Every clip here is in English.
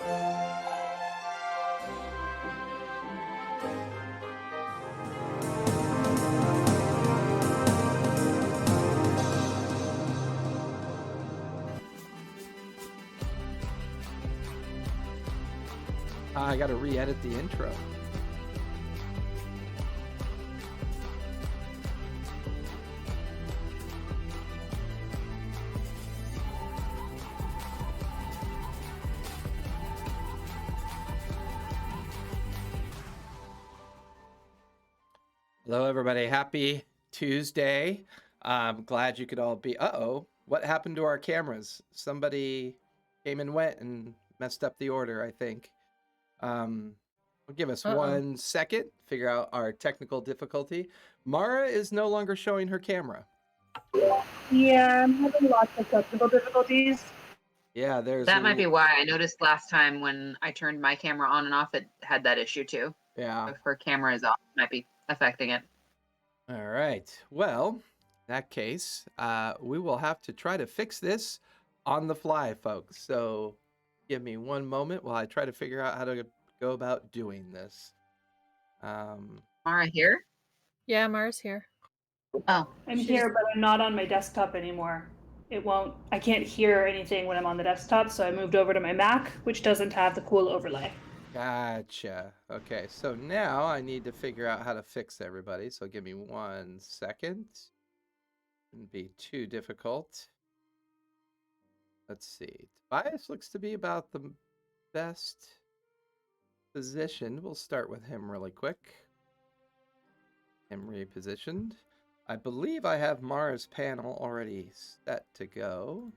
I got to re-edit the intro. Hello, everybody. Happy Tuesday. I'm glad you could all be... Uh-oh. What happened to our cameras? Somebody came and went and messed up the order, I think. Give us 1 second, figure out our technical difficulty. Mara is no longer showing her camera. Yeah, I'm having lots of technical difficulties. Yeah, that might be why. I noticed last time when I turned my camera on and off, it had that issue too. Yeah. If her camera is off, it might be affecting it. All right. Well, in that case, we will have to try to fix this on the fly, folks. So give me 1 moment while I try to figure out how to go about doing this. Mara here? Yeah, Mara's here. Oh. I'm here, but I'm not on my desktop anymore. I can't hear anything when I'm on the desktop, so I moved over to my Mac, which doesn't have the cool overlay. Gotcha. Okay, so now I need to figure out how to fix everybody. So give me 1 second. Shouldn't be too difficult. Let's see. Tobias looks to be about the best positioned. We'll start with him really quick. Him repositioned. I believe I have Mara's panel already set to go.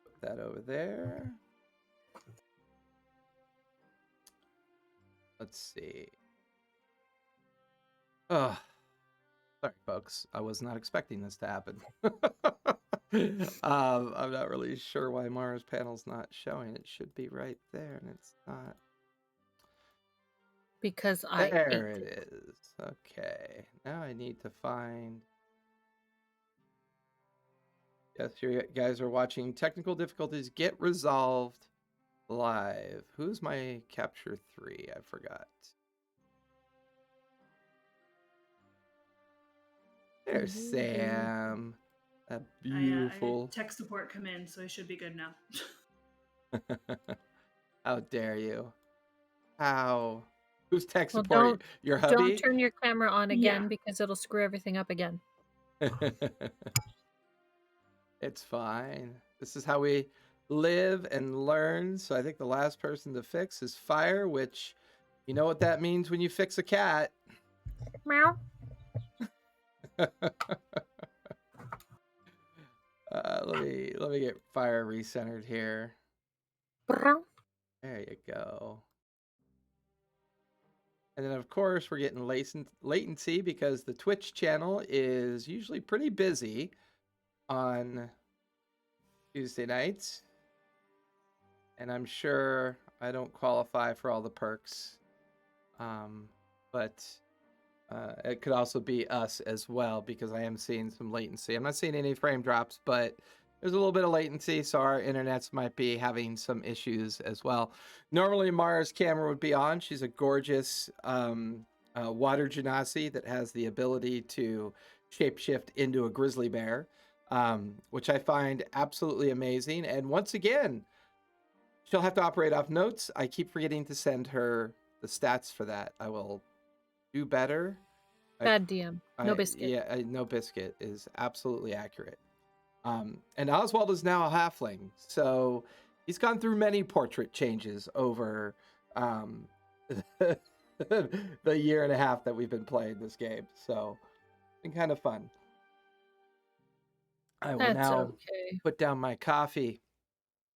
Put that over there. Let's see. Oh, sorry, folks. I was not expecting this to happen. I'm not really sure why Mara's panel's not showing. It should be right there, and it's not. Because there it is. Okay. Now I need to find. Yes, you guys are watching Technical Difficulties Get Resolved live. Who's my capture 3? I forgot. There's Sam. That beautiful. I had tech support come in, so I should be good now. How dare you? How? Who's tech support? Your hubby? Don't turn your camera on again because it'll screw everything up again. It's fine. This is how we live and learn. So I think the last person to fix is Fire, which you know what that means when you fix a cat. Meow. Let me get Fire recentered here. There you go. And then, of course, we're getting latency because the Twitch channel is usually pretty busy on Tuesday nights. And I'm sure I don't qualify for all the perks. But it could also be us as well because I am seeing some latency. I'm not seeing any frame drops, but there's a little bit of latency, so our internets might be having some issues as well. Normally, Mara's camera would be on. She's a gorgeous water genasi that has the ability to shapeshift into a grizzly bear, which I find absolutely amazing. And once again, she'll have to operate off notes. I keep forgetting to send her the stats for that. I will do better. Bad DM. No biscuit. Yeah, no biscuit is absolutely accurate. And Oswald is now a halfling, so he's gone through many portrait changes over the year and a half that we've been playing this game. So it's been kind of fun. I will now put down my coffee.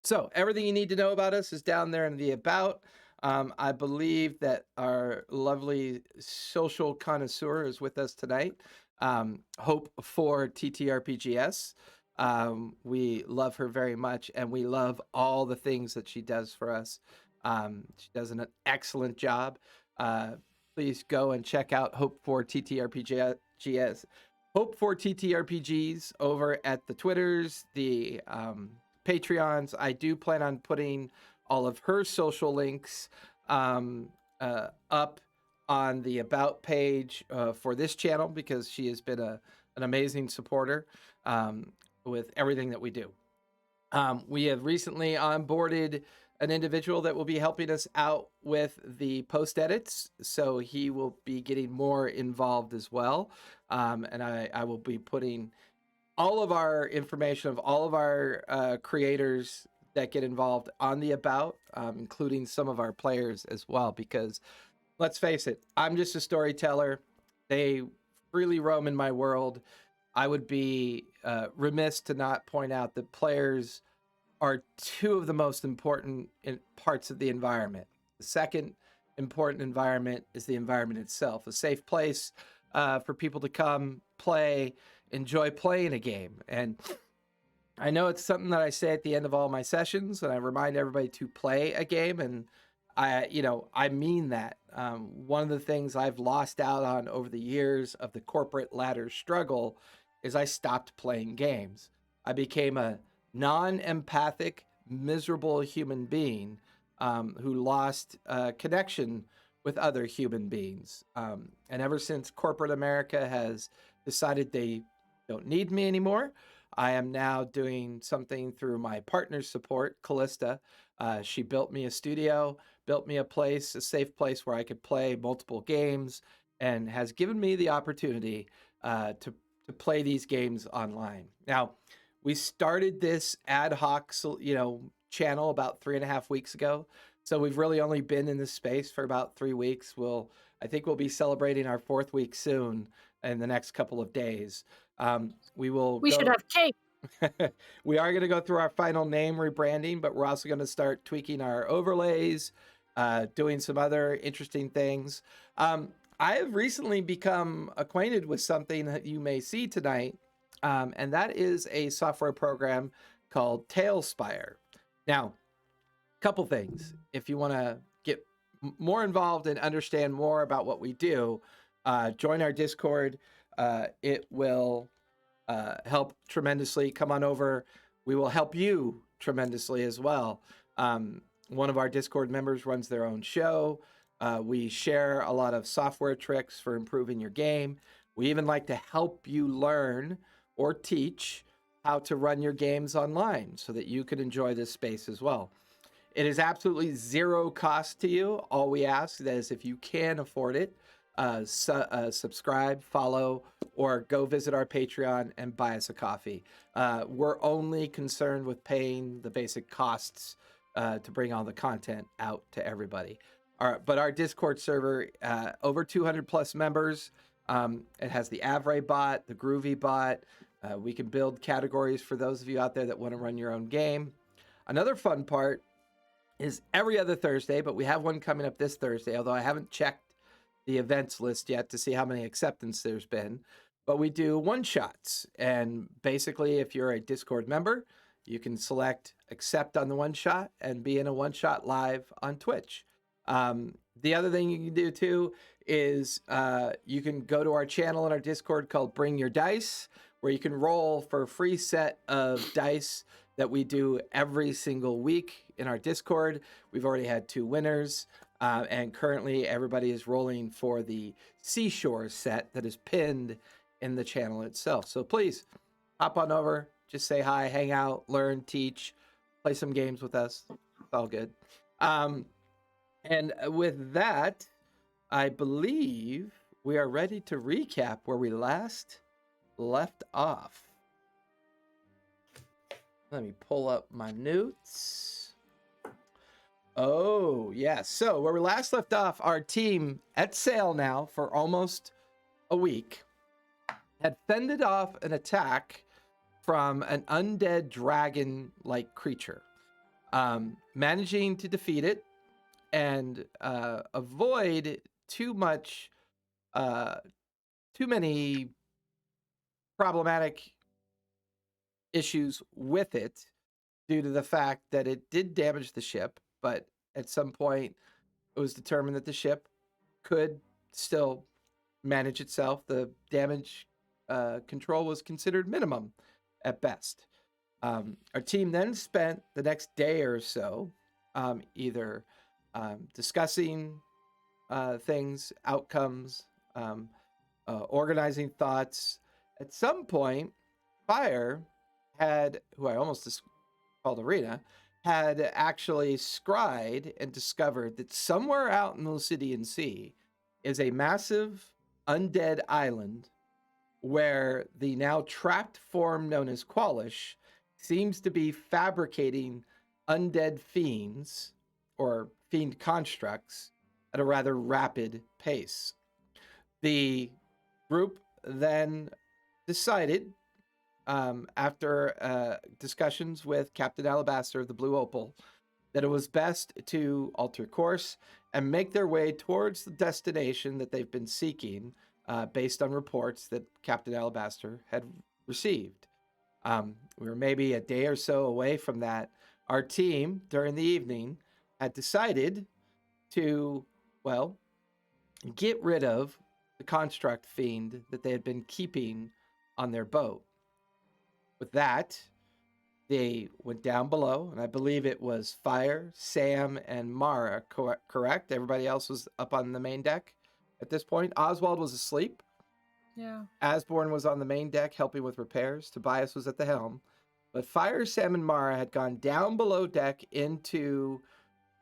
So everything you need to know about us is down there in the About. I believe that our lovely social connoisseur is with us tonight. Hope for TTRPGS. We love her very much, and we love all the things that she does for us. She does an excellent job. Please go and check out Hope for TTRPGS hope for TTRPGs over at the Twitters, the Patreons. I do plan on putting all of her social links up on the About page for this channel, because she has been an amazing supporter with everything that we do. We have recently onboarded an individual that will be helping us out with the post edits, so he will be getting more involved as well. And I will be putting all of our information of all of our creators that get involved on the About, including some of our players as well, because let's face it, I'm just a storyteller. They freely roam in my world. I would be remiss to not point out that players are two of the most important parts of the environment. The second important environment is the environment itself, a safe place for people to come play, enjoy playing a game. And I know it's something that I say at the end of all my sessions, and I remind everybody to play a game, and I mean that. One of the things I've lost out on over the years of the corporate ladder struggle is I stopped playing games. I became a non-empathic, miserable human being who lost connection with other human beings. And ever since corporate America has decided they don't need me anymore, I am now doing something through my partner's support, Callista. She built me a studio, built me a place, a safe place where I could play multiple games, and has given me the opportunity to play these games online. Now, we started this ad hoc, channel about 3.5 weeks ago. So we've really only been in this space for about 3 weeks. I think we'll be celebrating our 4th week soon in the next couple of days. We should have cake. We are going to go through our final name rebranding, but we're also going to start tweaking our overlays, doing some other interesting things. I have recently become acquainted with something that you may see tonight, and that is a software program called Tailspire. Now, couple things. If you want to get more involved and understand more about what we do, join our Discord. It will help tremendously. Come on over. We will help you tremendously as well. One of our Discord members runs their own show. We share a lot of software tricks for improving your game. We even like to help you learn or teach how to run your games online so that you can enjoy this space as well. It is absolutely zero cost to you. All we ask is if you can afford it, subscribe, follow, or go visit our Patreon and buy us a coffee. We're only concerned with paying the basic costs to bring all the content out to everybody. But our Discord server, over 200 plus members. It has the Avray bot, the Groovy bot. We can build categories for those of you out there that want to run your own game. Another fun part is every other Thursday, but we have one coming up this Thursday, although I haven't checked the events list yet to see how many acceptance there's been. But we do one-shots. And basically, if you're a Discord member, you can select accept on the one-shot and be in a one-shot live on Twitch. The other thing you can do, too, is you can go to our channel in our Discord called Bring Your Dice, where you can roll for a free set of dice that we do every single week in our Discord. We've already had 2 winners, and currently everybody is rolling for the Seashore set that is pinned in the channel itself. So please hop on over, just say hi, hang out, learn, teach, play some games with us. It's all good. And with that, I believe we are ready to recap where we last left off. Let me pull up my notes. Oh, yeah. So where we last left off, our team at sail now for almost a week had fended off an attack from an undead dragon-like creature, managing to defeat it and avoid too many problematic issues with it due to the fact that it did damage the ship, but at some point it was determined that the ship could still manage itself. The damage control was considered minimum at best. Our team then spent the next day or so either discussing things, outcomes, organizing thoughts. At some point, Fire had, who I almost called Arena, had actually scried and discovered that somewhere out in the Lucidian Sea is a massive undead island where the now trapped form known as Qualish seems to be fabricating undead fiends or fiend constructs at a rather rapid pace. The group then decided, after discussions with Captain Alabaster of the Blue Opal, that it was best to alter course and make their way towards the destination that they've been seeking, based on reports that Captain Alabaster had received. We were maybe a day or so away from that. Our team, during the evening, had decided to, well, get rid of the construct fiend that they had been keeping on their boat. With that, they went down below, and I believe it was Fire, Sam, and Mara, correct? Everybody else was up on the main deck at this point. Oswald was asleep. Yeah. Asborn was on the main deck helping with repairs. Tobias was at the helm. But Fire, Sam, and Mara had gone down below deck into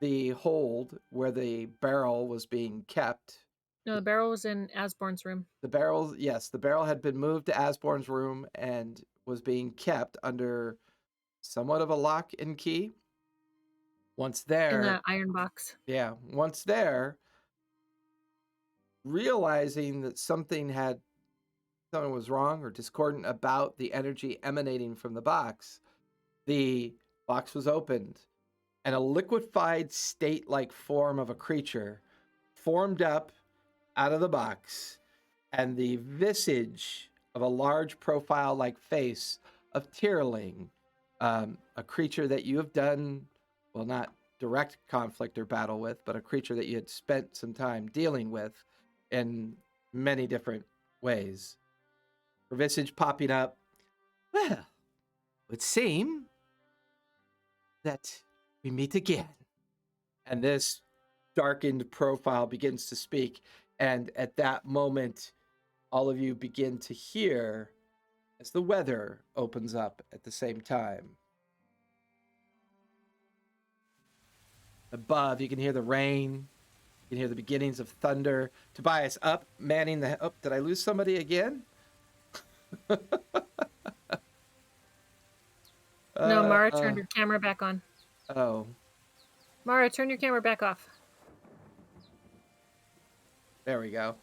the hold where the barrel was being kept. No, the barrel was in Asborn's room. The barrel, yes, the barrel had been moved to Asborn's room and was being kept under somewhat of a lock and key. Once there, In the iron box. yeah, once there, realizing that something was wrong or discordant about the energy emanating from the box was opened, and a liquefied state-like form of a creature formed up out of the box, and the visage of a large profile-like face of Tyrling, a creature that you have done, well, not direct conflict or battle with, but a creature that you had spent some time dealing with in many different ways. Her visage popping up. Well, it would seem that we meet again. And this darkened profile begins to speak. And at that moment, all of you begin to hear as the weather opens up at the same time. Above, you can hear the rain. You can hear the beginnings of thunder. Tobias up, manning the... Oh, did I lose somebody again? No, Mara turned her camera back on. Oh. Mara, turn your camera back off. There we go.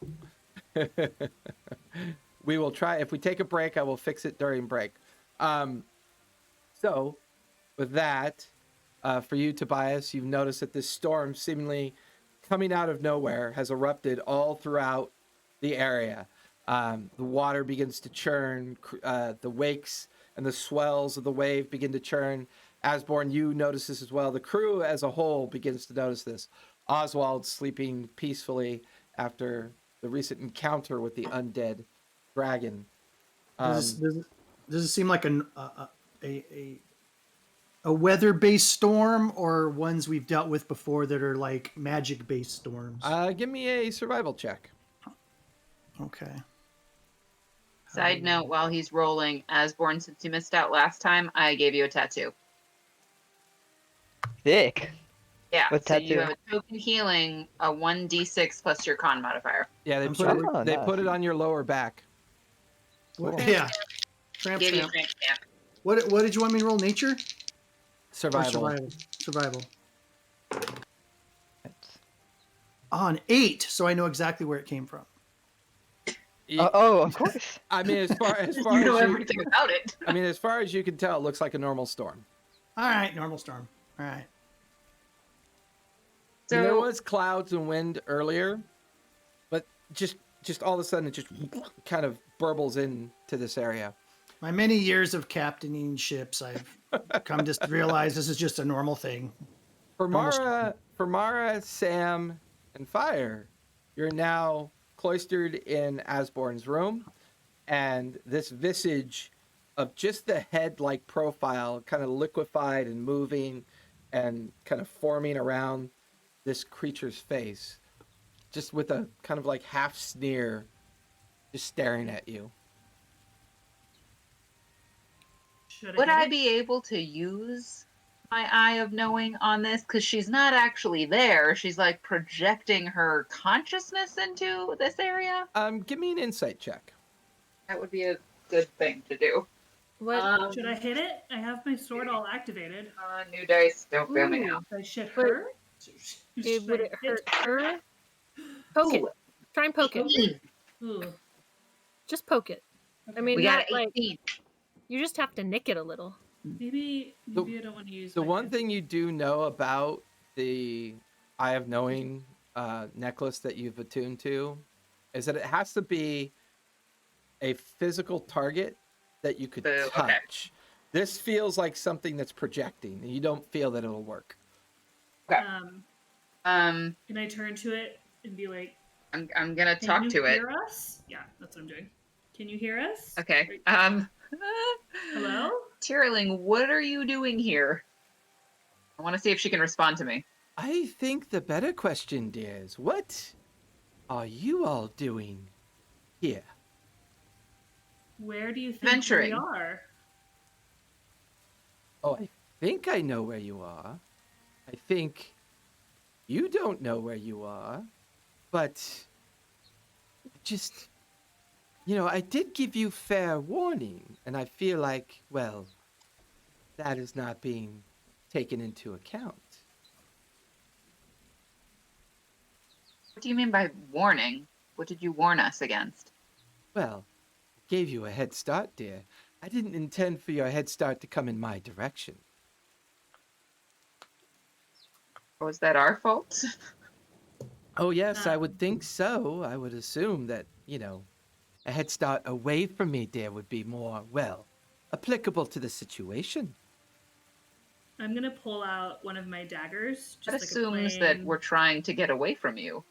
We will try. If we take a break, I will fix it during break. So, with that, for you, Tobias, you've noticed that this storm, seemingly coming out of nowhere, has erupted all throughout the area. The water begins to churn. The wakes and the swells of the wave begin to churn. Asborn, you notice this as well. The crew as a whole begins to notice this. Oswald sleeping peacefully after the recent encounter with the undead dragon. Does it seem like a weather-based storm, or ones we've dealt with before that are like magic-based storms? Give me a survival check. Okay. Side note, while he's rolling, Asborn, since you missed out last time, I gave you a tattoo. Thick. Yeah, What so tattoo? you have a token healing, a 1d6 plus your con modifier. Yeah, they I'm put sorry? it, Oh, they nice. put it on your lower back. What, yeah. Tramp Gave you a stamp. tramp stamp. What did you want me to roll? Nature? Or Survival. Survival. Oh, an 8, so I know exactly where it came from. Oh, of course. I mean, as far You know as you, everything about it. I mean, as far as you can tell, it looks like a normal storm. All right, normal storm. All right. And there So was clouds and wind earlier, but just all of a sudden it just kind of burbles into this area. My many years of captaining ships, I've come to realize this is just a normal thing. For Almost. Mara, Sam, and Fire, you're now cloistered in Asborn's room, and this visage of just the head-like profile kind of liquefied and moving and kind of forming around this creature's face, just with a kind of like half sneer, just staring at you. Would I be able to use my eye of knowing on this? Because she's not actually there. She's like projecting her consciousness into this area. Give me an insight check. That would be a good thing to do. What? Should I hit it? I have my sword all activated. New dice, don't fail me now. Should I shit Wait. her? Would it hurt her? Poke it. Try and poke it. Ooh. Just poke it. I mean, We got not like 18. you just have to nick it a little. Maybe I don't want to use The my one hit. thing you do know about the Eye of Knowing necklace that you've attuned to is that it has to be a physical target that you could Okay. touch. This feels like something that's projecting, and you don't feel that it'll work. Okay. Can I turn to it and be like, I'm gonna can talk you to it. hear us? Yeah, that's what I'm doing. Can you hear us? Okay. Hello? Tyrling, what are you doing here? I want to see if she can respond to me. I think the better question, dear, is what are you all doing here? Where do you think Venturing. we are? Oh, I think I know where you are. I think you don't know where you are, but just, I did give you fair warning, and I feel like, well, that is not being taken into account. What do you mean by warning? What did you warn us against? Well, I gave you a head start, dear. I didn't intend for your head start to come in my direction. Was that our fault? Oh, yes, I would think so. I would assume that, a head start away from me, dear, would be more, well, applicable to the situation. I'm gonna pull out one of my daggers. That Just assumes like a that plain, we're trying to get away from you.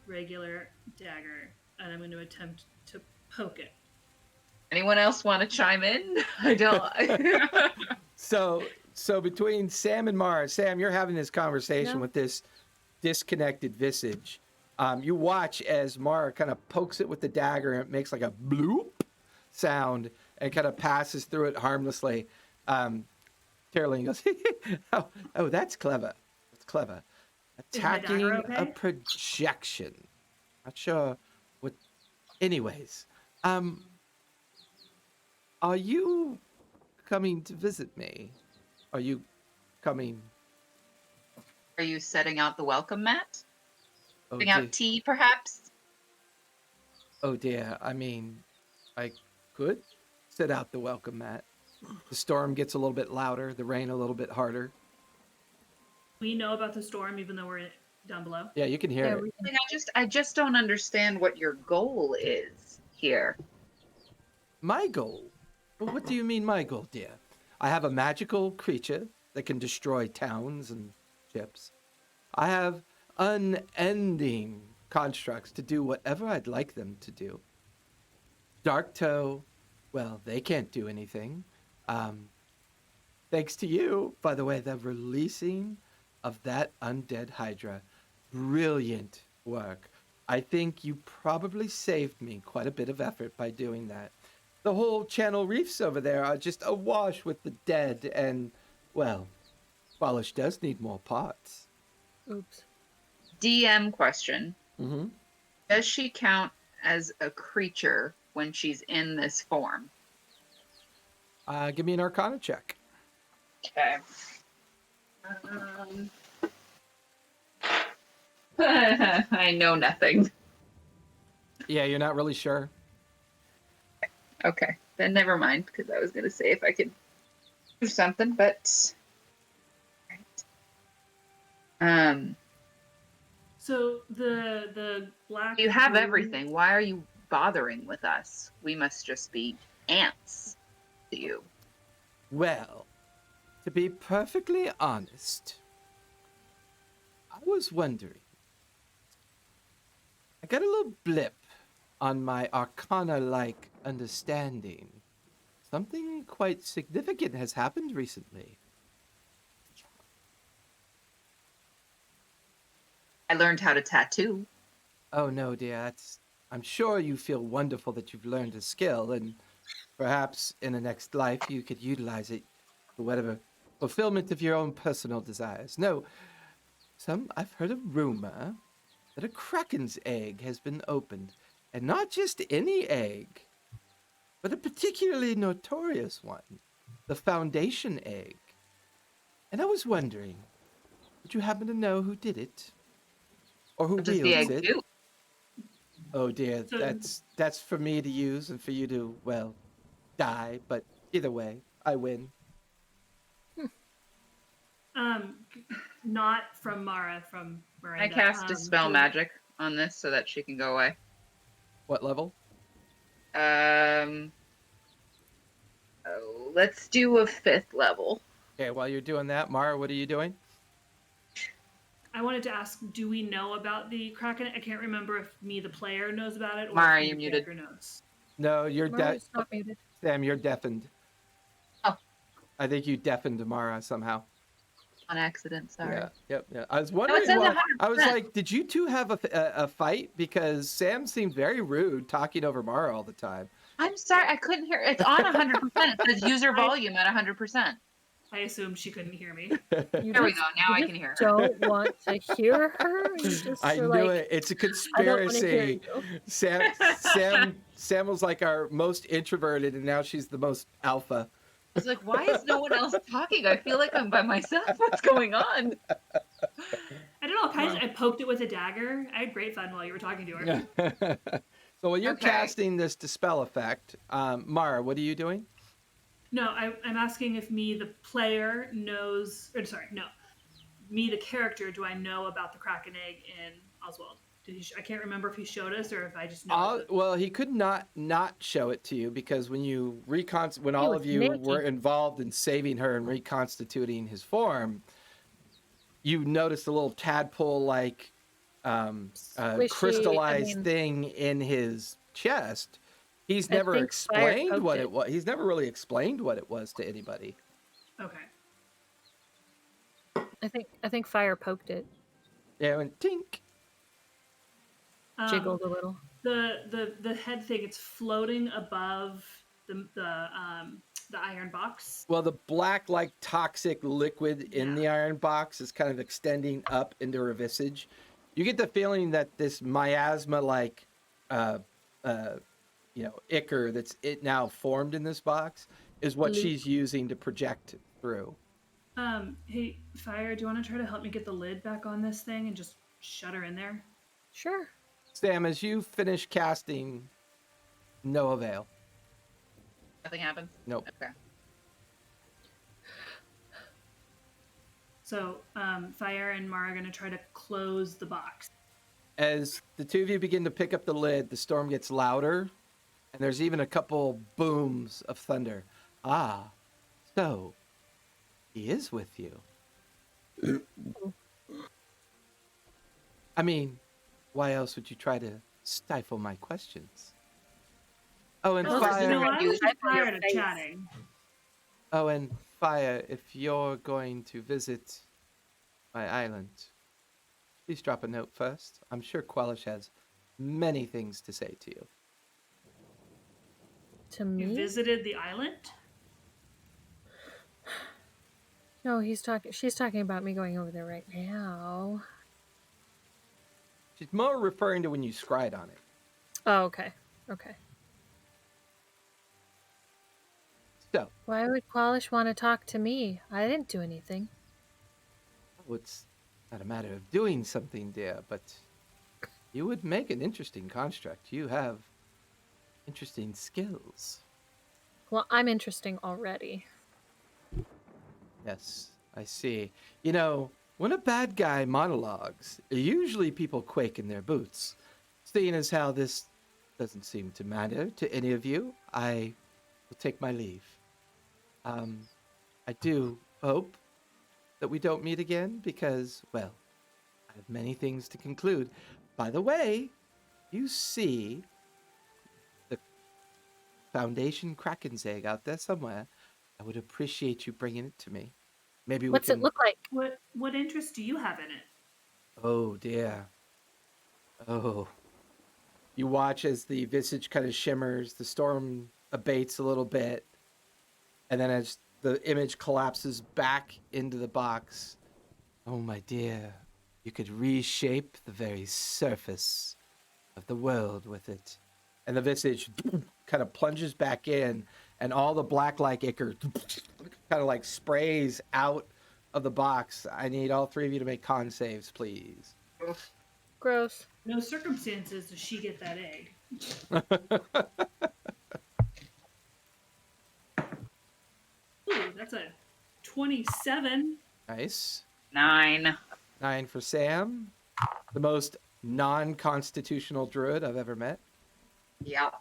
regular dagger, and I'm going to attempt to poke it. Anyone else want to chime in? I don't. So between Sam and Mara, Sam, you're having this conversation Yeah. with this disconnected visage. You watch as Mara kind of pokes it with the dagger, and it makes like a bloop sound and kind of passes through it harmlessly. Caroline goes, oh, that's clever. That's clever. Is my Attacking dagger a okay? projection. Not sure what. Anyways, are you coming to visit me? Are you coming? Are you setting out the welcome mat? Oh Setting dear. out tea, perhaps? Oh dear. I mean, I could set out the welcome mat. The storm gets a little bit louder, the rain a little bit harder. We know about the storm, even though we're down below. Yeah, you can hear Yeah, it. we I mean, I just don't understand what your goal is here. My goal? Well, what do you mean, my goal, dear? I have a magical creature that can destroy towns and ships. I have unending constructs to do whatever I'd like them to do. Dark Toe, well, they can't do anything. Thanks to you, by the way, the releasing of that undead Hydra. Brilliant work. I think you probably saved me quite a bit of effort by doing that. The whole Channel Reefs over there are just awash with the dead, and, well, Polish does need more parts. Oops. DM question. Mm-hmm. Does she count as a creature when she's in this form? Give me an Arcana check. Okay. I know nothing. Yeah, you're not really sure. Okay, then never mind, because I was going to say if I could do something, but... Right. So the black. You have blue- everything. Why are you bothering with us? We must just be ants to you. Well, to be perfectly honest, I was wondering. I got a little blip on my arcana-like understanding, something quite significant has happened recently. I learned how to tattoo. Oh no, dear, I'm sure you feel wonderful that you've learned a skill, and perhaps in the next life you could utilize it for whatever fulfillment of your own personal desires. No, I've heard a rumor that a kraken's egg has been opened, and not just any egg, but a particularly notorious one, the Foundation egg. And I was wondering, would you happen to know who did it? Or who What does the wields egg it? do? Oh dear, So- that's for me to use and for you to, well, die, but either way, I win. Not from Mara, from Miranda. I cast Dispel do- Magic on this so that she can go away. What level? Let's do a 5th level. Okay, while you're doing that, Mara, what are you doing? I wanted to ask, do we know about the Kraken? I can't remember if me, the player, knows about it, or Mara, if me, you're the muted. character knows. No, you're Mara's not muted. Sam, you're deafened. Oh. I think you deafened Mara somehow. On accident, sorry. Yeah. I was wondering. says I was 100%. like, did you two have a fight? Because Sam seemed very rude, talking over Mara all the time. I'm sorry, I couldn't hear. It's on 100%. It says user volume at 100%. I assumed she couldn't hear me. You There we just- go. Now you I can hear her. Don't want to hear her. You just I are knew like, it. It's a I don't want to hear conspiracy. you. Sam was like our most introverted, and now she's the most alpha. I was like, why is no one else talking? I feel like I'm by myself. What's going on? I don't know. I poked it with a dagger. I had great fun while you were talking to her. So when you're Okay. casting this dispel effect, Mara, what are you doing? No, I'm asking if me, the player, knows. Or sorry, no, me, the character. Do I know about the Kraken egg in Oswald? I can't remember if he showed us or if I just know. Well, he could not show it to you because when you when all was of you naked. were involved in saving her and reconstituting his form, you noticed a little tadpole-like Squishy, crystallized thing in his chest. He's I never think Fire explained poked what it. it was. He's never really explained what it was to anybody. Okay. I think fire poked it, Yeah, and tink. jiggled a little. The head thing. It's floating above the iron box. Well, the black, like toxic liquid in the iron box is kind of extending up into her visage. You get the feeling that this miasma, like, ichor that's now formed in this box is what Luke. she's using to project through. Hey, Fire, do you want to try to help me get the lid back on this thing and just shut her in there? Sure. Sam, as you finish casting, no avail. Nothing happens? Nope. Okay. So, Fire and Mara are going to try to close the box. As the two of you begin to pick up the lid, the storm gets louder, and there's even a couple booms of thunder. Ah, so he is with you. I mean, why else would you try to stifle my questions? Oh, and Oh, Fire. you know, I was I just put your tired of face. chatting. Oh, and Fire, if you're going to visit my island, please drop a note first. I'm sure Quellish has many things to say to you. To You me? visited the island? No, she's talking about me going over there right now. She's more referring to when you scried on it. Oh, okay. Okay. So, Why would Qualish want to talk to me? I didn't do anything. well, it's not a matter of doing something, dear, but you would make an interesting construct. You have interesting skills. Well, I'm interesting already. Yes, I see. You know, when a bad guy monologues, usually people quake in their boots. Seeing as how this doesn't seem to matter to any of you, I will take my leave. I do hope that we don't meet again because, well, I have many things to conclude. By the way, you see Foundation Kraken's egg out there somewhere, I would appreciate you bringing it to me. Maybe we What's can... it look like? What interest do you have in it? Oh, dear. Oh. You watch as the visage kind of shimmers, the storm abates a little bit, and then as the image collapses back into the box, oh, my dear, you could reshape the very surface of the world with it. And the visage kind of plunges back in, and all the black-like ichor kind of like sprays out of the box. I need all three of you to make con saves, please. Gross. No circumstances does she get that egg. Ooh, that's a 27. Nice. 9. 9 for Sam. The most non-constitutional druid I've ever met. Yep.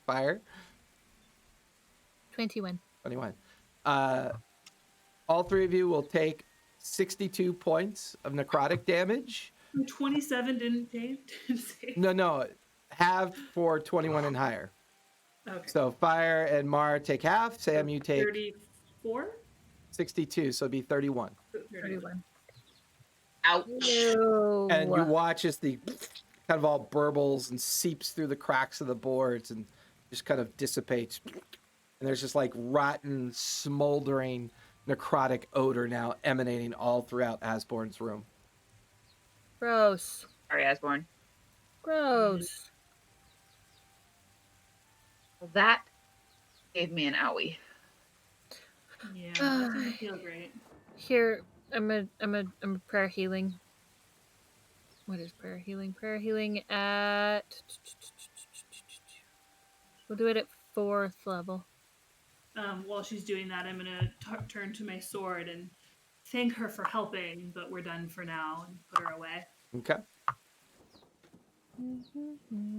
Fire. 21. 21. All three of you will take 62 points of necrotic damage. 27 didn't save. No. Half for 21 and higher. Okay. So Fire and Mar take half. Sam, you take 34? 62, so it'd be 31. 31. Ouch. Ew. And you watch as the kind of all burbles and seeps through the cracks of the boards and just kind of dissipates. And there's just like rotten, smoldering, necrotic odor now emanating all throughout Asborn's room. Gross. Sorry, Asborn. Gross. Well, that gave me an owie. Yeah, that doesn't feel great. Here, I'm a prayer healing. What is prayer healing? Prayer healing at... We'll do it at 4th level. While she's doing that, I'm going to turn to my sword and thank her for helping, but we're done for now, and put her away. Okay.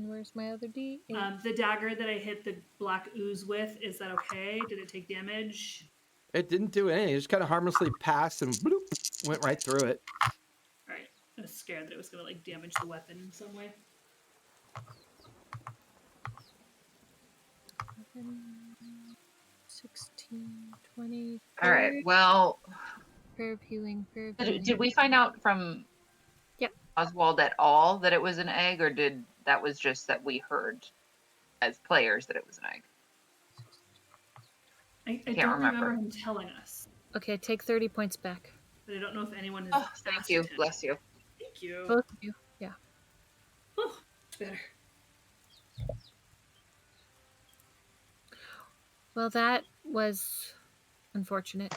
Where's my other D? The dagger that I hit the black ooze with, is that okay? Did it take damage? It didn't do anything. It just kind of harmlessly passed and bloop, went right through it. Alright. I was scared that it was going to like damage the weapon in some way. 16, 20. All right. Well, Prayer of healing. Prayer of healing. did we find out from Yep. Oswald at all that it was an egg, or did that was just that we heard as players that it was an egg? I don't remember him telling us, Okay, take 30 points back. but I don't know if anyone has Oh, thank asked you. him. Bless you. Thank you. Both of you. Yeah. Oh, better. Well, that was unfortunate.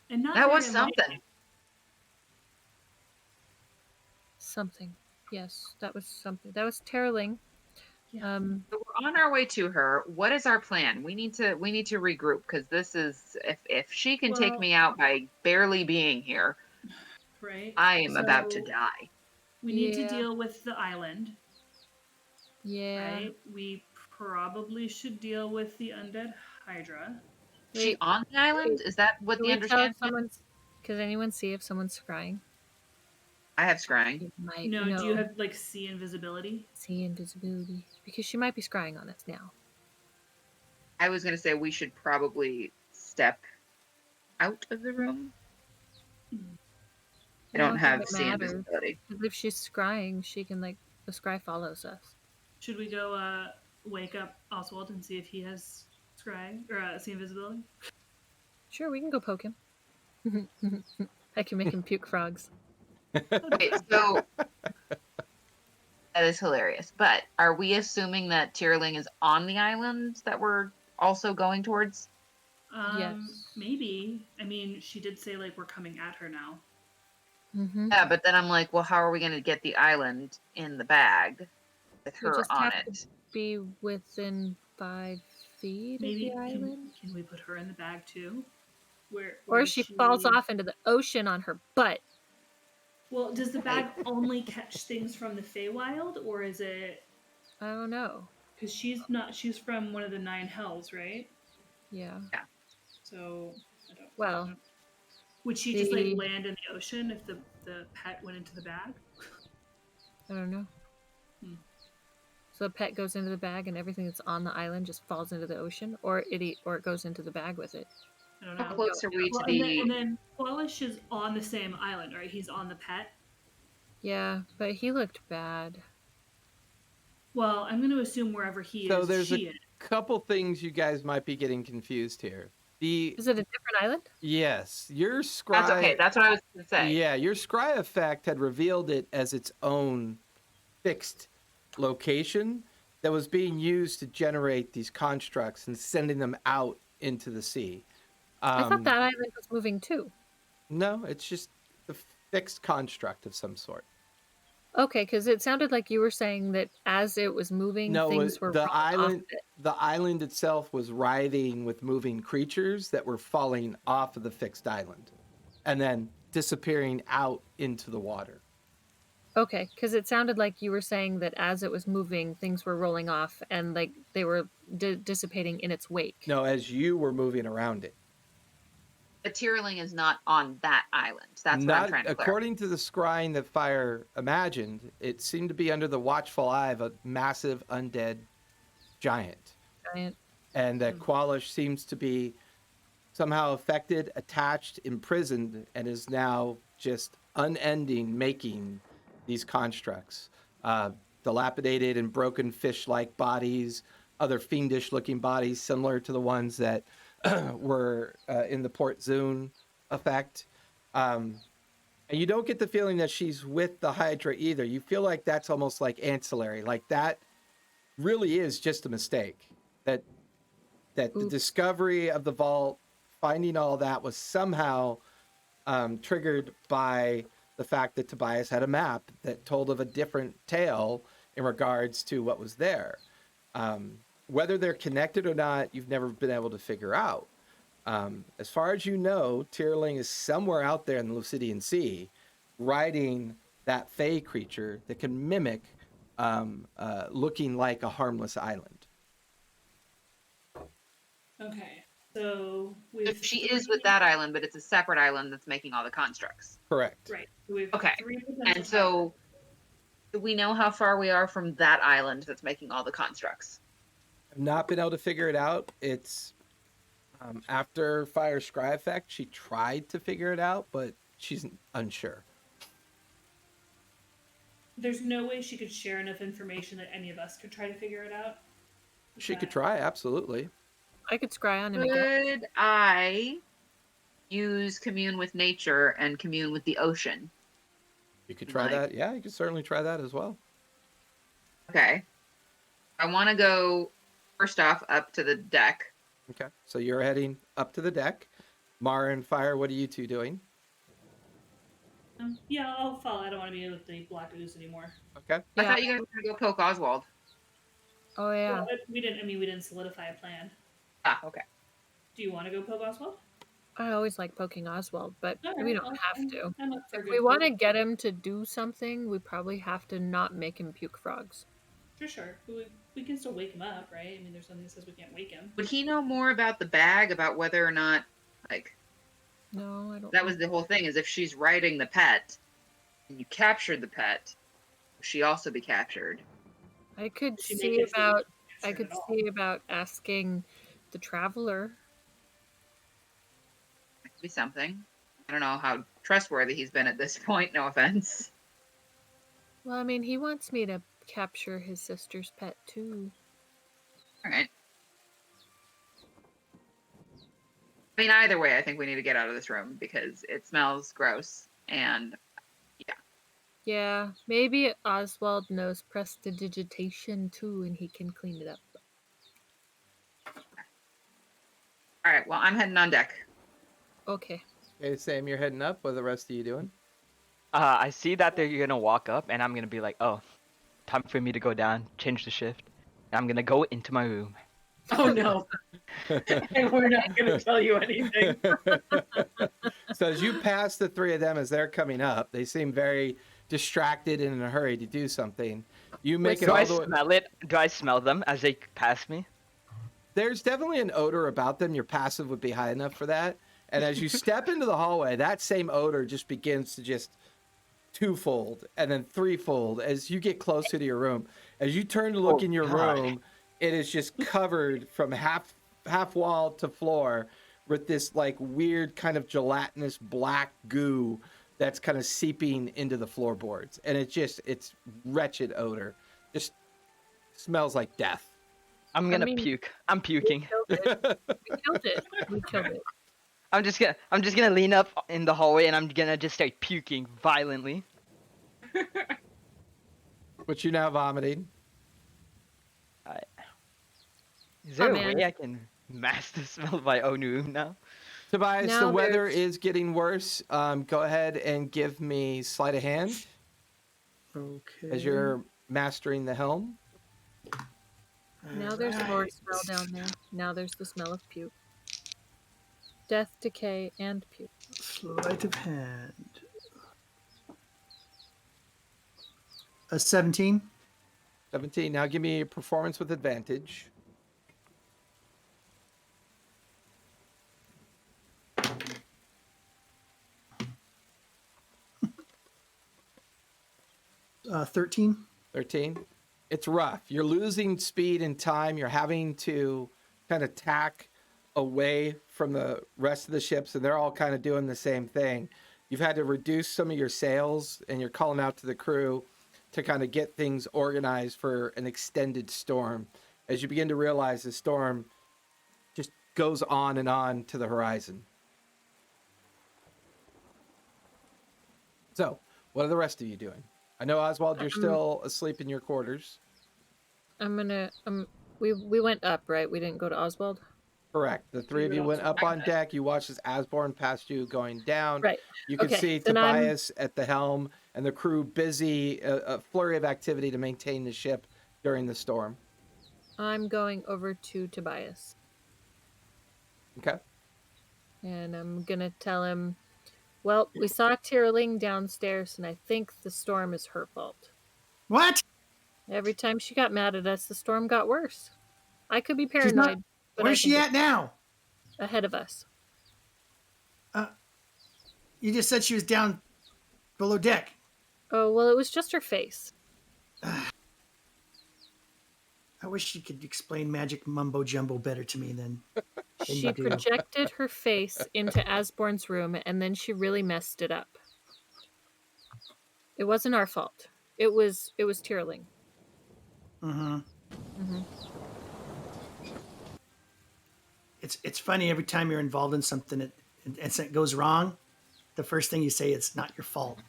And not That was very something. enlightening. Something. Yes, that was something. That was Terling. Yeah. So we're on our way to her. What is our plan? We need to regroup, because this is if she can take Well- me out by barely being here, Right? I am about to So- die. We need to Yeah. deal with the island, Yeah. right? We probably should deal with the undead Hydra. Is she on the island? Is that what Can the we tell if understanding is? someone's... Can anyone see if someone's scrying? I have scrying. It might. No, do you have like see invisibility? see invisibility? Because she might be scrying on us now. I was going to say we should probably step out of the room. I don't have think it see matters. invisibility. Because if she's scrying, she can like the scry follows us. Should we go wake up Oswald and see if he has scry or see invisibility? Sure, we can go poke him. I can make him puke frogs. Wait, so that is hilarious. But are we assuming that Tierling is on the island that we're also going towards? Yes. Maybe. I mean, she did say like we're coming at her now. Mm-hmm. Yeah, but then I'm like, well, how are we going to get the island in the bag with We her just on have to it? be within 5 feet Maybe of the island. can we put her in the bag too? Where Or she falls off into the ocean on her butt. Well, does the bag only catch things from the Feywild, or is it? I don't know. Because she's from one of the 9 hells, right? Yeah. So I don't. Well, would she just like the- land in the ocean if the pet went into the bag? I don't know. So the pet goes into the bag and everything that's on the island just falls into the ocean, or it goes into the bag with it. I don't How know. close are we to Well, the? and then Flaulish is on the same island, right? He's on the pet. Yeah, but he looked bad. Well, I'm going to assume wherever he So is, there's she a is. couple things you guys might be getting confused here. Is it a different island? Yes, your scry. That's okay. That's what I was going to say. Yeah, your scry effect had revealed it as its own fixed location that was being used to generate these constructs and sending them out into the sea. I thought that island was moving too. No, it's just a fixed construct of some sort. Okay, because it sounded like you were saying that as it was moving, No, things were the rolling off island. of it. The island itself was writhing with moving creatures that were falling off of the fixed island, and then disappearing out into the water. Okay, because it sounded like you were saying that as it was moving, things were rolling off and like they were dissipating in its wake. No, as you were moving around it. The tierling is not on that island. That's what I'm trying to clarify. According to the scrying that Fire imagined, it seemed to be under the watchful eye of a massive undead giant. And that Qualish seems to be somehow affected, attached, imprisoned, and is now just unending making these constructs. Dilapidated and broken fish-like bodies, other fiendish-looking bodies similar to the ones that were in the Port Zone effect. And you don't get the feeling that she's with the Hydra either. You feel like that's almost like ancillary. Like that really is just a mistake. That the discovery of the vault, finding all that was somehow triggered by the fact that Tobias had a map that told of a different tale in regards to what was there. Whether they're connected or not, you've never been able to figure out. As far as you know, Tierling is somewhere out there in the Lucidian Sea, riding that fey creature that can mimic looking like a harmless island. Okay, so So she is with that island, but it's a separate island that's making all the constructs. Correct. Right. So we have Okay. 3 potential And so, do we know how far we are from that island that's making all the constructs? I've not been able to figure it out. It's after Fire Scry effect, she tried to figure it out, but she's unsure. There's no way she could share enough information that any of us could try to figure it out. She could try, absolutely. I could scry on him again. Could I use commune with nature and commune with the ocean? You could try that. Yeah, you could certainly try that as well. Okay. I want to go, first off, up to the deck. Okay, so you're heading up to the deck. Mara and Fire, what are you two doing? Yeah, I'll follow. I don't want to be with the Black Ooze anymore. Okay. I thought you guys were going to go poke Oswald. Oh yeah. Well, we didn't solidify a plan. Ah, okay. Do you want to go poke Oswald? I always like poking Oswald, but All we right, don't have to. I'm up for If a we good want to poke. get him to do something, we probably have to not make him puke frogs. Sure. We can still wake him up, right? I mean, there's something that says we can't wake him. Would he know more about the bag, about whether or not, like, No, I don't. that was the whole thing, is if she's riding the pet, and you captured the pet, will she also be captured? I could She may see get about. I concerned could at all. see about asking the traveler. That could be something. I don't know how trustworthy he's been at this point, no offense. Well, I mean, he wants me to capture his sister's pet too. Alright. I mean, either way, I think we need to get out of this room because it smells gross, and Yeah, maybe Oswald knows prestidigitation too, and he can clean it up. alright, well, I'm heading on deck. Okay. Okay, Sam, you're heading up. What are the rest of you doing? I see that they're gonna walk up, and I'm gonna be like, oh, time for me to go down, change the shift. And I'm gonna go into my room. Oh no! And we're not going to tell you anything. So as you pass the three of them as they're coming up, they seem very distracted and in a hurry to do something. You make it Do all I the way. smell it? Do I smell them as they pass me? There's definitely an odor about them. Your passive would be high enough for that. And as you step into the hallway, that same odor just begins to just twofold and then threefold as you get closer to your room. As you turn to look Oh, in your God. room, it is just covered from half wall to floor with this like weird kind of gelatinous black goo that's kind of seeping into the floorboards, and it's wretched odor. Just smells like death. I'm I gonna mean, puke. I'm we puking. killed it. We killed it. We killed it. I'm just gonna lean up in the hallway and I'm gonna just start puking violently. But you now vomiting. Is there Oh, a man. way I can mask the smell of my own room now? Tobias, Now the weather there's- is getting worse. Go ahead and give me sleight of hand Okay. as you're mastering the helm. Now there's more smell down there. Now there's the smell of puke. Death, decay, and puke. Sleight of hand. A 17. 17. Now give me a performance with advantage. 13. 13. It's rough. You're losing speed and time. You're having to kind of tack away from the rest of the ships, and they're all kind of doing the same thing. You've had to reduce some of your sails, and you're calling out to the crew to kind of get things organized for an extended storm. As you begin to realize the storm just goes on and on to the horizon. So, what are the rest of you doing? I know, Oswald, you're still asleep in your quarters. I'm gonna. We went up, right? We didn't go to Oswald. Correct. The three of you went up on deck. You watched as Asborn passed you going down. Right. You could Okay, see then I'm- Tobias at the helm and the crew busy, a flurry of activity to maintain the ship during the storm. I'm going over to Tobias, Okay. and I'm gonna tell him. Well, we saw Tyrling downstairs, and I think the storm is her fault. What? Every time she got mad at us, the storm got worse. I could be She's not- paranoid, but Where's I she think at now? it's ahead of us. You just said she was down below deck. Oh, well, it was just her face. I wish you could explain magic mumbo jumbo better to me than She you do. projected her face into Asborn's room, and then she really messed it up. It wasn't our fault. It was Tyrling. Mm-hmm. Mm-hmm. It's funny every time you're involved in something and it goes wrong. The first thing you say is not your fault.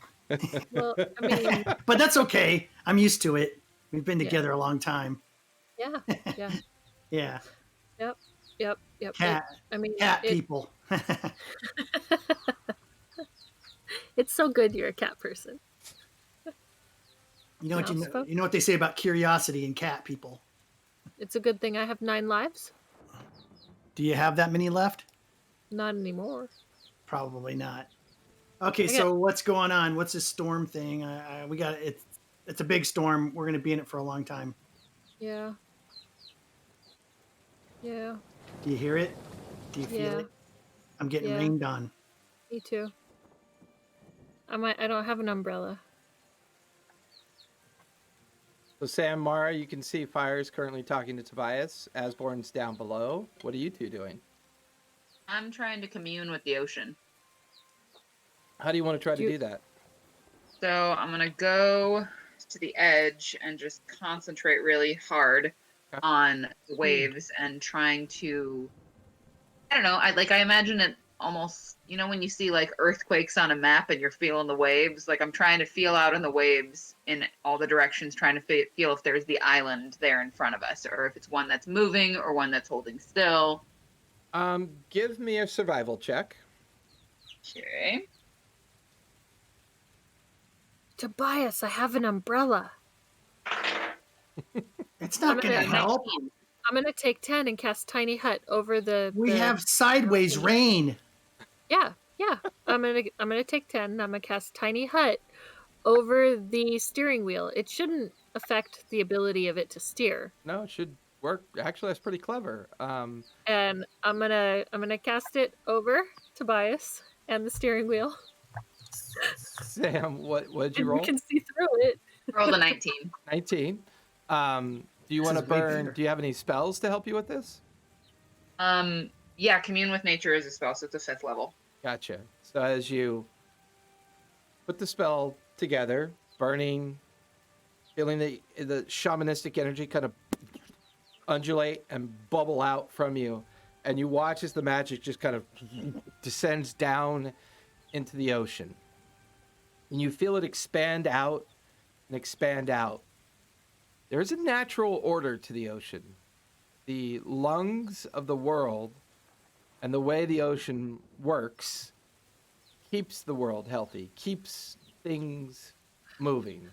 Well, I mean, But that's okay. I'm used to it. We've been Yeah. together a long time. yeah, yeah, Yeah. yep. Cat It, people. it's so good you're a cat person. You know what Mouse folk? you know what they say about curiosity and cat people. It's a good thing I have 9 lives. Do you have that many left? Not anymore. Probably not. Okay, Okay. so what's going on? What's this storm thing? We got it's a big storm. We're going to be in it for a long time. Yeah. Yeah, Do you hear it? Do you feel Yeah. it? I'm getting Yeah. rained on. me too. I don't have an umbrella. So Sam, Mara, you can see Fire's currently talking to Tobias. Asborn's down below. What are you two doing? I'm trying to commune with the ocean. How do you want to try Do to you- do that? So I'm gonna go to the edge and just concentrate really hard Okay. on the waves and trying to, I don't know, I imagine it almost, you know, when you see like earthquakes on a map and you're feeling the waves, like I'm trying to feel out in the waves in all the directions, trying to feel if there's the island there in front of us, or if it's one that's moving or one that's holding still. Give me a survival check. Okay. Tobias, I have an umbrella. It's not I'm going to gonna- help. I'm gonna take 10 and cast Tiny Hut over the. We the- have sideways rain. Yeah. I'm gonna take 10. And I'm gonna cast Tiny Hut over the steering wheel. It shouldn't affect the ability of it to steer. No, it should work. Actually, that's pretty clever. And I'm gonna cast it over Tobias and the steering wheel. Sam, what did you And roll? you can see through it. Roll the 19. 19. Do you want to is way burn? bigger. Do you have any spells to help you with this? Yeah, commune with nature is a spell, so it's a 5th level. Gotcha. So as you put the spell together, burning, feeling the shamanistic energy kind of undulate and bubble out from you, and you watch as the magic just kind of descends down into the ocean. And you feel it expand out and expand out. There is a natural order to the ocean. The lungs of the world and the way the ocean works keeps the world healthy, keeps things moving.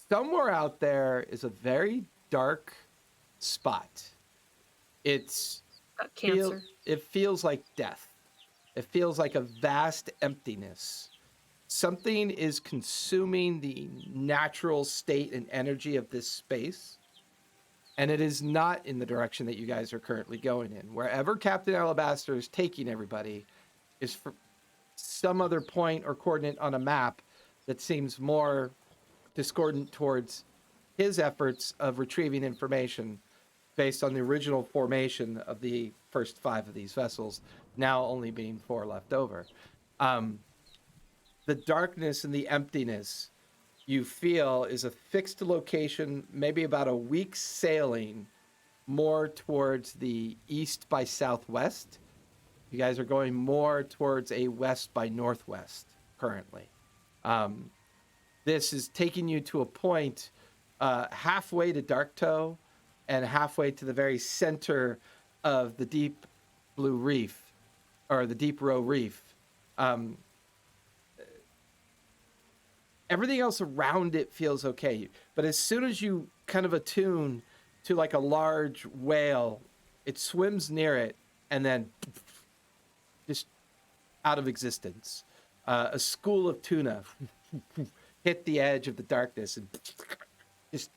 Somewhere out there is a very dark spot. It's Cancer. it feels like death. It feels like a vast emptiness. Something is consuming the natural state and energy of this space, and it is not in the direction that you guys are currently going in. Wherever Captain Alabaster is taking everybody is for some other point or coordinate on a map that seems more discordant towards his efforts of retrieving information based on the original formation of the first 5 of these vessels, now only being 4 left over. The darkness and the emptiness you feel is a fixed location, maybe about a week's sailing more towards the east by southwest. You guys are going more towards a west by northwest currently. This is taking you to a point halfway to Darktoe and halfway to the very center of the Deep Blue Reef, or the Deep Row Reef. Everything else around it feels okay. But as soon as you kind of attune to like a large whale, it swims near it and then just out of existence. A school of tuna hit the edge of the darkness and just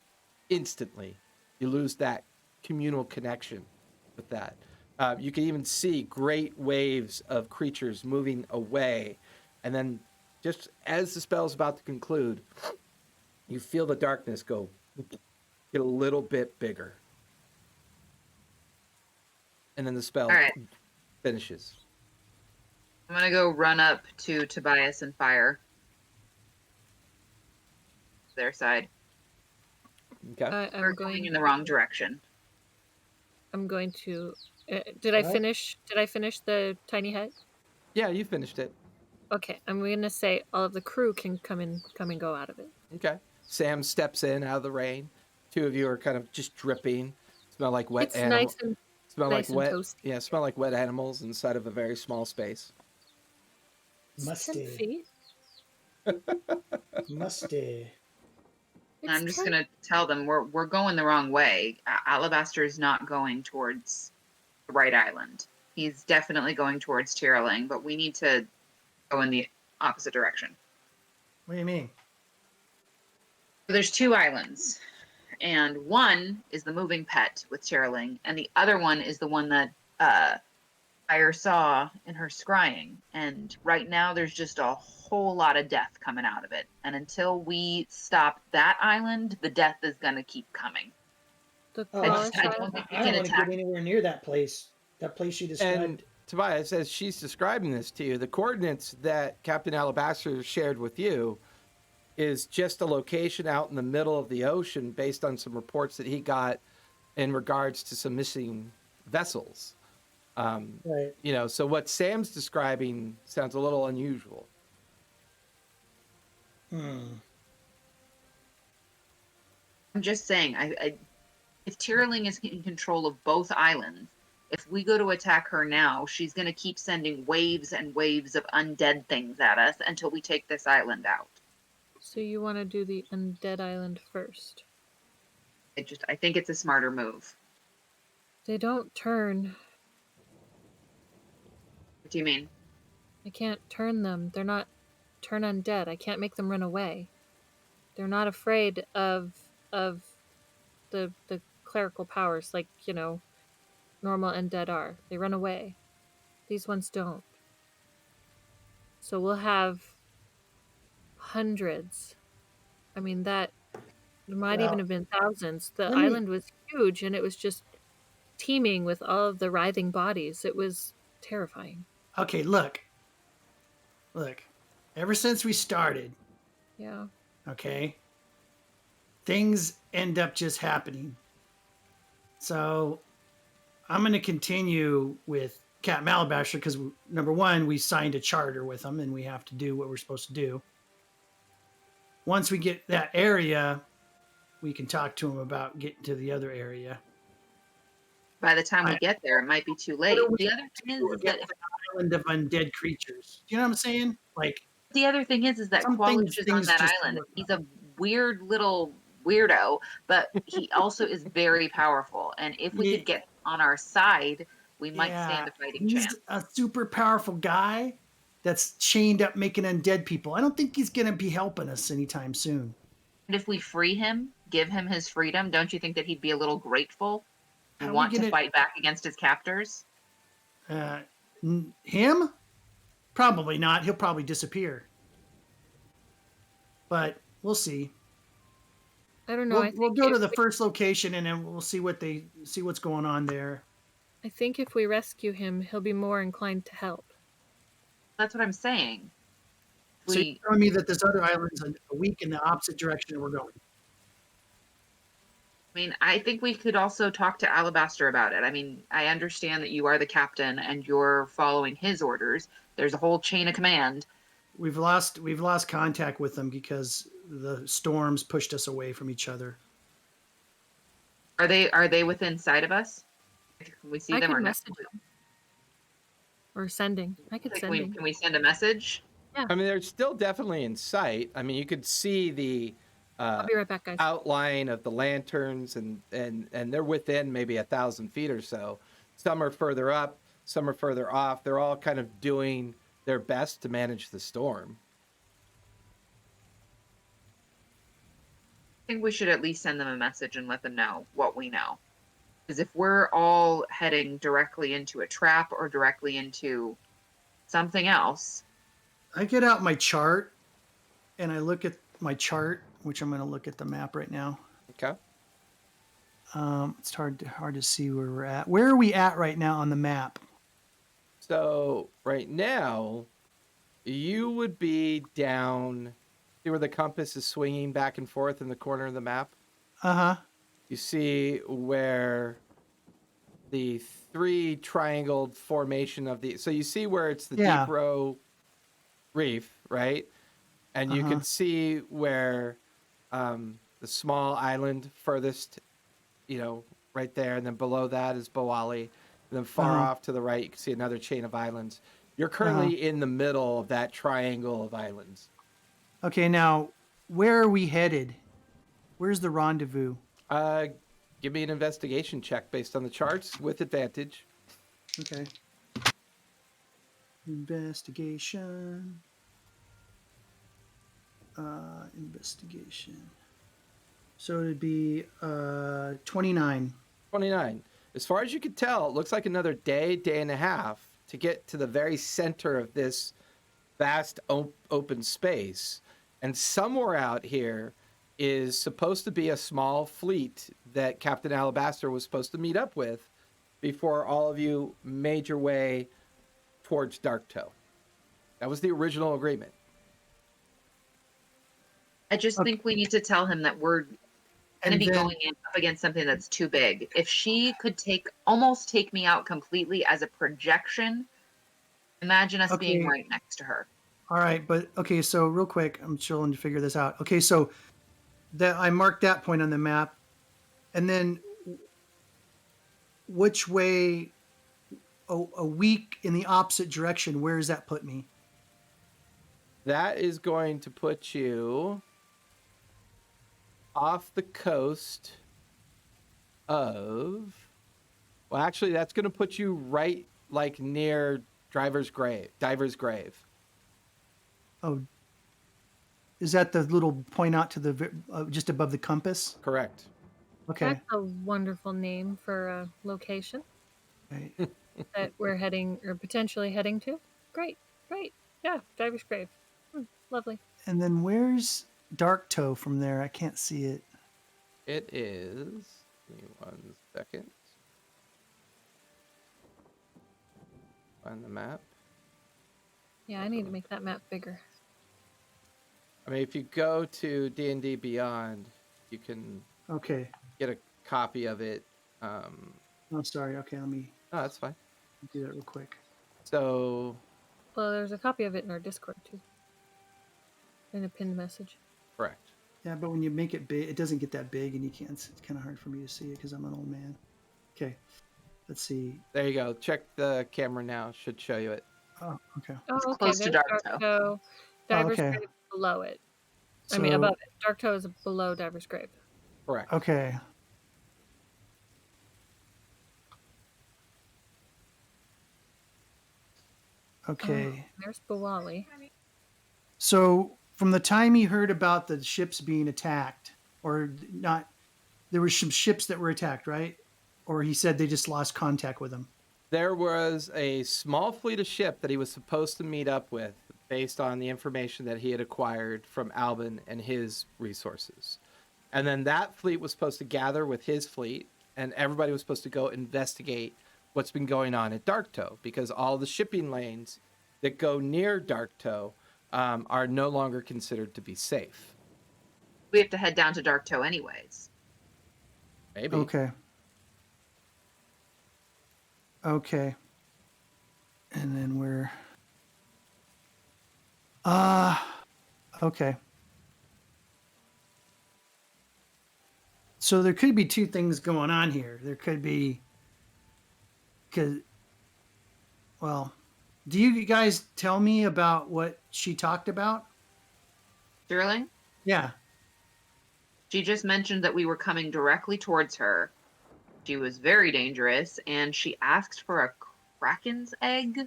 instantly you lose that communal connection with that. You can even see great waves of creatures moving away, and then just as the spell is about to conclude, you feel the darkness get a little bit bigger, and then the spell All right. finishes. I'm gonna go run up to Tobias and fire their side. Okay. We're going in the wrong direction. I'm going to. Did I What? finish? Did I finish the tiny hut? Yeah, you finished it. Okay, I'm gonna say all of the crew can come and go out of it. Okay. Sam steps in out of the rain. 2 of you are kind of just dripping. Smell like wet It's animal. nice and Smell nice like wet. and toasty. Yeah, smell like wet animals inside of a very small space. It's 10 Musty. feet. Musty. And I'm It's just 10 gonna tell them we're going the wrong way. Alabaster is not going towards the right island. He's definitely going towards Tyrrelling, but we need to go in the opposite direction. What do you mean? There's 2 islands, and one is the moving pet with Tyrrelling, and the other one is the one that Fire saw in her scrying. And right now there's just a whole lot of death coming out of it. And until we stop that island, the death is gonna keep coming. The Oh, I Clovis just I Island? don't think we I don't can want to attack. get anywhere near that place. That place you described. And Tobias, as she's describing this to you, the coordinates that Captain Alabaster shared with you is just a location out in the middle of the ocean based on some reports that he got in regards to some missing vessels. Right. You know, so what Sam's describing sounds a little unusual. Hmm. I'm just saying, if Tyrrelling is in control of both islands, if we go to attack her now, she's going to keep sending waves and waves of undead things at us until we take this island out. So you want to do the undead island first? I think it's a smarter move. They don't turn. What do you mean? I can't turn them. They're not turn undead. I can't make them run away. They're not afraid of the clerical powers like, normal undead are. They run away. These ones don't. So we'll have hundreds. I mean, that There might even Well, have been thousands. The let me. island was huge, and it was just teeming with all of the writhing bodies. It was terrifying. Okay, look. Ever since we started, Yeah. okay, things end up just happening. So I'm going to continue with Captain Alabaster because number one, we signed a charter with them and we have to do what we're supposed to do. Once we get that area, we can talk to him about getting to the other area. By the time we I- get there, it might be too What late. do we The other thing do is that against an island of undead creatures? Do you know what I'm saying? Like, the other thing is that some Qualish is on things that just island. work He's out. a weird little weirdo, but he also is very powerful. And if we Yeah, could get on our side, we might stand yeah, a fighting he's chance. a super powerful guy that's chained up making undead people. I don't think he's going to be helping us anytime soon. And if we free him, give him his freedom, don't you think that he'd be a little grateful? How are we Want to going fight back against his captors? to him? Probably not. He'll probably disappear. But we'll see. I don't know. We'll go to the first location and then we'll see what's going on there. I think if we rescue him, he'll be more inclined to help. That's what I'm saying. So you're telling me that this other island's a week in the opposite direction that we're going. I mean, I think we could also talk to Alabaster about it. I mean, I understand that you are the captain and you're following his orders. There's a whole chain of command. We've lost contact with them because the storms pushed us away from each other. Are they within sight of us? Can we see I them could or not? message him. Or sending. I could send him. Can we send a message? I mean, they're still definitely in sight. I mean, you could see the I'll be right back, guys. outline of the lanterns, and they're within maybe 1,000 feet or so. Some are further up, some are further off. They're all kind of doing their best to manage the storm. I think we should at least send them a message and let them know what we know. Because if we're all heading directly into a trap or directly into something else. I get out my chart and I look at my chart, which I'm going to look at the map right now. Okay. It's hard to see where we're at. Where are we at right now on the map? So right now, you would be down. See where the compass is swinging back and forth in the corner of the map? Uh-huh. You see where the three triangled formation of the... So you see where it's the Yeah. deep row reef, right? And you can see where the small island furthest, right there. And then below that is Bawali. And then far off to the right, you can see another chain of islands. You're currently in the middle of that triangle of islands. Okay, now, where are we headed? Where's the rendezvous? Give me an investigation check based on the charts with advantage. Okay. Investigation. Investigation. So it'd be 29. 29. As far as you can tell, it looks like another day and a half to get to the very center of this vast open space. And somewhere out here is supposed to be a small fleet that Captain Alabaster was supposed to meet up with before all of you made your way towards Darktoe. That was the original agreement. I just think we need to tell him that we're going to be going up against something that's too big. If she could almost take me out completely as a projection, imagine us being right next to her. All right, but okay, so real quick, I'm chilling to figure this out. Okay, so that I marked that point on the map, and then which way a week in the opposite direction, where does that put me? That is going to put you off the coast of... Well, actually, that's going to put you right near Diver's Grave. Oh, is that the little point out to the just above the compass? Correct. Okay. That's a wonderful name for a location Right. that we're heading or potentially heading to. Great. Yeah, Diver's Grave. Lovely. And then where's Darktoe from there? I can't see it. It is. Give me 1 second. Find the map. Yeah, I need to make that map bigger. I mean, if you go to D&D Beyond, you can Okay. get a copy of it. Oh, sorry. Okay, let me No, that's fine. do that real quick. So, Well, there's a copy of it in our Discord too. In a pinned message. correct. Yeah, but when you make it big, it doesn't get that big, and you can't. It's kind of hard for me to see it because I'm an old man. Okay, let's see. There you go. Check the camera now. Should show you it. Oh, okay. Oh, It's okay. close to There's Dark Toe. Toe. Diver's okay. Grave below it. So, I mean, above it. Dark Toe is below Diver's Grave. Correct. Okay. Okay. Oh, there's Bawali. So from the time he heard about the ships being attacked, or not, there were some ships that were attacked, right? Or he said they just lost contact with them. There was a small fleet of ship that he was supposed to meet up with based on the information that he had acquired from Albin and his resources. And then that fleet was supposed to gather with his fleet, and everybody was supposed to go investigate what's been going on at Dark Toe, because all the shipping lanes that go near Dark Toe are no longer considered to be safe. We have to head down to Dark Toe anyways. Maybe. Okay. Okay. And then we're okay. So there could be two things going on here. There could be well, do you guys tell me about what she talked about? Sterling? Yeah. She just mentioned that we were coming directly towards her. She was very dangerous, and she asked for a kraken's egg.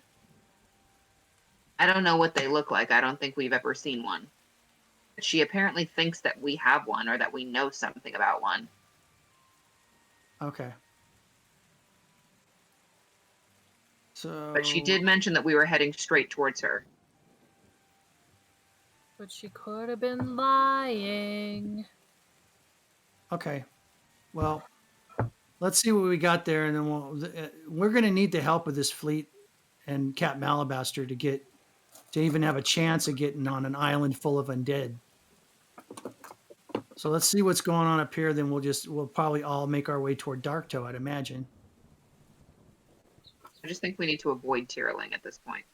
I don't know what they look like. I don't think we've ever seen one. But she apparently thinks that we have one, or that we know something about one. Okay. So But she did mention that we were heading straight towards her. But she could have been lying. Okay. Well, let's see what we got there, and then we're going to need the help of this fleet and Cat Malabaster to even have a chance of getting on an island full of undead. So let's see what's going on up here. Then we'll probably all make our way toward Dark Toe, I'd imagine. I just think we need to avoid Tyrling at this point.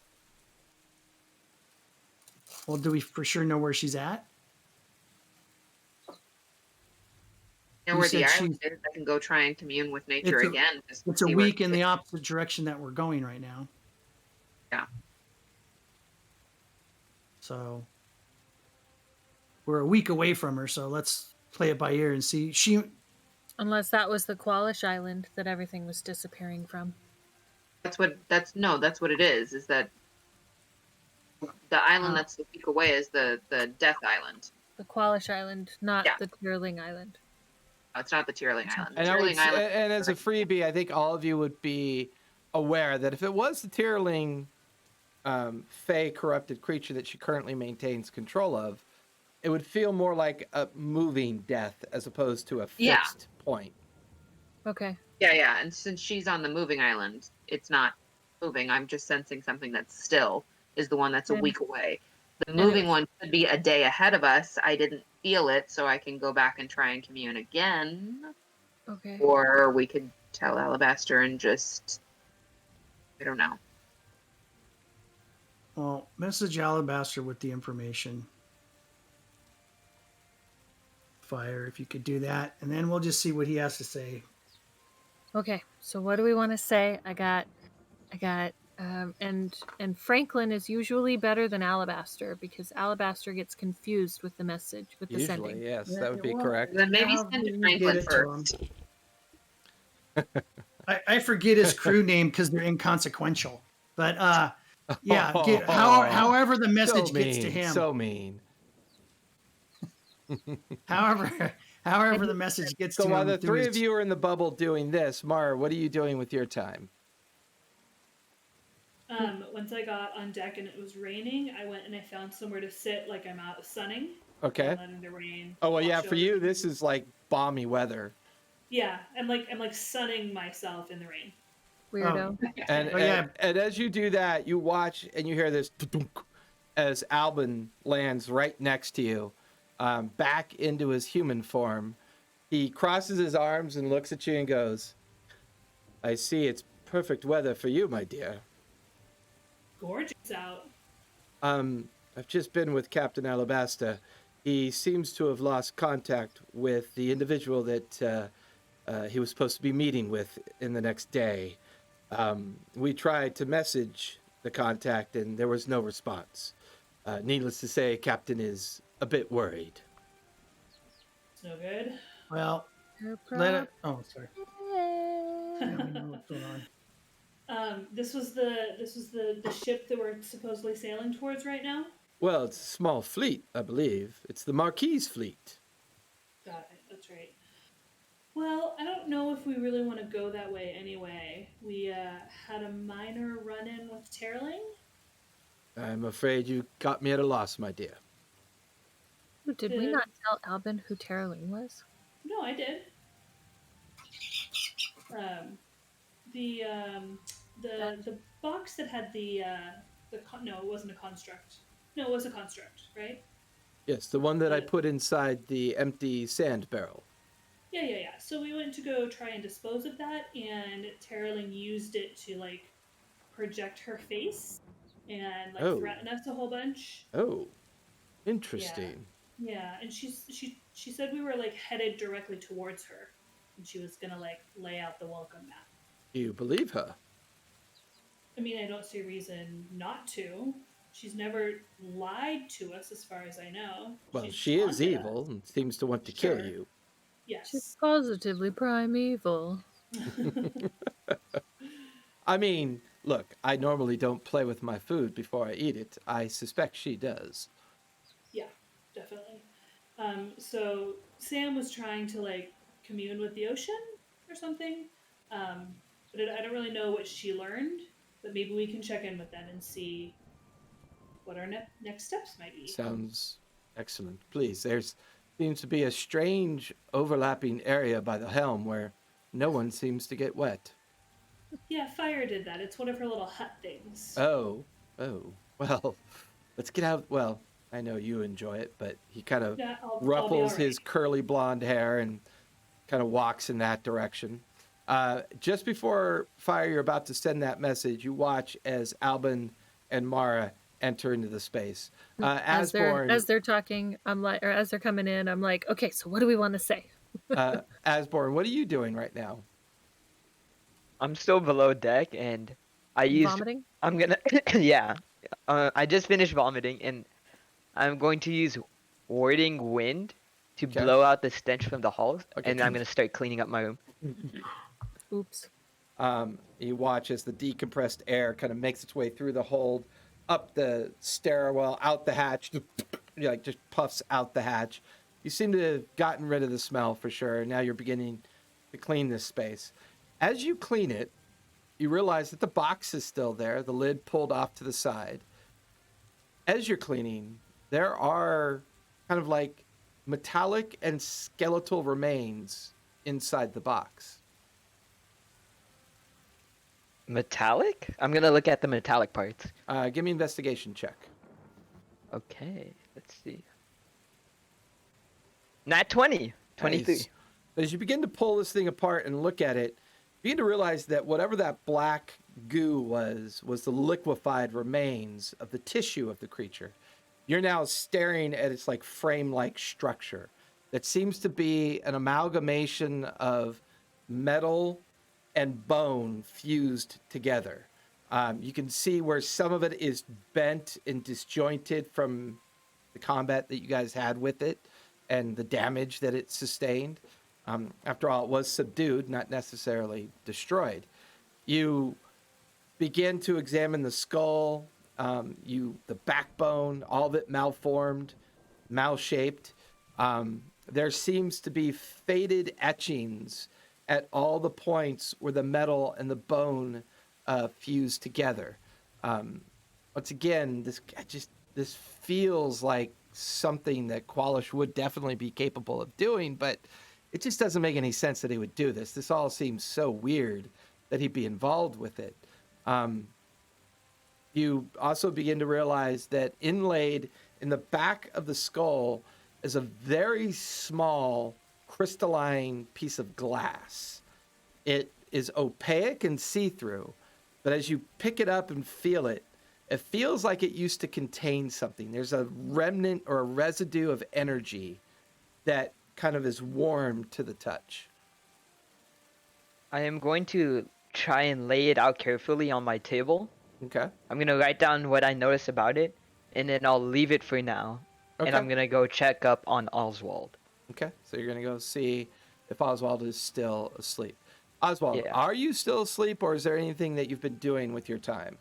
Well, do we for sure know where she's at? You know You where the said island is? I can go try and commune with nature It's a- again. just to It's a see where week in she the is. opposite direction that we're going right now. Yeah. So we're a week away from her, so let's play it by ear and see. Unless that was the Qualish Island that everything was disappearing from. That's what it is. Is that the island that's a week away is the Death Island. The Qualish Island, not Yeah. the Tyrling Island. No, it's not the Tyrling Island. The And, Tyrling Island. and as a freebie, I think all of you would be aware that if it was the Tyrling fey corrupted creature that she currently maintains control of, it would feel more like a moving death as opposed to a fixed point. Okay. Yeah. And since she's on the moving island, it's not moving. I'm just sensing something that's still is the one that's a week away. The moving one could be a day ahead of us. I didn't feel it, so I can go back and try and commune again. Okay. Or we could tell Alabaster and just, I don't know. Well, message Alabaster with the information. Fire, if you could do that, and then we'll just see what he has to say. Okay. So what do we want to say? I got, and Franklin is usually better than Alabaster because Alabaster gets confused with the message, with the Usually, sending. yes, that would be correct. Then maybe Well, send you to get Franklin it to first. I forget his crew name because they're inconsequential. But yeah, Oh, however the message so gets to mean, him. so mean. However the message gets So to while him. the through three his- of you are in the bubble doing this, Mara, what are you doing with your time? Once I got on deck and it was raining, I went and I found somewhere to sit, like I'm out sunning. Okay. Not in the rain. Oh well, yeah. Wash For over. you, this is like balmy weather, Yeah, I'm like sunning myself in the rain. Weirdo. and Oh, yeah. and as you do that, you watch and you hear this tudunk as Albin lands right next to you, back into his human form. He crosses his arms and looks at you and goes, "I see it's perfect weather for you, my dear. Gorgeous out. I've just been with Captain Alabasta. He seems to have lost contact with the individual that he was supposed to be meeting with in the next day. We tried to message the contact, and there was no response. Needless to say, Captain is a bit worried." It's no good. Well, Your let it. Oh, sorry. problem. I don't even know what's going on. This was the ship that we're supposedly sailing towards right now. Well, it's a small fleet, I believe. It's the Marquis fleet. Got it. That's right. Well, I don't know if we really want to go that way anyway. We had a minor run-in with Terling. I'm afraid you got me at a loss, my dear. Did we not tell Albin who Terling was? No, I did. The box that had no, it wasn't a construct. No, it was a construct, right? Yes, the one that I The- put inside the empty sand barrel. Yeah. So we went to go try and dispose of that, and Terling used it to like project her face and like Oh. threaten us a whole bunch. Oh, interesting. Yeah, and she said we were like headed directly towards her, and she was gonna like lay out the welcome mat. Do you believe her? I mean, I don't see a reason not to. She's never lied to us, as far as I know. Well, She's she is taunted evil us. and seems to want to kill Sure. you. Yes. She's positively primeval. I mean, look, I normally don't play with my food before I eat it. I suspect she does. Yeah, definitely. So Sam was trying to like commune with the ocean or something, but I don't really know what she learned. But maybe we can check in with them and see what our next steps might be. Sounds excellent. Please, there's seems to be a strange overlapping area by the helm where no one seems to get wet. Yeah, Fire did that. It's one of her little hut things. Oh. Well, let's get out. Well, I know you enjoy it, but he kind of Yeah, I'll be ruffles all his right. curly blonde hair and kind of walks in that direction. Just before Fire, you're about to send that message, you watch as Albin and Mara enter into the space. As they're talking, I'm like, or as they're coming in, I'm like, okay, so what do we want to say? Asborn, what are you doing right now? I'm still below deck, and Vomiting? I'm gonna. Yeah. I just finished vomiting, and I'm going to use warding wind to Okay. blow out the stench from the halls, Okay. and I'm gonna start cleaning up my room. Oops. You watch as the decompressed air kind of makes its way through the hold, up the stairwell, out the hatch, like just puffs out the hatch. You seem to have gotten rid of the smell for sure. Now you're beginning to clean this space. As you clean it, you realize that the box is still there, the lid pulled off to the side. As you're cleaning, there are kind of like metallic and skeletal remains inside the box. Metallic? I'm gonna look at the metallic parts. Give me an investigation check. Okay, let's see. Nat 20. 23. Nice. As you begin to pull this thing apart and look at it, you begin to realize that whatever that black goo was the liquefied remains of the tissue of the creature. You're now staring at its like frame-like structure that seems to be an amalgamation of metal and bone fused together. You can see where some of it is bent and disjointed from the combat that you guys had with it and the damage that it sustained. After all, it was subdued, not necessarily destroyed. You begin to examine the skull, the backbone, all of it malformed, mal-shaped. There seems to be faded etchings at all the points where the metal and the bone fuse together. Once again, this feels like something that Qualish would definitely be capable of doing, but it just doesn't make any sense that he would do this. This all seems so weird that he'd be involved with it. You also begin to realize that inlaid in the back of the skull is a very small crystalline piece of glass. It is opaque and see-through, but as you pick it up and feel it, it feels like it used to contain something. There's a remnant or a residue of energy that kind of is warm to the touch. I am going to try and lay it out carefully on my table. Okay. I'm gonna write down what I notice about it, and then I'll leave it for now. Okay. And I'm gonna go check up on Oswald. Okay. So you're going to go see if Oswald is still asleep. Oswald, Yeah. are you still asleep, or is there anything that you've been doing with your time?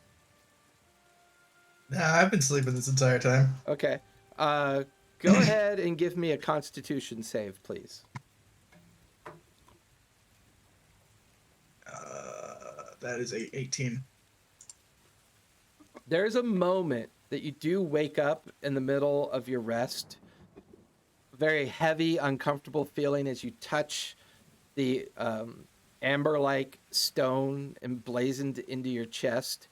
Nah, I've been sleeping this entire time. Okay. Go ahead and give me a Constitution save, please. That is 18. There's a moment that you do wake up in the middle of your rest. Very heavy, uncomfortable feeling as you touch the amber-like stone emblazoned into your chest.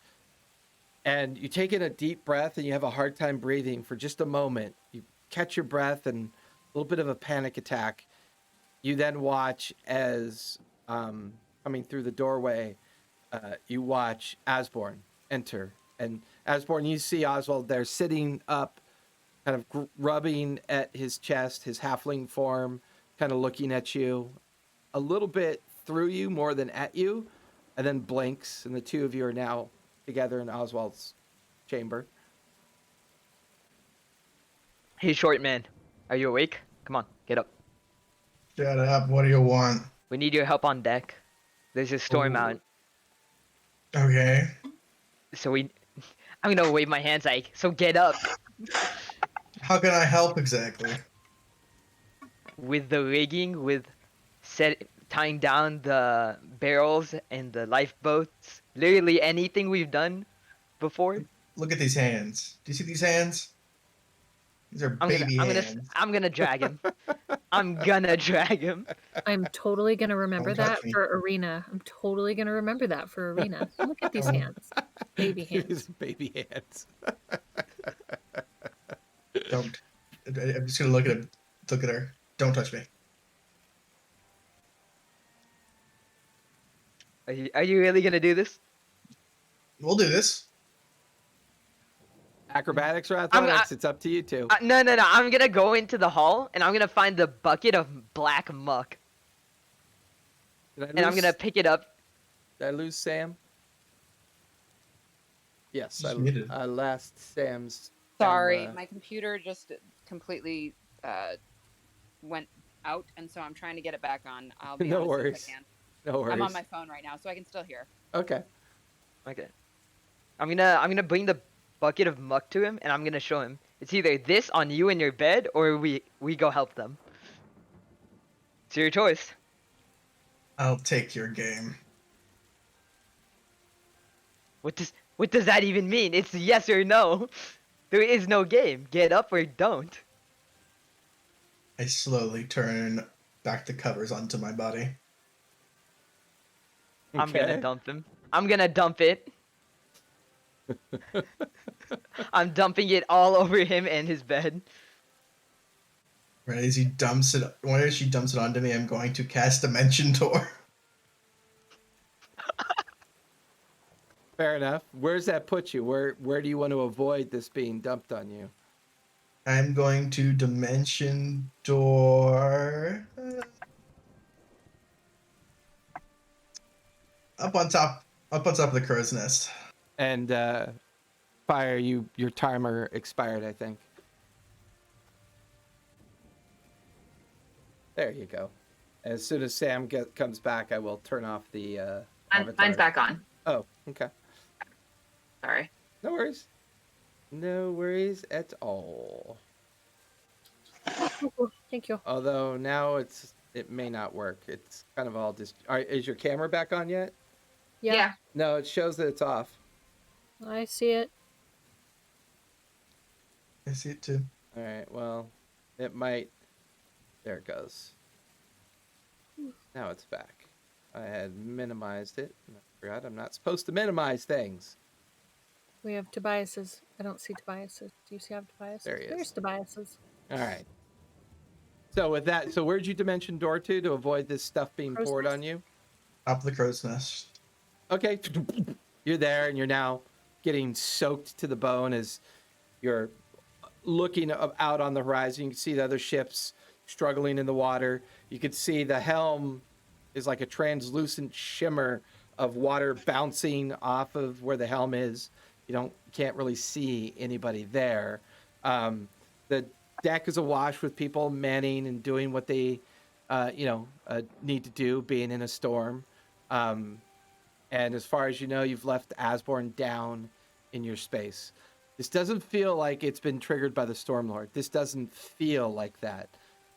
And you take in a deep breath and you have a hard time breathing for just a moment. You catch your breath and a little bit of a panic attack. You then watch as, coming through the doorway, you watch Asborn enter. And Asborn, you see Oswald there sitting up, kind of rubbing at his chest, his halfling form, kind of looking at you, a little bit through you more than at you, and then blinks, and the two of you are now together in Oswald's chamber. Hey, short man, are you awake? Come on, get up. Shut up. What do you want? We need your help on deck. There's a storm Ooh. out, Okay. so I'm gonna wave my hands like, so get up. How can I help exactly? With the rigging, with tying down the barrels and the lifeboats, literally anything we've done before. Look at these hands. Do you see these hands? These are baby hands. I'm gonna drag him. I'm gonna drag him. I'm totally gonna remember Don't touch that me. for Arena. I'm totally gonna remember that for Arena. Look at these Don't. hands. Baby hands. His baby hands. Don't. I'm just gonna look at him. Look at her. Don't touch me. Are you really gonna do this? We'll do this. Acrobatics or I'm- athletics? It's up to you two. No. I'm gonna go into the hall and I'm gonna find the bucket of black muck and I'm gonna pick it up. Did I lose Sam? Yes, You did. I lost Sam's. Sorry, camera. my computer just completely went out, and so I'm trying to get it back on. I'll be No honest worries. if I can. No worries. I'm on my phone right now, so I can still hear. Okay. Okay. I'm gonna bring the bucket of muck to him and I'm gonna show him. It's either this on you in your bed or we go help them. It's your choice. I'll take your game. What does that even mean? It's yes or no. There is no game. Get up or don't. I slowly turn back the covers onto my body. I'm Okay. gonna dump him. I'm gonna dump it. I'm dumping it all over him and his bed. Right as he dumps it, whenever she dumps it onto me, I'm going to cast Dimension Door. Fair enough. Where's that put you? Where do you want to avoid this being dumped on you? I'm going to Dimension Door up on top of the crow's nest. And Fire, your timer expired, I think. There you go. As soon as Sam comes back, I will turn off the avatar. Mine's back on. Oh, okay. Sorry. No worries. No worries at all. Thank you. Although now it may not work. It's kind of all is your camera back on yet? Yeah, No, it shows that it's off. I see it. I see it too. All right, well, it might. There it goes. Now it's back. I had minimized it. And I forgot I'm not supposed to minimize things. We have Tobias's. I don't see Tobias's. Do you see have Tobias's? There he is. There's Tobias's. All right. So with that, so where'd you dimension door to avoid this stuff being Crow's poured nest? on you? Top of the crow's nest. Okay. You're there, and you're now getting soaked to the bone as you're looking out on the horizon. You can see the other ships struggling in the water. You can see the helm is like a translucent shimmer of water bouncing off of where the helm is. You can't really see anybody there. The deck is awash with people manning and doing what they, need to do, being in a storm. And as far as you know, you've left Asborn down in your space. This doesn't feel like it's been triggered by the Stormlord. This doesn't feel like that.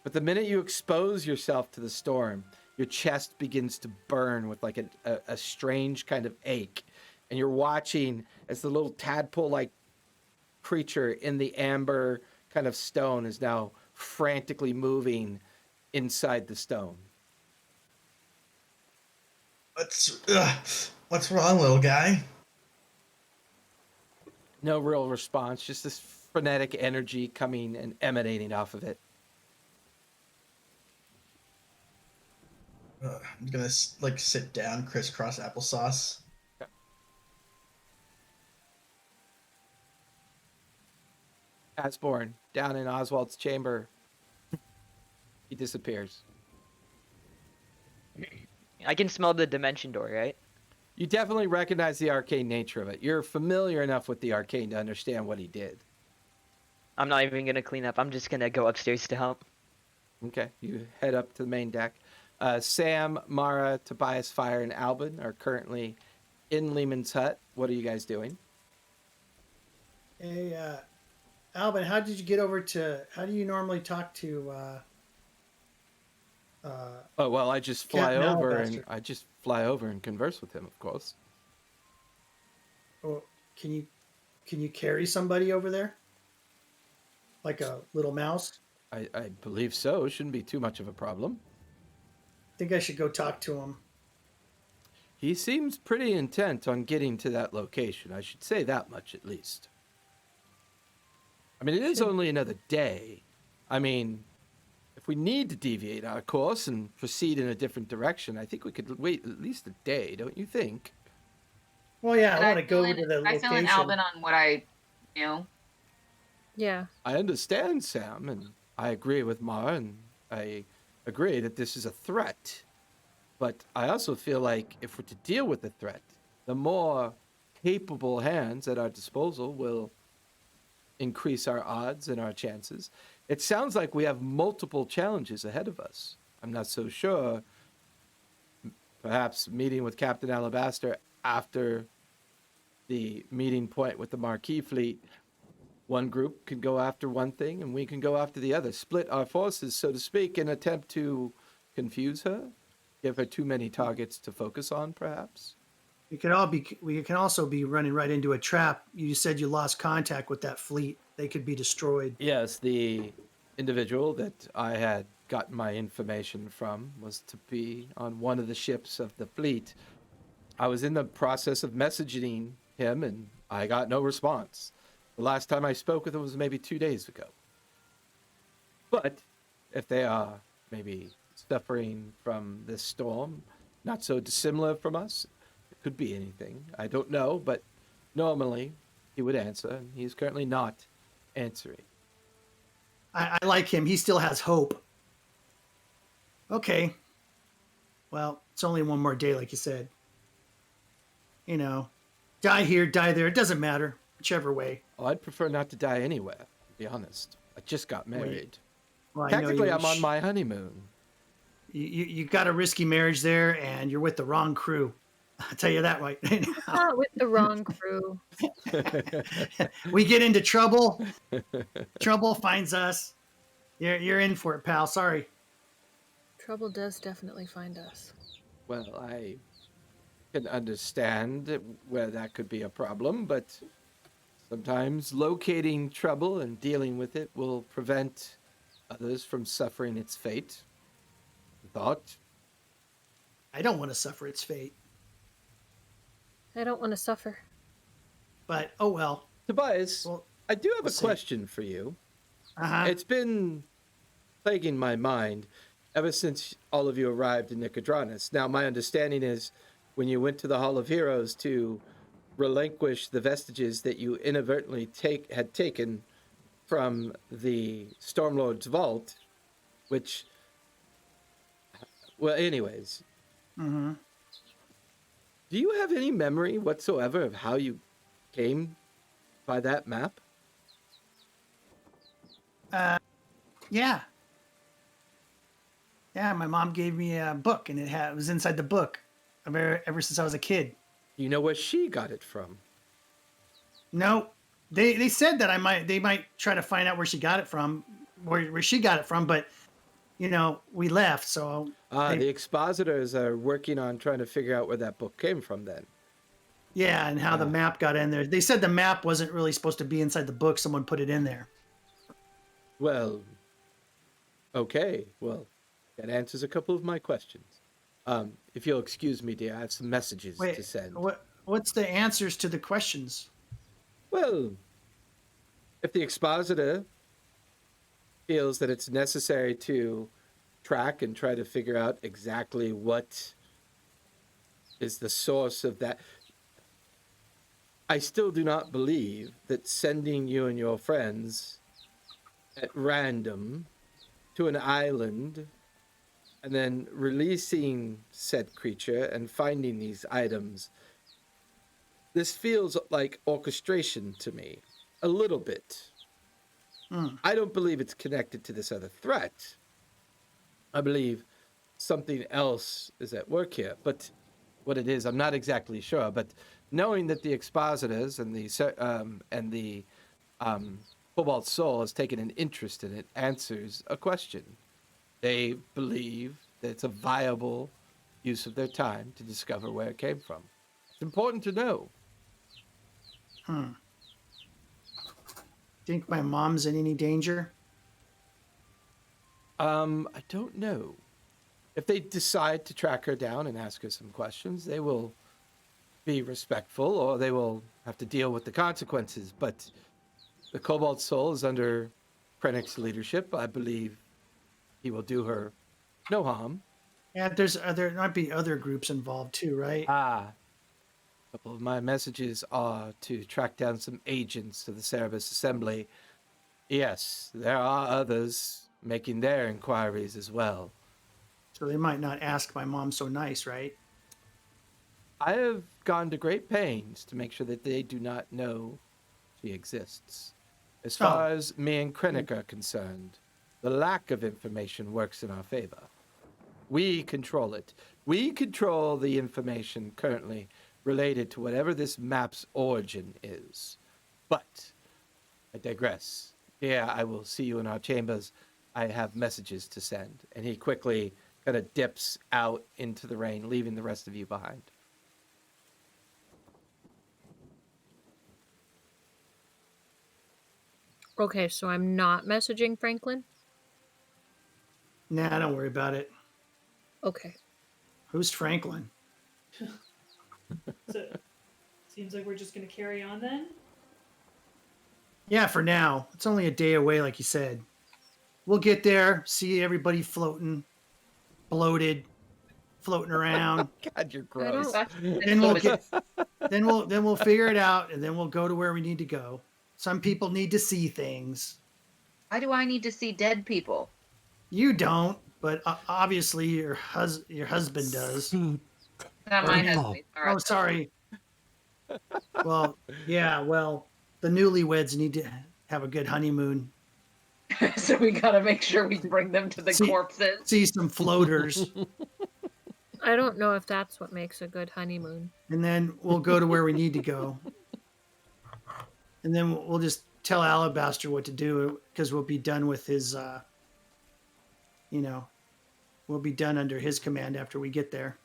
But the minute you expose yourself to the storm, your chest begins to burn with like a strange kind of ache. And you're watching as the little tadpole-like creature in the amber kind of stone is now frantically moving inside the stone. What's wrong, little guy? No real response, just this frenetic energy coming and emanating off of it. I'm gonna sit down, crisscross applesauce. Asborn, down in Oswald's chamber. He disappears. I can smell the dimension door, right? You definitely recognize the arcane nature of it. You're familiar enough with the arcane to understand what he did. I'm not even gonna clean up. I'm just gonna go upstairs to help. Okay, you head up to the main deck. Sam, Mara, Tobias, Fire, and Albin are currently in Lehman's hut. What are you guys doing? Hey, Albin, how did you get over to? How do you normally talk to? Oh well, I just fly Captain over Alabaster. and converse with him, of course. Oh, can you carry somebody over there? Like a little mouse? I believe so. Shouldn't be too much of a problem. I think I should go talk to him. He seems pretty intent on getting to that location. I should say that much at least. I mean, it is only another day. I mean, if we need to deviate our course and proceed in a different direction, I think we could wait at least a day, don't you think? Well, yeah, Did I want to go fill to in- the I fill in location. Albin on what I knew. Yeah. I understand, Sam, and I agree with Mara, and I agree that this is a threat. But I also feel like if we're to deal with the threat, the more capable hands at our disposal will increase our odds and our chances. It sounds like we have multiple challenges ahead of us. I'm not so sure. Perhaps meeting with Captain Alabaster after the meeting point with the Marquis fleet, one group can go after one thing and we can go after the other. Split our forces, so to speak, and attempt to confuse her, give her too many targets to focus on, perhaps. We can also be running right into a trap. You said you lost contact with that fleet. They could be destroyed. Yes, the individual that I had gotten my information from was to be on one of the ships of the fleet. I was in the process of messaging him and I got no response. The last time I spoke with him was maybe 2 days ago. But if they are maybe suffering from this storm, not so dissimilar from us, it could be anything. I don't know, but normally he would answer, and he's currently not answering. I like him. He still has hope. Okay. Well, it's only one more day, like you said. You know, die here, die there. It doesn't matter, whichever way. Oh, I'd prefer not to die anywhere, to be honest. I just got married. Well, I know Technically, you- I'm on my honeymoon. You got a risky marriage there, and you're with the wrong crew. I'll tell you that right now. Not with the wrong crew. We get into trouble. Trouble finds us. You're in for it, pal. Sorry. Trouble does definitely find us. Well, I can understand where that could be a problem, but Sometimes locating trouble and dealing with it will prevent others from suffering its fate. Thought? I don't want to suffer its fate, I don't want to suffer. but oh well. Tobias, Well, I do have we'll a see. question for you. Uh-huh. It's been plaguing my mind ever since all of you arrived in Nicodranus. Now, my understanding is when you went to the Hall of Heroes to relinquish the vestiges that you inadvertently had taken from the Stormlord's vault, which, well, anyways, Mm-hmm. do you have any memory whatsoever of how you came by that map? Yeah. Yeah, my mom gave me a book, and it was inside the book ever since I was a kid. Do you know where she got it from? No, they said that they might try to find out where she got it from, where she got it from, but we left, so The expositors are working on trying to figure out where that book came from then. yeah, and how the map got in there. They said the map wasn't really supposed to be inside the book. Someone put it in there. Well, okay. Well, that answers a couple of my questions. If you'll excuse me, dear, I have some messages to Wait, send. what's the answers to the questions? Well, if the expositor feels that it's necessary to track and try to figure out exactly what is the source of that, I still do not believe that sending you and your friends at random to an island and then releasing said creature and finding these items, this feels like orchestration to me, a little bit. I don't believe it's connected to this other threat. I believe something else is at work here, but what it is, I'm not exactly sure. But knowing that the expositors and the Cobalt Soul has taken an interest in it answers a question. They believe that it's a viable use of their time to discover where it came from. It's important to know. Think my mom's in any danger? I don't know. If they decide to track her down and ask her some questions, they will be respectful or they will have to deal with the consequences. But the Cobalt Soul is under Krennic's leadership. I believe he will do her no harm. Yeah, there might be other groups involved too, right? A couple of my messages are to track down some agents of the Cerebus Assembly. Yes, there are others making their inquiries as well. So they might not ask my mom so nice, right? I have gone to great pains to make sure that they do not know she exists. As far as me and Krennic are concerned, the lack of information works in our favor. We control it. We control the information currently related to whatever this map's origin is. But I digress. Yeah, I will see you in our chambers. I have messages to send. And he quickly kind of dips out into the rain, leaving the rest of you behind. Okay, so I'm not messaging Franklin? Nah, don't worry about it. Okay. Who's Franklin? So seems like we're just gonna carry on then. Yeah, for now. It's only a day away, like you said. We'll get there, see everybody floating, bloated, floating around. God, you're I gross. don't- Then we'll get, then we'll figure it out, and then we'll go to where we need to go. Some people need to see things. Why do I need to see dead people? You don't, but obviously your husband does. Not my husband. Oh, sorry. Well, yeah. Well, the newlyweds need to have a good honeymoon. So we gotta make sure we bring them to the corpses. See some floaters, I don't know if that's what makes a good honeymoon. and then we'll go to where we need to go. And then we'll just tell Alabaster what to do because we'll be done with his, we'll be done under his command after we get there.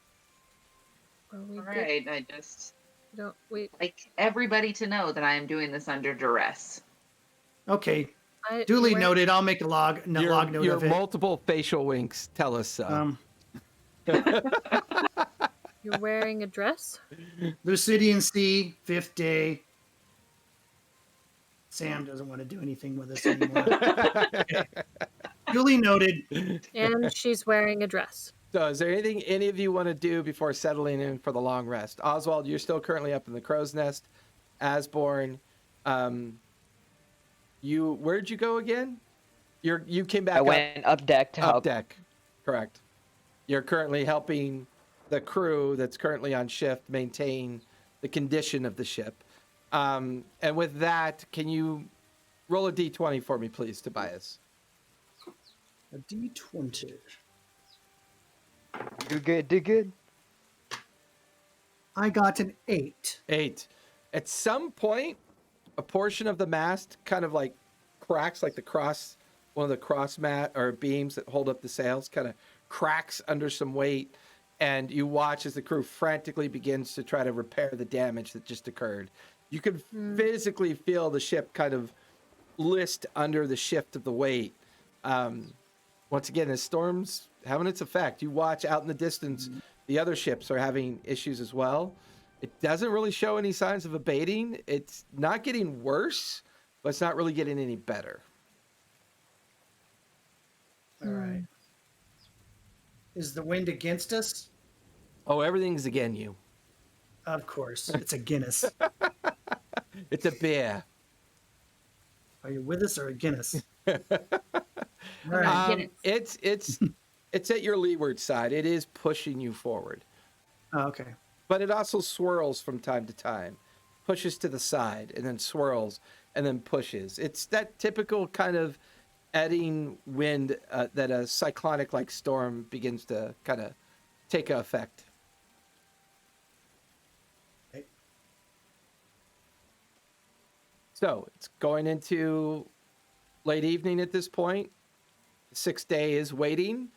Well, we All did- right, I just Don't wait. Like everybody to know that I am doing this under duress. Okay. I, Duly you're wearing- noted. I'll make a log note Your of it. multiple facial winks tell us so. You're wearing a dress. Lucidian Sea, 5th day. Sam doesn't want to do anything with us anymore. Okay. Duly noted. And she's wearing a dress. So, is there anything any of you want to do before settling in for the long rest? Oswald, you're still currently up in the crow's nest. Asborn, where'd you go again? You came back. I went up deck to up help. deck, correct. You're currently helping the crew that's currently on shift maintain the condition of the ship. And with that, can you roll a d20 for me, please, Tobias? A D20. Do good, do good. I got an 8. 8. At some point, a portion of the mast kind of like cracks, like one of the cross mat or beams that hold up the sails kind of cracks under some weight. And you watch as the crew frantically begins to try to repair the damage that just occurred. You can physically feel the ship kind of list under the shift of the weight. Once again, the storm's having its effect. You watch out in the distance, the other ships are having issues as well. It doesn't really show any signs of abating. It's not getting worse, but it's not really getting any better. All right. Is the wind against us? Oh, everything's again you. Of course. It's a Guinness. It's a bear. Are you with us or against us? All right. It's at your leeward side. It is pushing you forward. Oh, okay. But it also swirls from time to time, pushes to the side, and then swirls, and then pushes. It's that typical kind of eddying wind that a cyclonic-like storm begins to kind of take effect. Okay. So it's going into late evening at this point. The 6th day is waiting.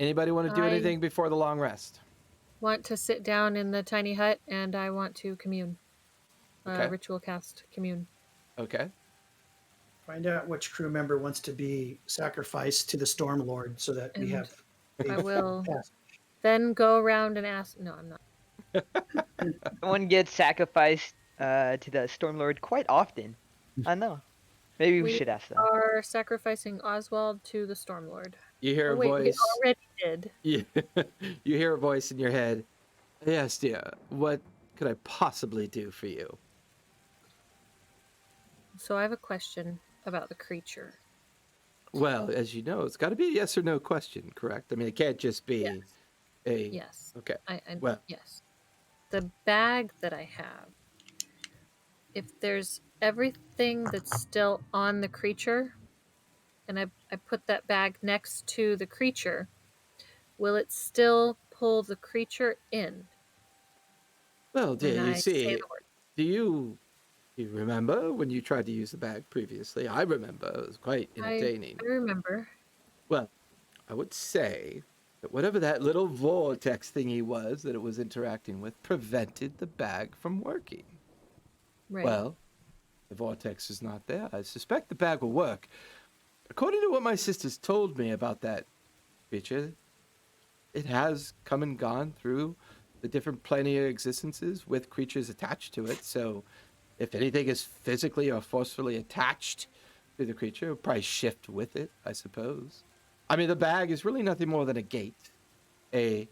Anybody want to do anything before the long rest? Want to sit down in the tiny hut, and I want to commune. Okay. Ritual cast commune. Okay. Find out which crew member wants to be sacrificed to the Storm Lord so that we And have. I will pass. then go around and ask. No, I'm not. Someone gets sacrificed to the Stormlord quite often. I know. Maybe we should ask them. Are sacrificing Oswald to the Stormlord. You hear a Wait, voice. we already did. You hear a voice in your head. Yes, dear. What could I possibly do for you? So I have a question about the creature. Well, as you know, it's got to be a yes or no question, correct? I mean, it can't just be Yes. a. Yes. Okay. Well, yes. The bag that I have, if there's everything that's still on the creature, and I put that bag next to the creature, will it still pull the creature in? Well, dear, when you I say see, the word? do you remember when you tried to use the bag previously? I remember. It was quite entertaining. I remember. Well, I would say that whatever that little vortex thingy was that it was interacting with prevented the bag from working. Right. Well, the vortex is not there. I suspect the bag will work. According to what my sisters told me about that creature, it has come and gone through the different planar existences with creatures attached to it. So if anything is physically or forcefully attached to the creature, it'll probably shift with it, I suppose. I mean, the bag is really nothing more than a gate, an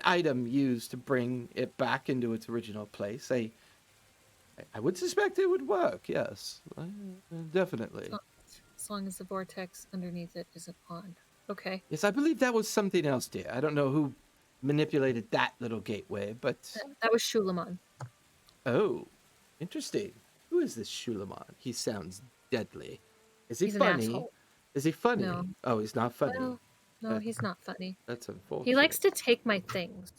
item used to bring it back into its original place. I would suspect it would work, yes, definitely. As long as the vortex underneath it isn't on. Okay. Yes, I believe that was something else, dear. I don't know who manipulated that little gateway, but... That was Shulamon. Oh, interesting. Who is this Shulamon? He sounds deadly. Is he He's an funny? asshole. Is he funny? No. Oh, he's not funny. Well, no, he's not funny. That's unfortunate. He likes to take my things.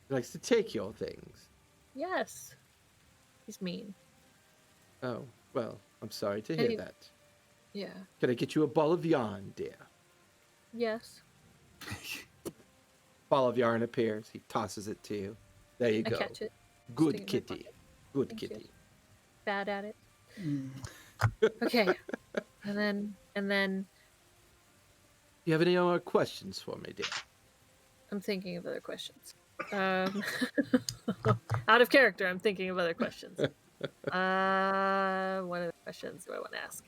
He likes to take your things. Yes. He's mean. Oh, well, I'm sorry to hear that. Yeah. Can I get you a ball of yarn, dear? Yes. Ball of yarn appears. He tosses it to you. There you I go. catch it. Good Stick it in my kitty. pocket. Good Thank you. kitty. Bad at it. Mm. Okay. and then You have any more questions for me, dear? I'm thinking of other questions. Out of character, I'm thinking of other questions. What other questions do I want to ask?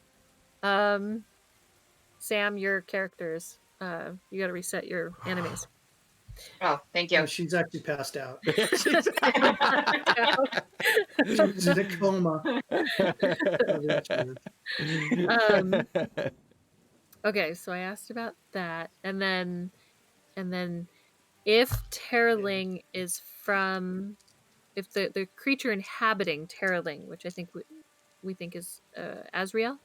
Sam, your characters. You got to reset your animes. Oh, thank Oh, you. she's actually passed out. She's- She's in a coma. Oh, there she is. Okay, so I asked about that, and then if Terraling is from, if the creature inhabiting Terraling, which I think we think is Azrael.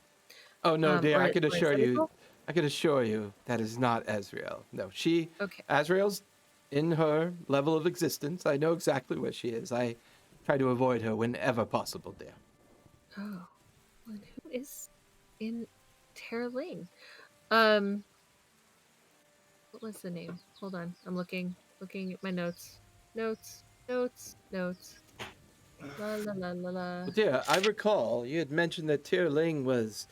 Oh no, dear! Or I can is assure it you. April? I can assure you that is not Azrael. No, Okay. Azrael's in her level of existence. I know exactly where she is. I try to avoid her whenever possible, dear. Oh, and who is in Terraling? What was the name? Hold on, I'm looking at my notes. Notes. La la la la la. Well, dear, I recall you had mentioned that Ling was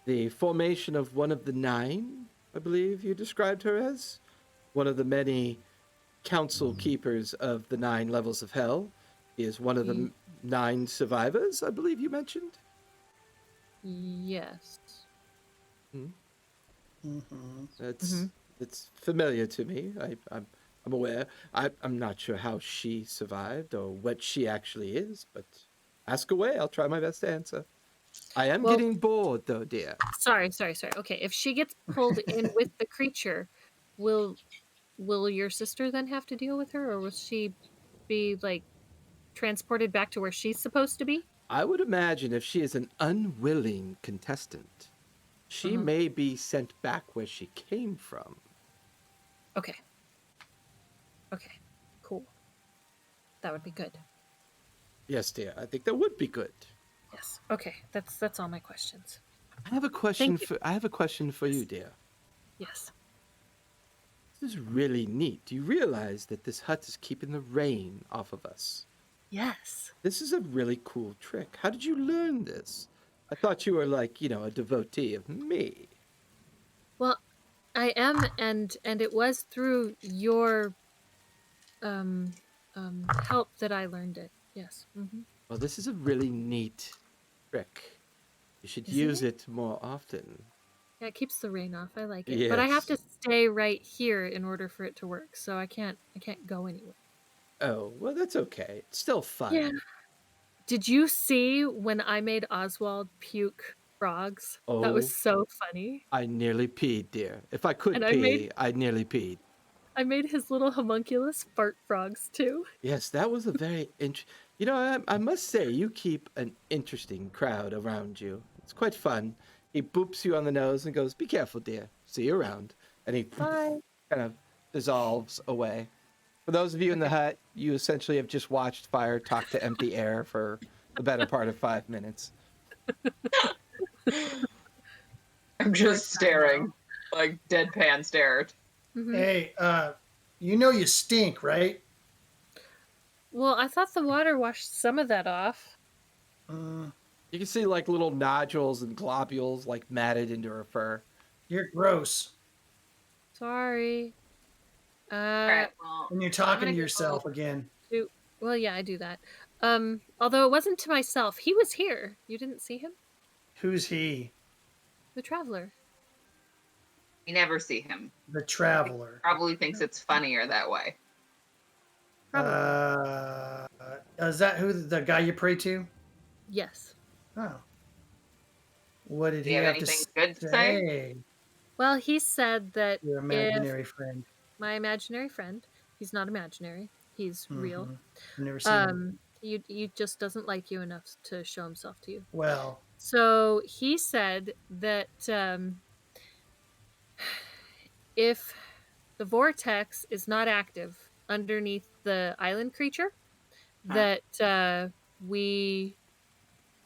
the formation of one of the 9, I believe you described her as. One of the many council keepers of the 9 levels of hell. He is one of the 9 survivors, I believe you mentioned. Yes. Mm-hmm. It's familiar to me. I'm aware. I'm not sure how she survived or what she actually is, but ask away. I'll try my best to answer. I am Well- getting bored, though, dear. Sorry. Okay, if she gets pulled in with the creature, will your sister then have to deal with her, or will she be like transported back to where she's supposed to be? I would imagine if she is an unwilling contestant, she may be sent back where she came from. Okay. Cool. That would be good. Yes, dear. I think that would be good. Yes. Okay. That's all my questions. I have a question Thank you. I have a question for you, dear. Yes. This is really neat. Do you realize that this hut is keeping the rain off of us? Yes. This is a really cool trick. How did you learn this? I thought you were like, a devotee of me. Well, I am, and it was through your help that I learned it. Yes. Well, this is a really neat trick. You should Isn't use it more often. Yeah, it keeps the rain off. I like it. But I have to Yes. stay right here in order for it to work. So I can't go anywhere. Oh, well, that's okay. It's still fun. Yeah. Did you see when I made Oswald puke frogs? That was Oh. so funny. I nearly peed, dear. If I could And pee, I nearly peed. I made his little homunculus fart frogs too. Yes, that was a very I must say, you keep an interesting crowd around you. It's quite fun. He boops you on the nose and goes, "Be careful, dear. See you around." And he Bye. kind of dissolves away. For those of you in the hut, you essentially have just watched fire talk to empty air for the better part of 5 minutes. I'm just staring, like deadpan stared. Hey, you stink, right? Well, I thought the water washed some of that off. You can see like little nodules and globules like matted into her fur. You're gross. Sorry. All right, well, And you're I'm talking gonna to go- yourself again. Well, yeah, I do that. Although it wasn't to myself. He was here. You didn't see him? Who's he? The traveler. We never see him. The traveler. Probably thinks it's funnier that way. Is that who the guy you pray to? Yes. Oh. What did Do he you have have to anything good to say? say? Well, he said that Your imaginary friend. my imaginary friend, he's not imaginary, he's real. Mhm. I've never seen him. He just doesn't like you enough to show himself to you. Well, So he said that if the vortex is not active underneath the island creature, that the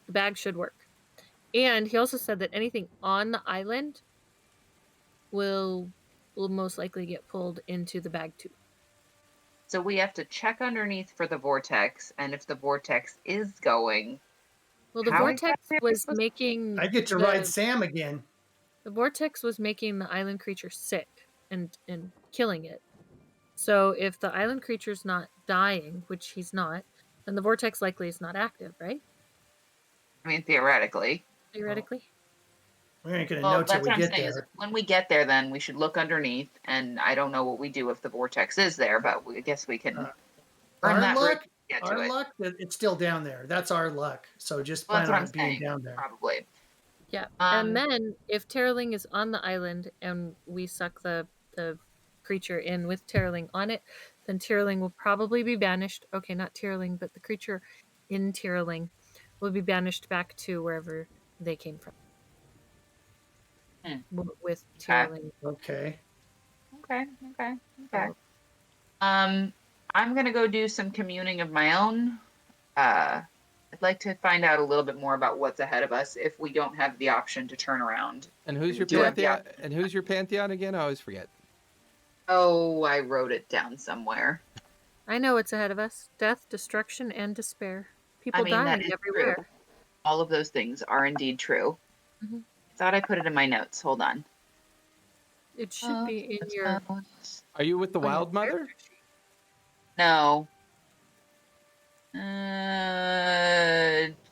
bag should work. And he also said that anything on the island will most likely get pulled into the bag too. So we have to check underneath for the vortex, and if the vortex is going, Well, the how vortex exactly are we was supposed making I get to ride Sam again. the vortex was making the island creature sick and killing it. So if the island creature's not dying, which he's not, then the vortex likely is not active, right? I mean, theoretically. Theoretically. We ain't gonna Well, know till that's we what I'm get saying. Is there. when we get there, then we should look underneath. And I don't know what we do if the vortex is there, but I guess we can Uh, burn Our that bridge luck, to get to our it. luck, that it's still down there. That's our luck. So just Well, that's plan what on I'm it being saying. down there. Probably. Yeah. Um, And then if Terraling is on the island and we suck the creature in with Terraling on it, then Terraling will probably be banished. Okay, not Terraling, but the creature in Terraling will be banished back to wherever they came from. Hmm. With Okay. Terraling. Okay. Okay. So, I'm gonna go do some communing of my own. I'd like to find out a little bit more about what's ahead of us if we don't have the option to turn around. And who's We your do have the pantheon? option. And who's your pantheon again? I always forget. Oh, I wrote it down somewhere. I know what's ahead of us: death, destruction, and despair. People I mean, that dying is everywhere. true. All of those things are indeed true. Mhm. I thought I put it in my notes. Hold on. It should be in your. Are you with the on your Wild Mother? character sheet. No.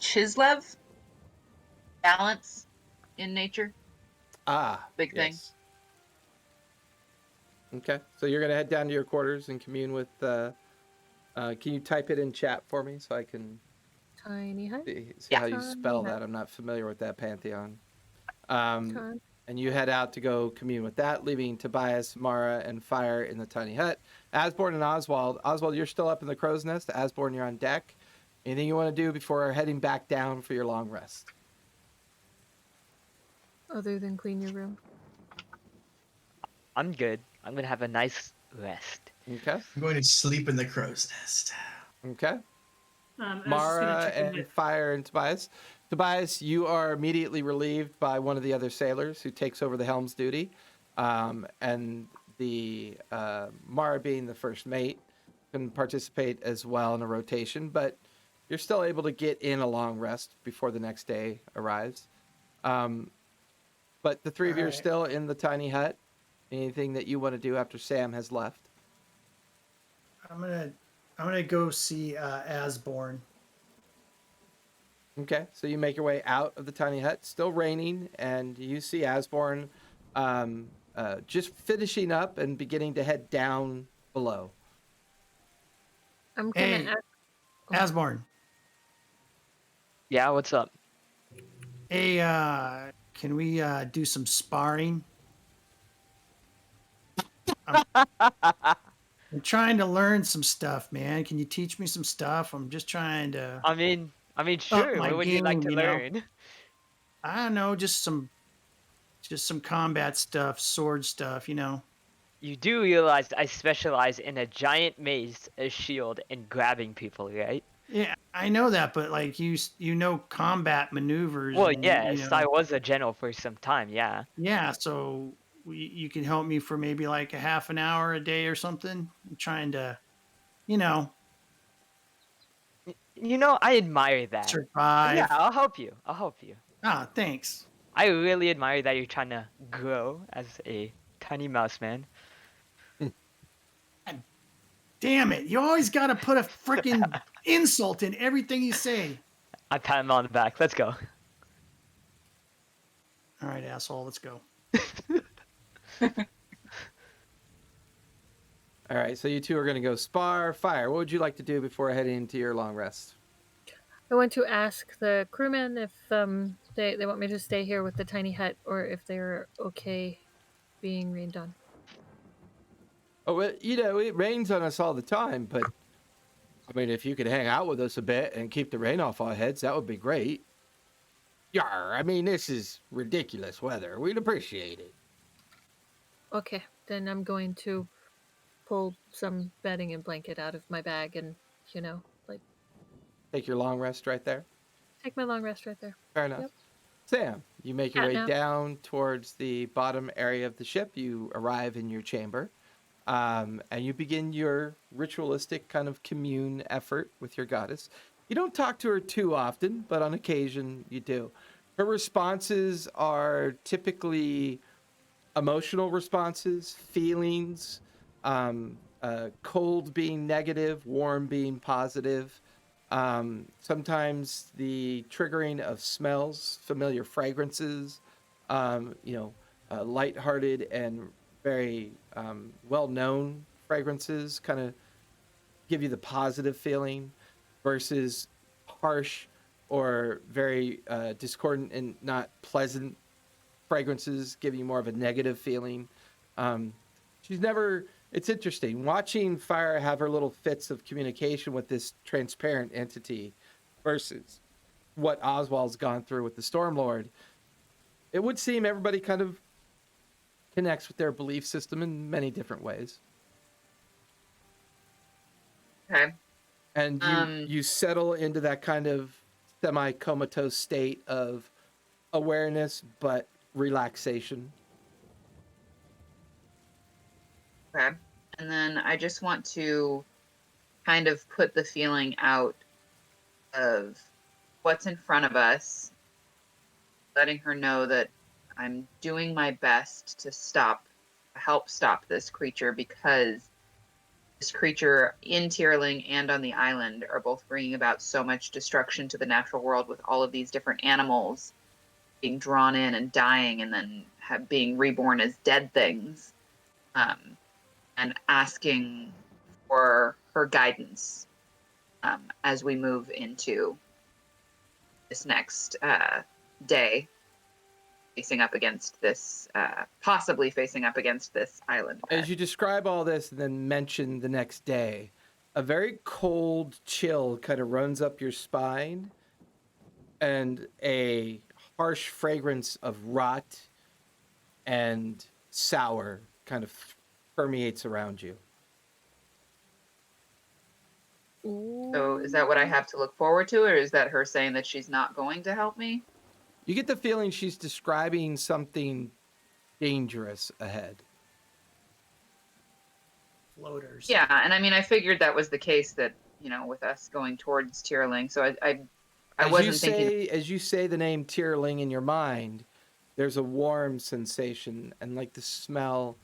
Chislev? Balance in nature. Ah, Big thing. yes. Okay, so you're gonna head down to your quarters and commune with. Can you type it in chat for me so I can Tiny hut. see Yeah. how you spell Tiny that? I'm not familiar with that pantheon. Um, hut. and you head out to go commune with that, leaving Tobias, Mara, and Fire in the tiny hut. Asborn and Oswald. Oswald, you're still up in the crow's nest. Asborn, you're on deck. Anything you want to do before heading back down for your long rest? Other than clean your room. I'm good. I'm gonna have a nice rest. Okay. I'm going to sleep in the crow's nest. Okay. I was just gonna Mara check in and with. Fire and Tobias. Tobias, you are immediately relieved by one of the other sailors who takes over the helm's duty. And the Mara, being the first mate, can participate as well in a rotation, but you're still able to get in a long rest before the next day arrives. But the three of you are Alright. still in the tiny hut. Anything that you want to do after Sam has left? I'm gonna go see Asborn. Okay, so you make your way out of the tiny hut. Still raining, and you see Asborn just finishing up and beginning to head down below. I'm gonna Hey, ask. Asborn. Yeah, what's up? Hey, can we do some sparring? I'm trying to learn some stuff, man. Can you teach me some stuff? I'm just trying to I mean, sure. my What would you like game, to you know. learn? I don't know, just some combat stuff, sword stuff, you know. You do realize I specialize in a giant mace, a shield, and grabbing people, right? Yeah, I know that, but like you know combat maneuvers Well, and yes, I was a general for some time, yeah. yeah, so you can help me for maybe like a half an hour a day or something. I'm trying to, you know, You know, I admire that. Yeah, survive. I'll help you. I'll help you. Ah, thanks. I really admire that you're trying to grow as a tiny mouse man. Damn it. You always got to put a freaking insult in everything you say. I pat him on the back. Let's go. All right, asshole, let's go. All right, so you two are going to go spar. Fire, what would you like to do before heading into your long rest? I want to ask the crewmen if they want me to stay here with the tiny hut or if they're okay being rained on. Oh, well, you know, it rains on us all the time, but I mean, if you could hang out with us a bit and keep the rain off our heads, that would be great. Yar, I mean, this is ridiculous weather. We'd appreciate it. Okay, then I'm going to pull some bedding and blanket out of my bag and, you know, like Take your long rest right there. take my long rest right there. Fair enough. Yep. Sam, you make your Cat way nap. down towards the bottom area of the ship. You arrive in your chamber. and you begin your ritualistic kind of commune effort with your goddess. You don't talk to her too often, but on occasion you do. Her responses are typically emotional responses, feelings, cold being negative, warm being positive. Sometimes the triggering of smells, familiar fragrances, lighthearted and very well-known fragrances kind of give you the positive feeling versus harsh or very discordant and not pleasant fragrances give you more of a negative feeling. Um, she's never, it's interesting watching Fire have her little fits of communication with this transparent entity versus what Oswald's gone through with the Stormlord. It would seem everybody kind of connects with their belief system in many different ways. Okay. And you settle into that kind of semi-comatose state of awareness but relaxation. Okay. And then I just want to kind of put the feeling out of what's in front of us, letting her know that I'm doing my best to help stop this creature, because this creature in Tierling and on the island are both bringing about so much destruction to the natural world, with all of these different animals being drawn in and dying and then being reborn as dead things, and asking for her guidance as we move into this next day, possibly facing up against this island. As you describe all this and then mention the next day, a very cold chill kind of runs up your spine, and a harsh fragrance of rot and sour kind of permeates around you. So is that what I have to look forward to, or is that her saying that she's not going to help me? You get the feeling she's describing something dangerous ahead. Floaters. Yeah, and I mean, I figured that was the case, that, with us going towards Tierling. So I wasn't thinking. As you say the name Tierling in your mind, there's a warm sensation and like the smell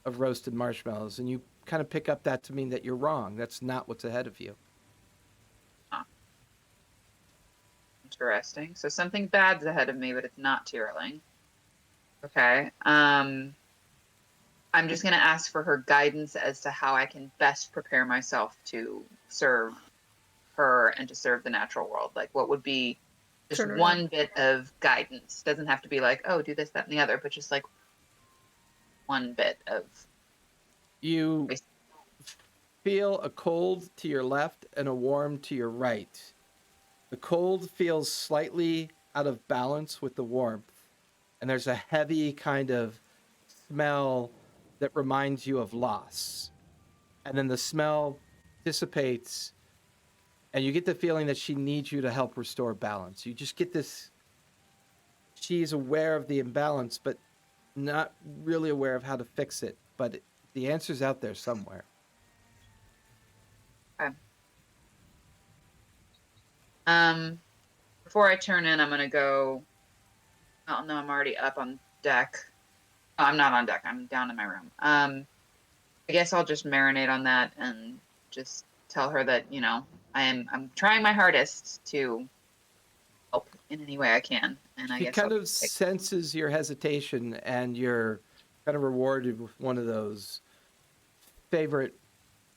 of roasted marshmallows, and you kind of pick up that to mean that you're wrong. That's not what's ahead of you. Interesting. So something bad's ahead of me, but it's not Tierling. Okay. I'm just going to ask for her guidance as to how I can best prepare myself to serve her and to serve the natural world. Like, what would be just one bit of guidance? Doesn't have to be like, oh, do this, that, and the other, but just like one bit of. You feel a cold to your left and a warm to your right. The cold feels slightly out of balance with the warmth, and there's a heavy kind of smell that reminds you of loss. And then the smell dissipates, and you get the feeling that she needs you to help restore balance. You just get this, she's aware of the imbalance, but not really aware of how to fix it. But the answer's out there somewhere. Okay. Before I turn in, I'm gonna go. Oh no, I'm already up on deck. Oh, I'm not on deck. I'm down in my room. I guess I'll just marinate on that and just tell her that I'm trying my hardest to help in any way I can. And She kind of senses your hesitation, and you're kind of rewarded with one of those favorite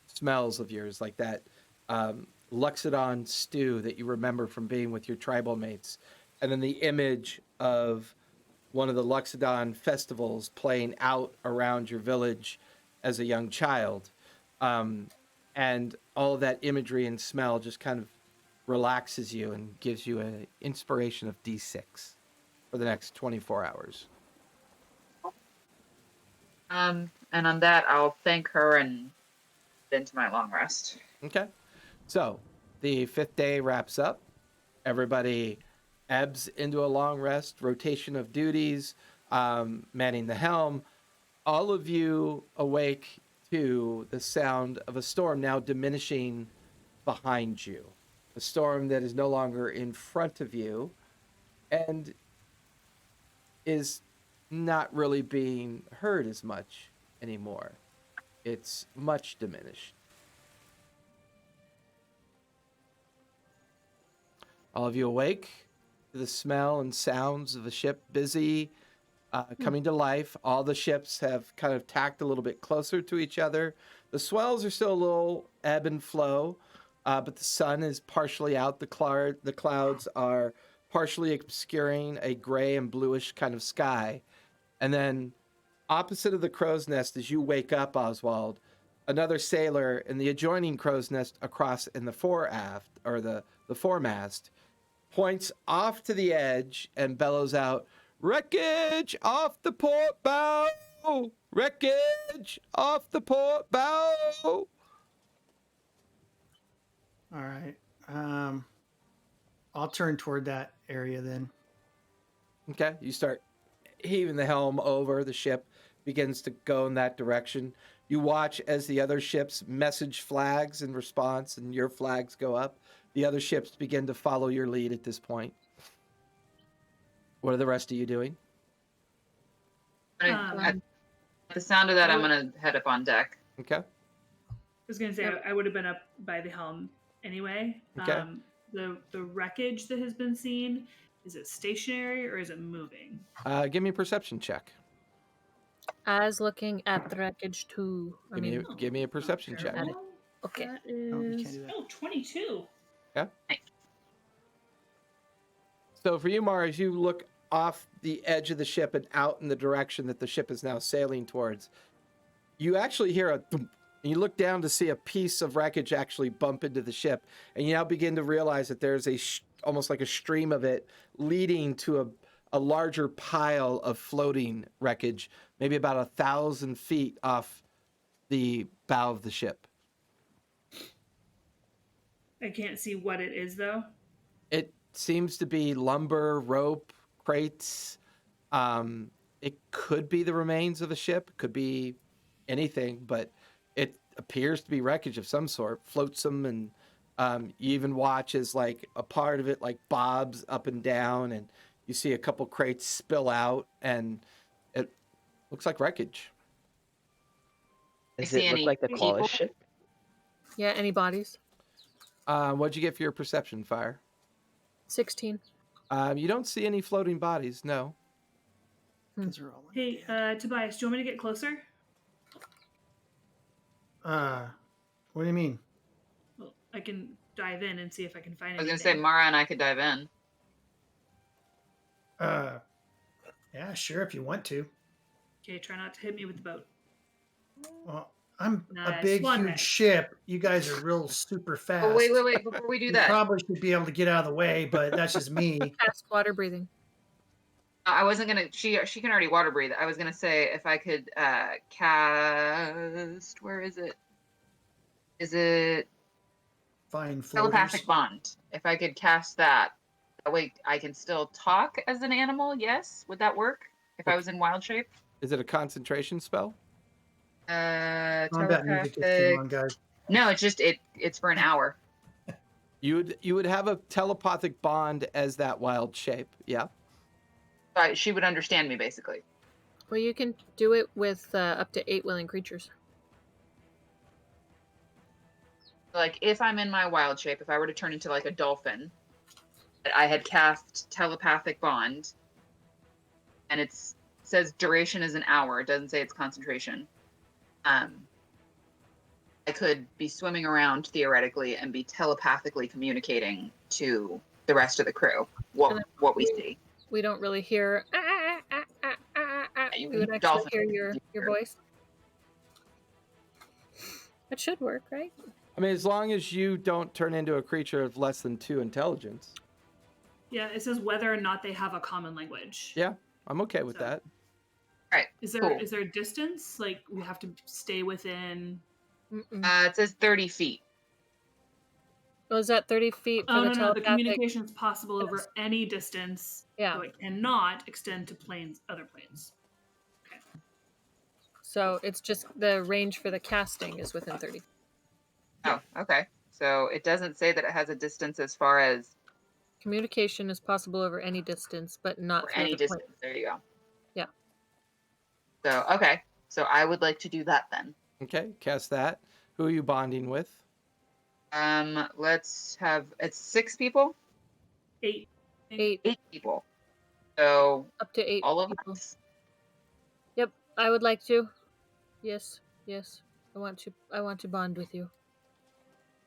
smells of yours, like that Luxodon stew that you remember from being with your tribal mates, and then the image of one of the Luxodon festivals playing out around your village as a young child, and all of that imagery and smell just kind of relaxes you and gives you an inspiration of D6 for the next 24 hours. And on that, I'll thank her and get into my long rest. Okay. So the 5th day wraps up. Everybody ebbs into a long rest, rotation of duties, manning the helm. All of you awake to the sound of a storm now diminishing behind you. A storm that is no longer in front of you and is not really being heard as much anymore. It's much diminished. All of you awake to the smell and sounds of a ship busy, coming to life. All the ships have kind of tacked a little bit closer to each other. The swells are still a little ebb and flow, but the sun is partially out. The clouds are partially obscuring a gray and bluish kind of sky. And then opposite of the crow's nest, as you wake up, Oswald, another sailor in the adjoining crow's nest across in the foreaft, or the foremast, points off to the edge and bellows out, "Wreckage off the port bow! Wreckage off the port bow!" All right. I'll turn toward that area then. Okay, you start heaving the helm over. The ship begins to go in that direction. You watch as the other ships message flags in response, and your flags go up. The other ships begin to follow your lead at this point. What are the rest of you doing? At the sound of that, I'm gonna head up on deck. Okay. I was gonna say I would have been up by the helm anyway. Okay. The wreckage that has been seen, is it stationary or is it moving? Give me a perception check. As looking at the wreckage too. Give me a perception check. Terrible. Okay. That No, you can't is do that. 22. So for you, Mara, as you look off the edge of the ship and out in the direction that the ship is now sailing towards, you actually hear a thump, and you look down to see a piece of wreckage actually bump into the ship, and you now begin to realize that there's almost like a stream of it leading to a larger pile of floating wreckage, maybe about 1,000 feet off the bow of the ship. I can't see what it is though. It seems to be lumber, rope, crates. It could be the remains of a ship, could be anything, but it appears to be wreckage of some sort. Floatsome, and you even watch as like a part of it like bobs up and down, and you see a couple crates spill out, and it looks like wreckage. Does see it look any like the people? Clovis ship? Yeah, any bodies? What'd you get for your perception, Fire? 16. You don't see any floating bodies, no. 'Cause they're all Hey, Tobias, do you want me to get closer? what do you mean? Well, I can dive in and see if I can find I was anything. gonna say Mara and I could dive in. Yeah, sure, if you want to. Okay, try not to hit me with the boat. Well, I'm a Nice. big, Swan huge neck. ship. You guys are real super fast. Oh, wait! Before we do You that, probably should be able to get out of the way, but that's just me. Fast water breathing. I wasn't gonna. She can already water breathe. I was gonna say if I could cast. Where is it? Is it Fine telepathic floaters. bond? If I could cast that way, I can still talk as an animal. Yes, would that work? If I was in wild shape. Is it a concentration spell? Combat music just came Telepathic. on, guys. No, it's just it's for an hour. You would have a telepathic bond as that wild shape, yeah. She would understand me basically. Well, you can do it with up to 8 willing creatures. Like if I'm in my wild shape, if I were to turn into like a dolphin, I had cast telepathic bond, and it says duration is an hour. It doesn't say it's concentration. I could be swimming around theoretically and be telepathically communicating to the rest of the crew what we see. We don't really hear. You We would can actually dolphin hear your voice. It should work, right? I mean, as long as you don't turn into a creature of less than 2 intelligence. Yeah, it says whether or not they have a common language. Yeah, I'm okay with So- that. Right. Is there Cool. is there a distance? Like we have to stay within? Mm-mm. It says 30 feet. Was that 30 feet for Oh the no, the telepathic? communication is possible over Yes. any distance. Yeah. So it cannot extend to other planes. So it's just the range for the casting is within 30. Oh, okay. So it doesn't say that it has a distance as far as Communication is possible over any distance, but not or through any the point. distance. There you go. Yeah. So okay. So I would like to do that then. Okay, cast that. Who are you bonding with? Let's have it's 6 people, 8. 8 8 people. So up to 8 all of people. us. Yep, I would like to. Yes. I want to bond with you.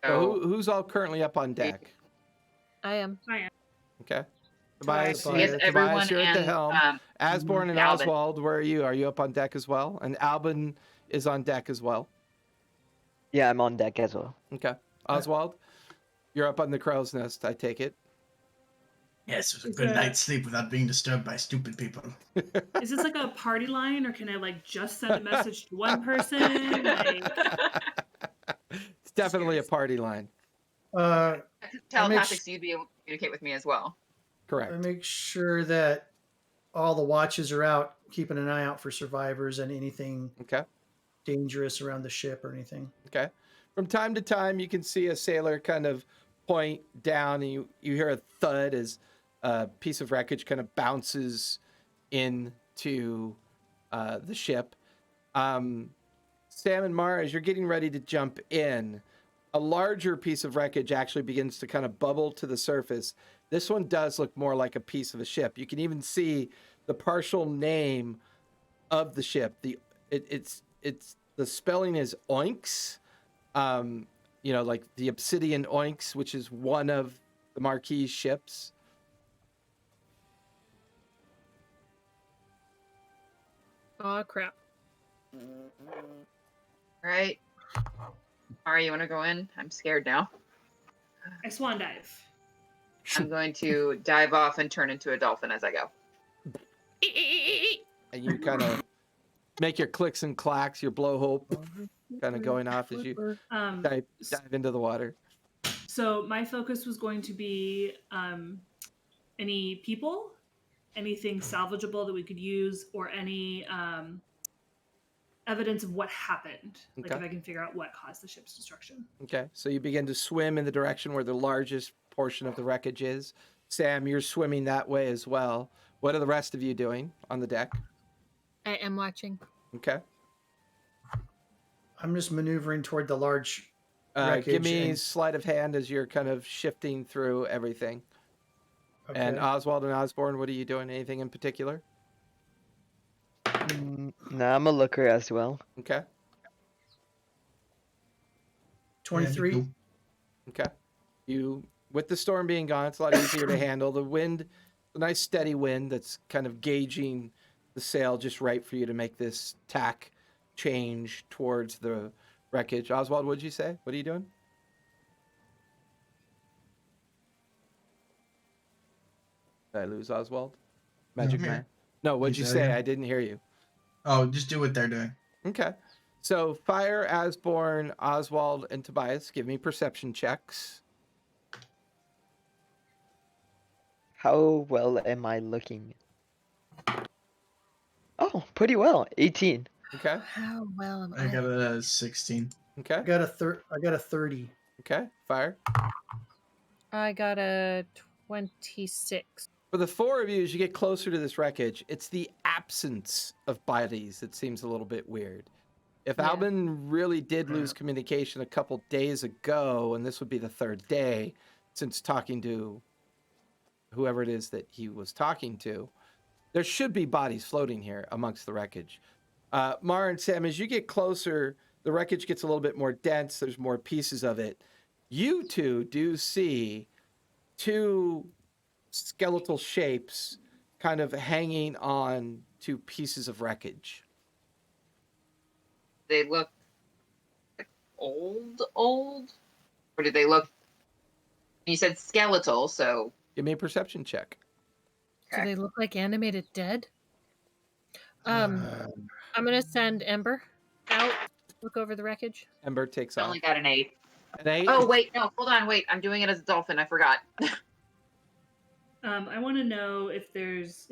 So So who's all currently up on deck? I am. I am. Okay. Tobias. Tobias, Yes, everyone you're at the and, helm. Asborn and Albin. Oswald, where are you? Are you up on deck as well? And Albin is on deck as well. Yeah, I'm on deck as well. Okay. Oswald, you're up on the crow's nest, I take it. Yes, it was a Is good that- night's sleep without being disturbed by stupid people. Is this like a party line, or can I like just send a message to one person? Like, It's definitely a party line. telepathics, you'd be able to communicate with me as well. Correct. I make sure that all the watches are out, keeping an eye out for survivors and anything Okay. dangerous around the ship or anything. Okay. From time to time, you can see a sailor kind of point down, and you hear a thud as a piece of wreckage kind of bounces into the ship. Sam and Mara, as you're getting ready to jump in, a larger piece of wreckage actually begins to kind of bubble to the surface. This one does look more like a piece of a ship. You can even see the partial name of the ship. It's the spelling is Oinks. Like the Obsidian Oinks, which is one of the Marquis ships. Aw, crap. Right. Mara, you want to go in? I'm scared now. I swan dive. I'm going to dive off and turn into a dolphin as I go. And you kind of make your clicks and clacks, your blowhole kind of going off as you dive into the water. So my focus was going to be any people, anything salvageable that we could use, or any evidence of what happened. Like Okay. if I can figure out what caused the ship's destruction. Okay, so you begin to swim in the direction where the largest portion of the wreckage is. Sam, you're swimming that way as well. What are the rest of you doing on the deck? I am watching. Okay. I'm just maneuvering toward the large Give wreckage me and- sleight of hand as you're kind of shifting through everything. Okay. And Oswald and Osborne, what are you doing? Anything in particular? No, I'm a looker as well. Okay. 23. Okay. With the storm being gone, it's a lot easier to handle. The wind, a nice steady wind that's kind of gauging the sail just right for you to make this tack change towards the wreckage. Oswald, what'd you say? What are you doing? Did I lose Oswald? Magic I'm here. Man? No, what'd you He's say? here. I didn't hear you. Oh, just do what they're doing. Okay. So Fire, Asborn, Oswald, and Tobias, give me perception checks. How well am I looking? Oh, pretty well. 18. Okay. How well am I got a 16. Okay. I got a 30. Okay. Fire. I got a 26. For the four of you, as you get closer to this wreckage, it's the absence of bodies that seems a little bit weird. If Yeah. Albin really did lose communication a couple days ago, and this would be the third day since talking to whoever it is that he was talking to, there should be bodies floating here amongst the wreckage. Mara and Sam, as you get closer, the wreckage gets a little bit more dense. There's more pieces of it. You two do see two skeletal shapes kind of hanging on to pieces of wreckage. They look like old? Or did they look... You said skeletal, so... Give me a perception check. Do Okay. they look like animated dead? I'm gonna send Ember out. Look over the wreckage. Ember takes I off. only got an 8. An 8? Oh, wait, no, hold on, wait. I'm doing it as a dolphin. I forgot. I want to know if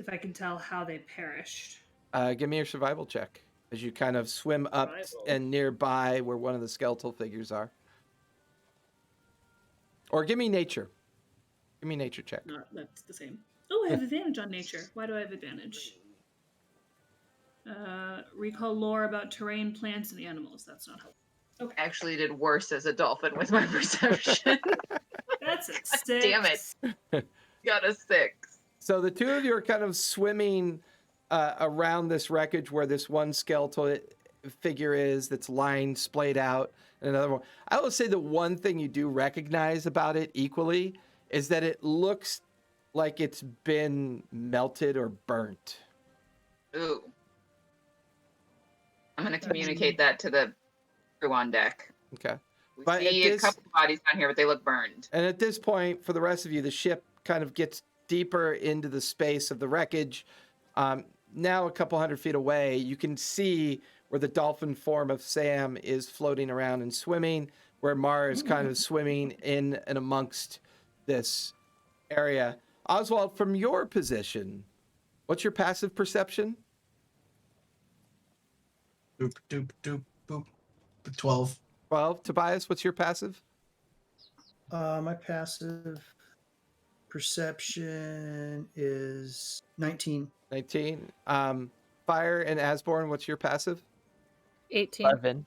I can tell how they perished. Give me your survival check. as you kind of swim up Survival. and nearby where one of the skeletal figures are. Or give me nature. Give me a nature check. Not that's the same. Oh, I have advantage on nature. Why do I have advantage? Recall lore about terrain, plants, and animals. That's not helpful. Okay. I actually did worse as a dolphin with my perception. That's a 6. Damn it. Got a 6. So the two of you are kind of swimming around this wreckage where this one skeletal figure is that's lying splayed out, and another one. I will say the one thing you do recognize about it equally is that it looks like it's been melted or burnt. Ooh. I'm going to communicate that to the crew on deck. Okay. We But see at a this- couple bodies down here, but they look burned. And at this point, for the rest of you, the ship kind of gets deeper into the space of the wreckage. Now, a couple hundred feet away, you can see where the dolphin form of Sam is floating around and swimming, where Mara is kind of swimming in and amongst this area. Oswald, from your position, what's your passive perception? Doop, doop, doop, boop. 12. 12. Tobias, what's your passive? My passive perception is 19. 19. Fire and Asborn, what's your passive? 18. 11.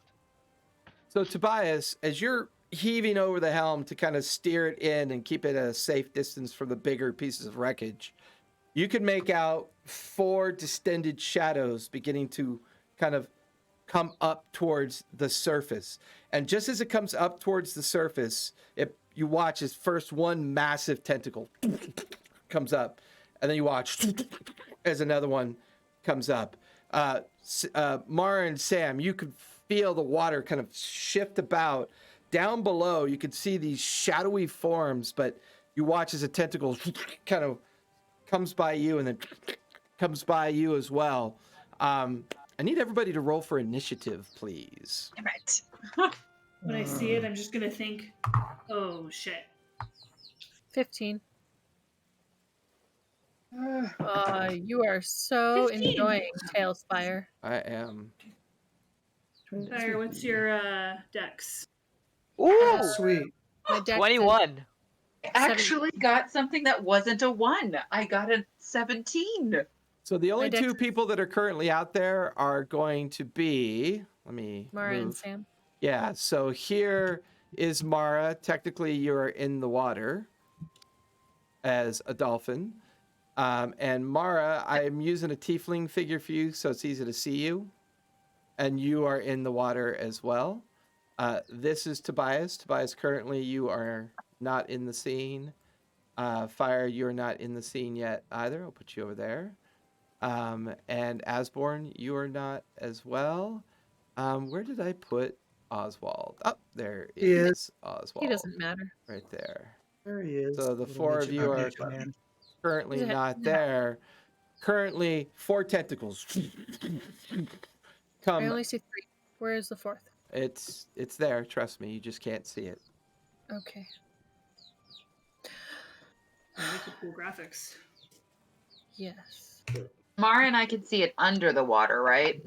So Tobias, as you're heaving over the helm to kind of steer it in and keep it at a safe distance from the bigger pieces of wreckage, you can make out 4 distended shadows beginning to kind of come up towards the surface. And just as it comes up towards the surface, you watch as first one massive tentacle comes up, and then you watch as another one comes up. Mara and Sam, you could feel the water kind of shift about. Down below, you could see these shadowy forms, but you watch as a tentacle kind of comes by you and then comes by you as well. I need everybody to roll for initiative, please. Damn it. When I see it, I'm just gonna think, oh shit. 15. You are so 15. enjoying Tailspire. I am. Fire, what's your dex? Ooh, Sweet. My dex is 21. I actually got something that wasn't a 1. I got a 17. So the only dex two is- people that are currently out there are going to be, let me Mara and move. Sam. Yeah, so here is Mara. Technically, you're in the water as a dolphin. And Mara, I am using a tiefling figure for you, so it's easy to see you. And you are in the water as well. This is Tobias. Tobias, currently you are not in the scene. Fire, you're not in the scene yet either. I'll put you over there. And Asborn, you are not as well. Where did I put Oswald? Oh, there He is Oswald. He doesn't matter. right there. There he is. So the Little 4 of midget- you are midget man. currently Yeah. not there. Currently, 4 tentacles I come. only see 3. Where is the 4th? It's there. Trust me. You just can't see it. Okay. I like the cool graphics. Yes. Mara and I can see it under the water, right?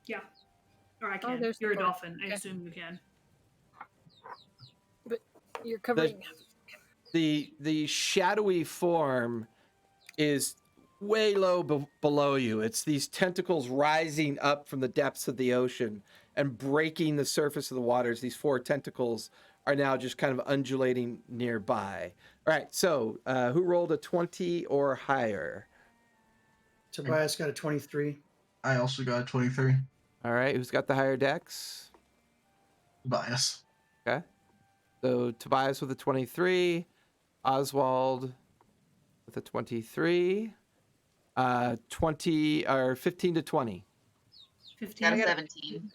Yeah. Or I can. there's the You're a fourth. dolphin. I Okay. assume you can. You're covering. The shadowy form is way low below you. It's these tentacles rising up from the depths of the ocean and breaking the surface of the waters. These 4 tentacles are now just kind of undulating nearby. All right, so who rolled a 20 or higher? Tobias got a 23. I also got a 23. All right, who's got the higher dex? Bias. Okay. So Tobias with a 23, Oswald with a 23, 20 or 15 to 20. 15. Got a 17.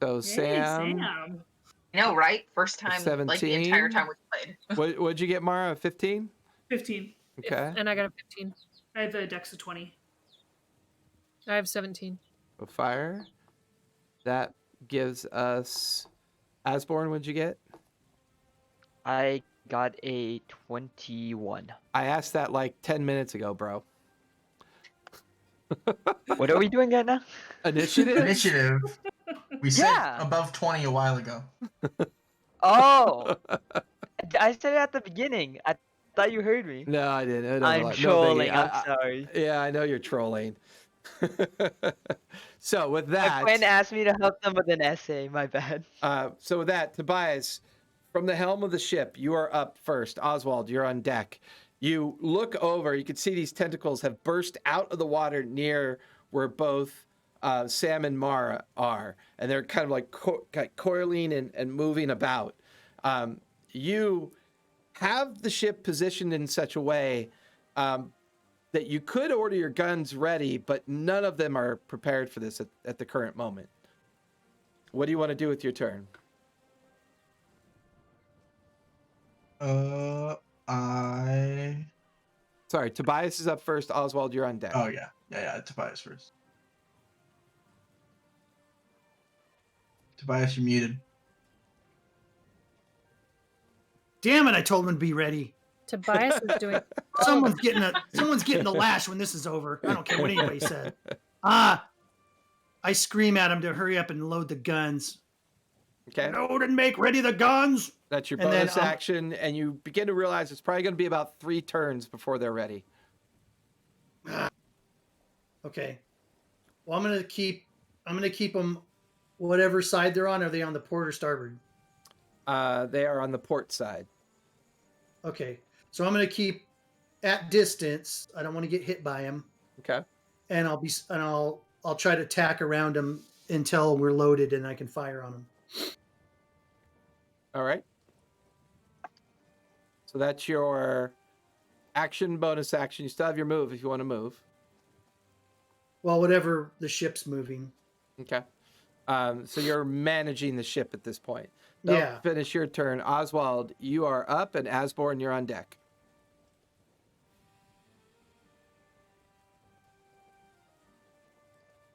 So Hey, Sam, Sam. I know, right? First time, like the entire 17. time we played. what'd you get, Mara? 15? 15. Okay. And I got a 15. I have a dex of 20. I have 17. So fire. That gives us Asborn. What'd you get? I got a 21. I asked that like 10 minutes ago, bro. What are we doing right now? Initiative. Initiative. We said Yeah. above 20 a while ago. Oh, I said it at the beginning. I thought you heard me. No, I didn't. It I'm overlap. No, trolling. biggie. I'm sorry. Yeah, I know you're trolling. So with My friend that, asked me to help them with an essay. My bad. so with that, Tobias, from the helm of the ship, you are up first. Oswald, you're on deck. You look over. You can see these tentacles have burst out of the water near where both Sam and Mara are, and they're kind of like coiling and moving about. You have the ship positioned in such a way that you could order your guns ready, but none of them are prepared for this at the current moment. What do you want to do with your turn? I. Sorry, Tobias is up first. Oswald, you're on deck. Oh, yeah. Tobias first. Tobias, you're muted. Damn it! I told him to be ready. Tobias is doing. Someone's getting the lash when this is over. I don't care what anybody said. I scream at him to hurry up and load the guns. Okay. Load and make ready the guns. That's your And then, bonus action, and you begin to realize it's probably going to be about 3 turns before they're ready. Okay. Well, I'm gonna keep them whatever side they're on. Are they on the port or starboard? They are on the port side. Okay. So I'm gonna keep at distance. I don't want to get hit by them. Okay. And I'll try to tack around them until we're loaded and I can fire on them. All right. So that's your action, bonus action. You still have your move if you want to move. Well, whatever the ship's moving. Okay. So you're managing the ship at this point. Don't Yeah. finish your turn. Oswald, you are up, and Asborn, you're on deck.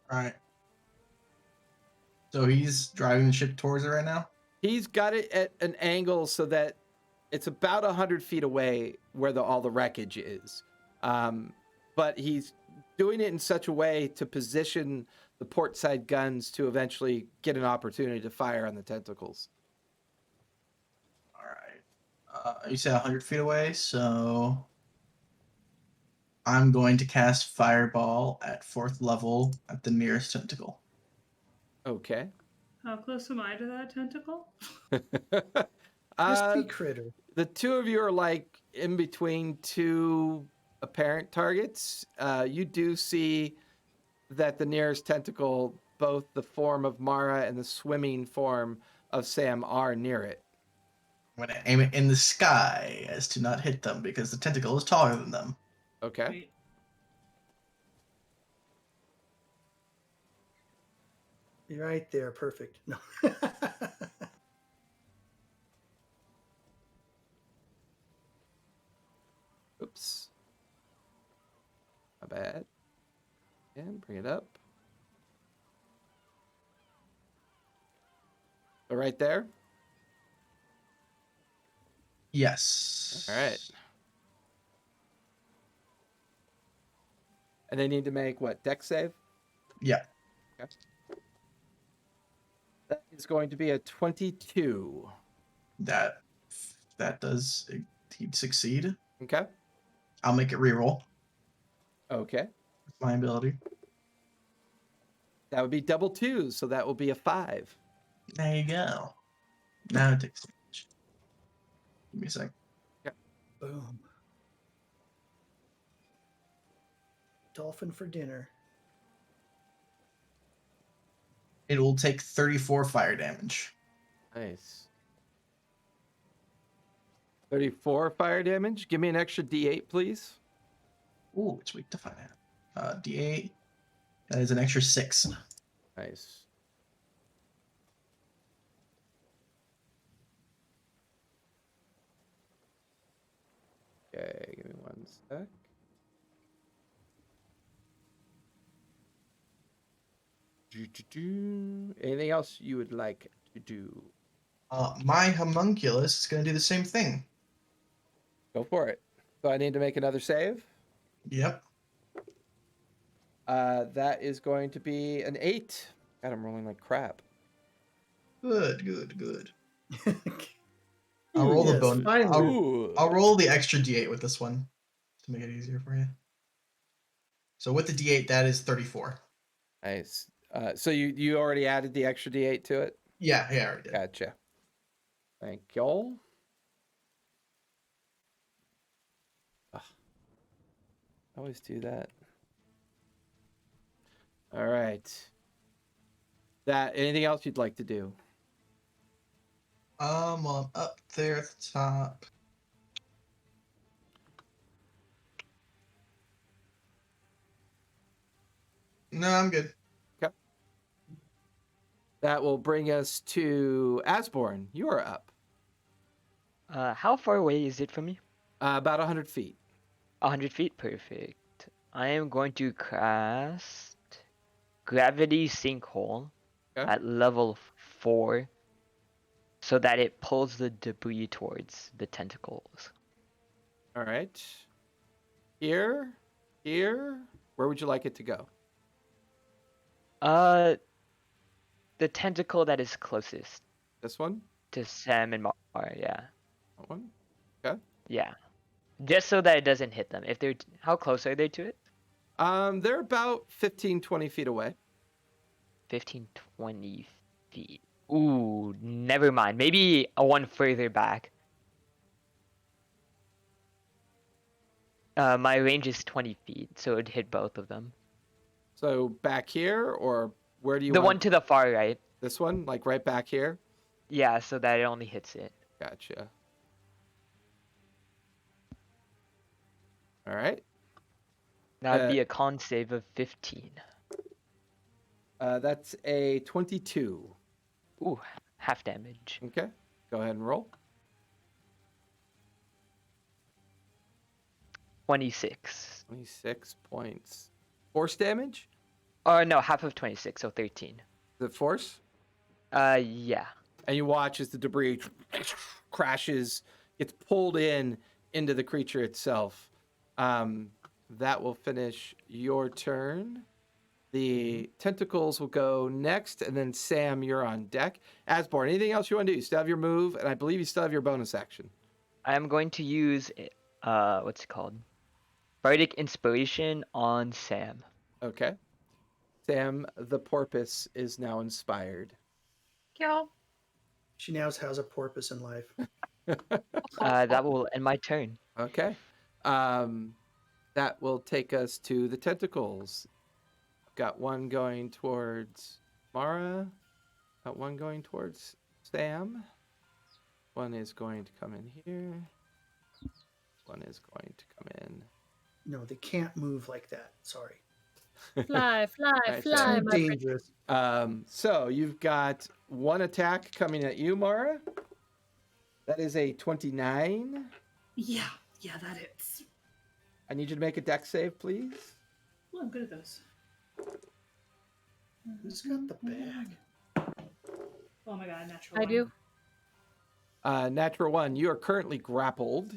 All right. So he's driving the ship towards it right now? He's got it at an angle so that it's about 100 feet away where all the wreckage is. But he's doing it in such a way to position the port side guns to eventually get an opportunity to fire on the tentacles. All right. You said 100 feet away, so I'm going to cast Fireball at 4th level at the nearest tentacle. Okay. How close am I to that tentacle? Crispy critter. The two of you are like in between two apparent targets. You do see that the nearest tentacle, both the form of Mara and the swimming form of Sam, are near it. I'm going to aim it in the sky as to not hit them because the tentacle is taller than them. Okay. Wait. You're right there. Perfect. No. Oops. My bad. And bring it up. So right there. Yes. All right. And they need to make what? Dex save? Yeah. Okay. That is going to be a 22. That does he'd succeed. Okay. I'll make it reroll. Okay. With my ability. That would be double 2s, so that will be a 5. There you go. Now it takes damage. Give me a sec. Boom. Dolphin for dinner. It will take 34 fire damage. Nice. 34 fire damage. Give me an extra D8, please. Ooh, it's weak to find out. D8. That is an extra 6. Nice. Okay, give me one sec. Anything else you would like to do? My homunculus is going to do the same thing. Go for it. So I need to make another save. Yep. That is going to be an 8. God, I'm rolling like crap. Good. I'll roll the Yes, bone. finally. I'll roll the extra d8 with this one to make it easier for you. So with the d8, that is 34. Nice. So you already added the extra d8 to it? Yeah, I already did. Gotcha. Thank y'all. I always do that. All right. Anything else you'd like to do? Well, I'm up there at the top. No, I'm good. Okay. That will bring us to Asborn. You are up. How far away is it from me? About 100 feet. 100 feet? Perfect. I am going to cast Gravity Sinkhole Okay. at level 4 so that it pulls the debris towards the tentacles. All right. Here. Where would you like it to go? The tentacle that is closest This one? to Sam and Mar, yeah. That one? Okay. Yeah. Just so that it doesn't hit them. If they're how close are they to it? They're about 15, 20 feet away. 15, 20 feet. Ooh, never mind. Maybe a one further back. My range is 20 feet, so it'd hit both of them. So back here, or where do you The want one to the far right. this one? Like right back here? Yeah, so that it only hits it. Gotcha. All right. That'd be a con save of 15. That's a 22. Ooh, half damage. Okay. Go ahead and roll. 26. 26 points. Force damage? Or no, half of 26, so 13. Is it force? Yeah. And you watch as the debris crashes, gets pulled into the creature itself. That will finish your turn. The tentacles will go next, and then Sam, you're on deck. Asborn, anything else you want to do? You still have your move, and I believe you still have your bonus action. I am going to use, what's it called? Bardic Inspiration on Sam. Okay. Sam, the porpoise, is now inspired. Kill. She now has a porpoise in life. That will end my turn. Okay. That will take us to the tentacles. Got one going towards Mara. Got one going towards Sam. One is going to come in here. One is going to come in. No, they can't move like that. Sorry. Fly, Right, fly, Too my friend. dangerous. So you've got one attack coming at you, Mara. That is a 29. Yeah, that hits. I need you to make a dex save, please. Well, I'm good at those. Who's got the bag? Oh my god, natural. I one. do. Natural 1. You are currently grappled.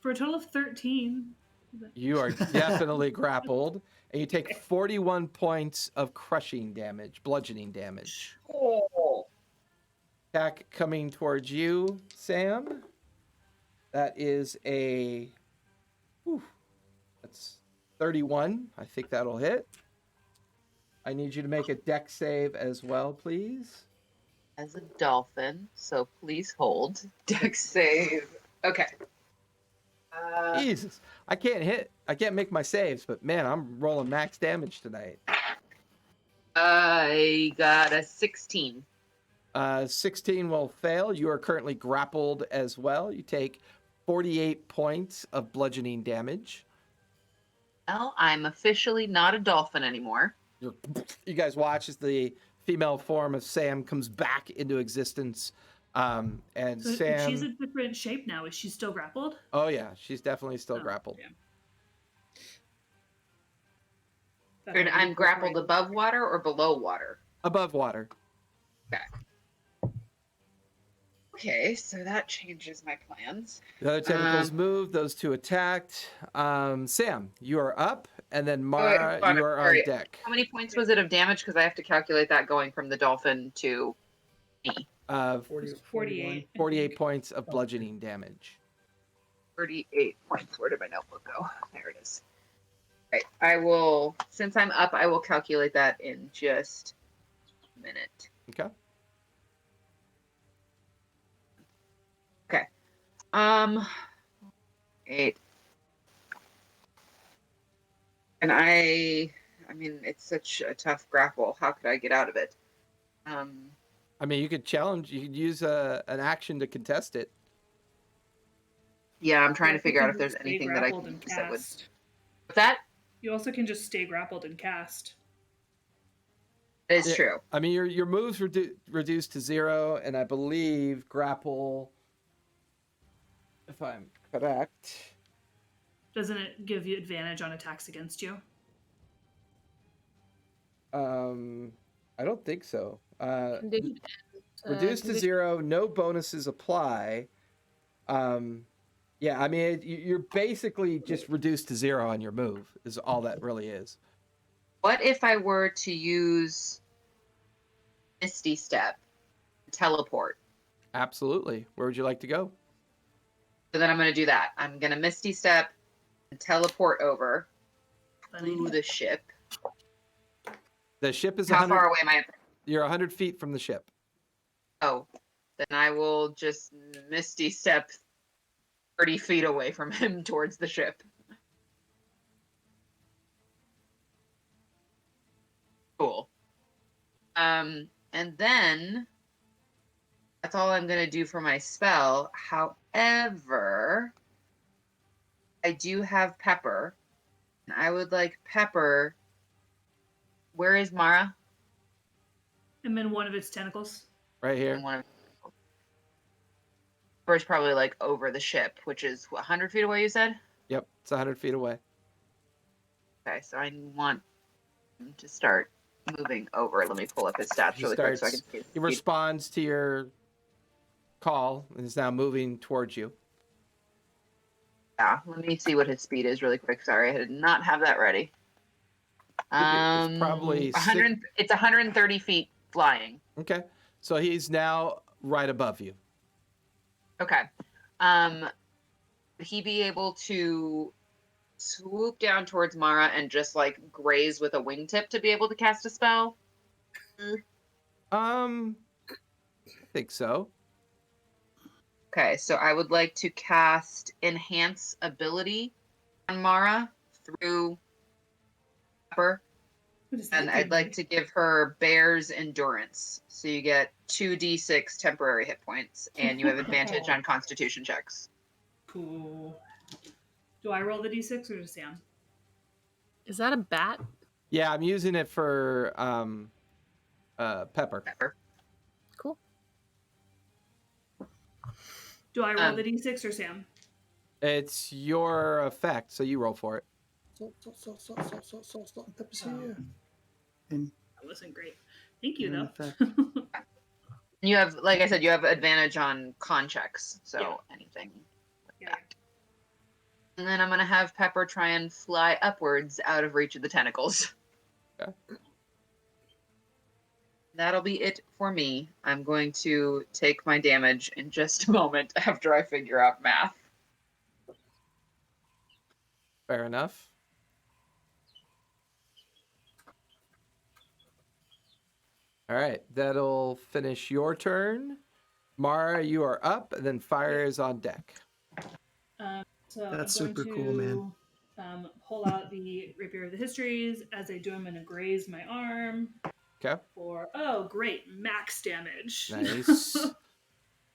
For a total of 13. You are definitely grappled. And you take 41 points of crushing damage, bludgeoning damage. Oh. Attack coming towards you, Sam. That is a... Whew, that's 31. I think that'll hit. I need you to make a dex save as well, please. As a dolphin, so please hold. Dex save. Okay. Jesus. I can't make my saves, but man, I'm rolling max damage tonight. I got a 16. 16 will fail. You are currently grappled as well. You take 48 points of bludgeoning damage. Well, I'm officially not a dolphin anymore. You guys watch as the female form of Sam comes back into existence. And So Sam... she's a different shape now. Is she still grappled? Oh, yeah. She's definitely still Oh, grappled. yeah. Or I'm grappled above water or below water? Above water. Okay, so that changes my plans. The other tentacles moved. Those two attacked. Sam, you are up, and then wait, Mara, hold on, you are on sorry. deck. How many points was it of damage? Because I have to calculate that going from the dolphin to me. 40, 48. 48 points of bludgeoning damage. 38 points. Where did my notebook go? There it is. Right. I will, since I'm up, I will calculate that in just a minute. Okay. Okay. 8. And I mean, it's such a tough grapple. How could I get out of it? I mean, you could challenge. You could use an action to contest it. Yeah, I'm trying to You figure can out if there's just stay anything that I grappled can and use that would. cast. What's that? You also can just stay grappled and cast. It is Yeah. true. I mean, your moves reduced to 0, and I believe grapple, if I'm correct. Doesn't it give you advantage on attacks against you? I don't think so. Condition- Reduced to condition- 0, no bonuses apply. Yeah, I mean, you're basically just reduced to 0 on your move, is all that really is. What if I were to use Misty Step, teleport? Absolutely. Where would you like to go? So then I'm going to do that. I'm going to Misty Step and teleport over to the ship. The ship is How 100. far away am I? You're 100 feet from the ship. Oh, then I will just Misty Step 30 feet away from him towards the ship. Cool. And then that's all I'm going to do for my spell. However, I do have Pepper, and I would like Pepper. Where is Mara? I'm in one of its tentacles. Right here. In one of Pepper's probably like over the ship, which is 100 feet away, you said? Yep, it's 100 feet away. Okay, so I want him to start moving over. Let me pull up his stats He really quick so I starts- can see his He speed. responds to your call and is now moving towards you. Yeah, let me see what his speed is really quick. Sorry, I did not have that ready. It's probably 100. It's 130 feet flying. Okay, so he's now right above you. Okay. Would he be able to swoop down towards Mara and just like graze with a wingtip to be able to cast a spell? I think so. Okay, so I would like to cast Enhance Ability on Mara through Pepper, What does and that I'd give like me? to give her Bear's Endurance. So you get 2d6 temporary hit points, and you have advantage on Constitution checks. Cool. Do I roll the d6 or does Sam? Is that a bat? Yeah, I'm using it for Pepper. Pepper. Cool. Do I roll the d6 or Sam? It's your effect, so you roll for it. Salt, and pepper's here. And That wasn't great. Thank you, And in though. effect. You have, like I said, you have advantage on con checks, so Yeah. anything like Yeah. that. And then I'm gonna have Pepper try and fly upwards out of reach of the tentacles. Okay. That'll be it for me. I'm going to take my damage in just a moment after I figure out math. Fair enough. All right, that'll finish your turn. Mara, you are up, and then Fire is on deck. So That's I'm going super cool, man. to pull out the Rapier of the Histories. As I do, I'm going to graze my arm Okay, for, great, max damage. nice.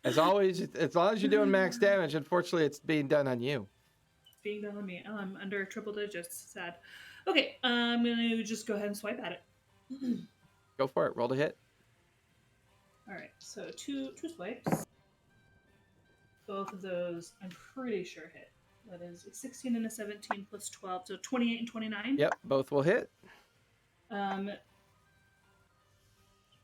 As always, as long as you're doing max damage, unfortunately, it's being done on you. It's being done on me. Oh, I'm under triple digits. Sad. Okay, I'm going to just go ahead and swipe at it. Go for it. Roll to hit. All right, so two swipes. Both of those, I'm pretty sure hit. That is a 16 and a 17 plus 12, so 28 and 29. Yep, both will hit.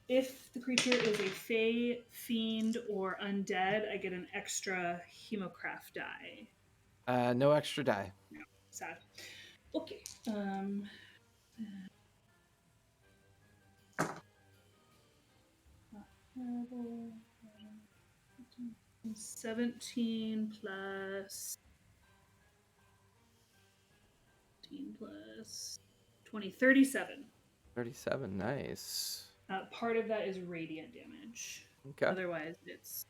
If the creature is a fey, fiend, or undead, I get an extra Hemocraft die. No extra die. Sad. Okay. 17 plus 15 plus 20, 37. 37. Nice. Part of that is radiant damage. Okay. Otherwise, it's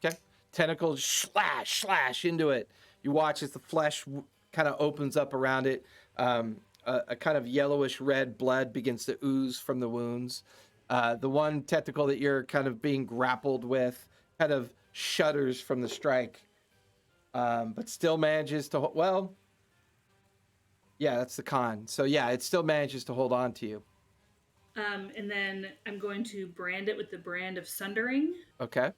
Okay. Tentacles slash into it. You watch as the flesh kind of opens up around it. A kind of yellowish red blood begins to ooze from the wounds. The one tentacle that you're kind of being grappled with kind of shudders from the strike, but still manages to. Well, yeah, that's the con. So yeah, it still manages to hold on to you. and then I'm going to brand it with the brand of Sundering. Okay.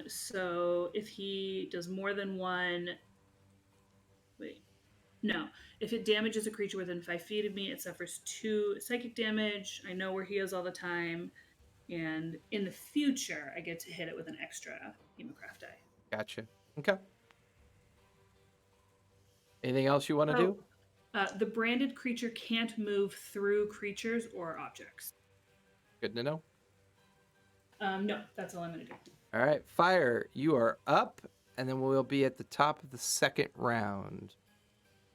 So if he does more than one, if it damages a creature within 5 feet of me, it suffers 2 psychic damage. I know where he is all the time, and in the future, I get to hit it with an extra Hemocraft die. Gotcha. Okay. Anything else you want to do? The branded creature can't move through creatures or objects. Good to know. No, that's all I'm going to do. All right, Fire, you are up, and then we'll be at the top of the second round.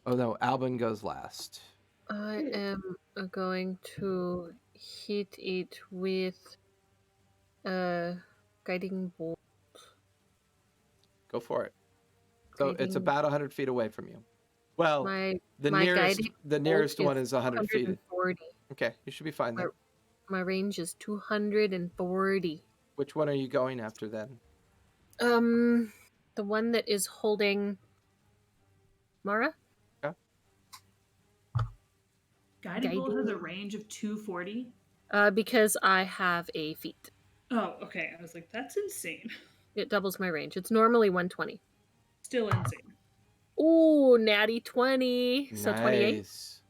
Oh no, Albin goes last. I am going to hit it with guiding bolt. Go for it. So it's Guiding- about 100 feet away from you. Well, My the my nearest guiding bolt one is 100 feet. 140. Okay, you should be fine then. My range is 240. Which one are you going after then? The one that is holding Mara. Guiding Bolt has a range of 240. Because I have a feat. Oh, okay. I was like, that's insane. It doubles my range. It's normally 120. Still insane. Ooh, natty 20. So 28. Nice.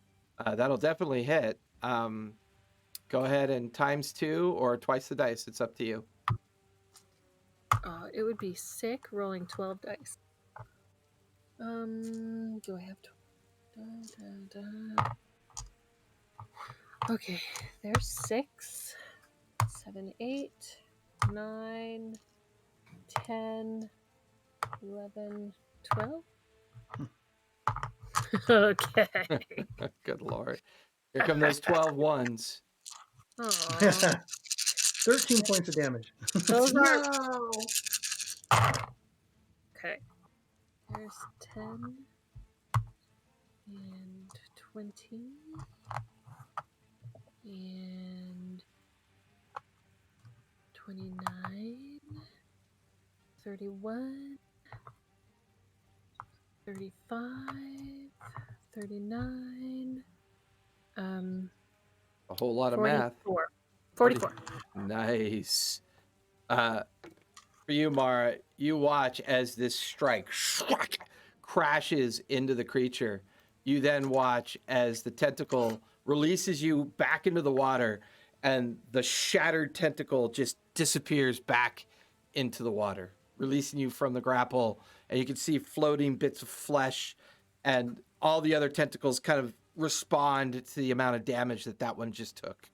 That'll definitely hit. Go ahead and times 2 or twice the dice. It's up to you. It would be sick rolling 12 dice. Do I have to? Okay, there's 6, 7, 8, 9, 10, 11, 12. Okay. Good lord. Here come those 12 ones. Aw. 13 points of damage. Those are No. okay. There's 10 and 20 and 29, 31, 35, 39, A whole lot of math. 44. Nice. For you, Mara, you watch as this strike crashes into the creature. You then watch as the tentacle releases you back into the water, and the shattered tentacle just disappears back into the water, releasing you from the grapple. And you can see floating bits of flesh, and all the other tentacles kind of respond to the amount of damage that one just took.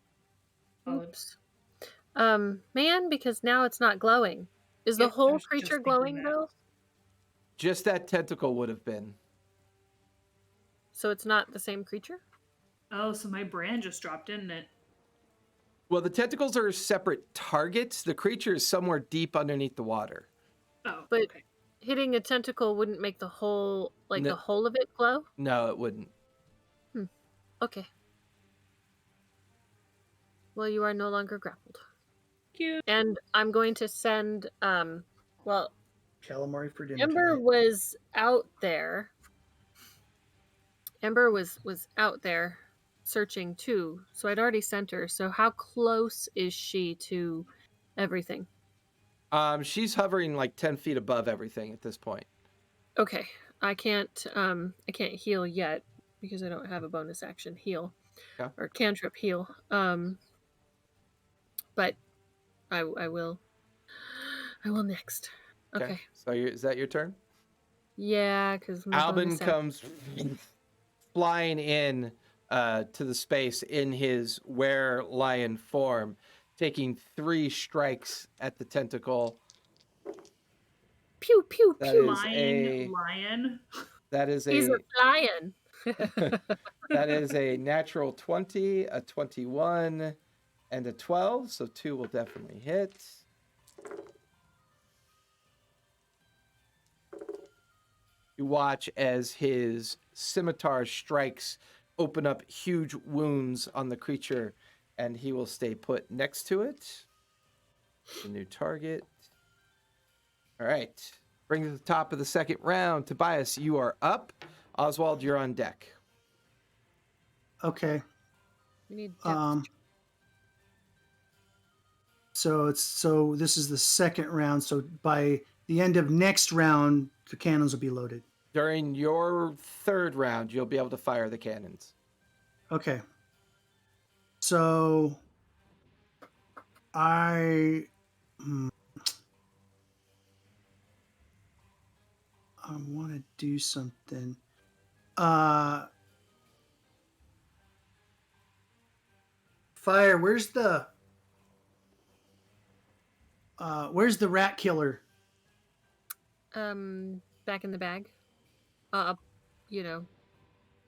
Oops. Man, because now it's not glowing. Is the Yep, I whole was just creature thinking glowing that. though? Just that tentacle would have been. So it's not the same creature? Oh, so my brand just dropped, didn't it? Well, the tentacles are separate targets. The creature is somewhere deep underneath the water. Oh, But- okay. Hitting a tentacle wouldn't make the whole No. the whole of it glow? No, it wouldn't. Okay. Well, you are no longer grappled. Cute. And I'm going to send well, Calamari for dinner. Ember tonight. was out there. Ember was out there searching too. So I'd already sent her. So how close is she to everything? She's hovering like 10 feet above everything at this point. Okay. I can't heal yet because I don't have a bonus action heal. Okay. Or cantrip heal. But I will next. Okay. So is that your turn? Yeah, because Albin comes flying in to the space in his were-lion form, taking 3 strikes at the tentacle. Pew pew That pew. is Flying lion. That is He's a lion. that is a natural 20, a 21, and a 12. So 2 will definitely hit. You watch as his scimitar strikes open up huge wounds on the creature, and he will stay put next to it. The new target. All right. Bring it to the top of the second round. Tobias, you are up. Oswald, you're on deck. Okay. We need depth. So this is the second round. So by the end of next round, the cannons will be loaded. During your third round, you'll be able to fire the cannons. Okay. So I want to do something. Fire, where's the rat killer? Back in the bag. You know,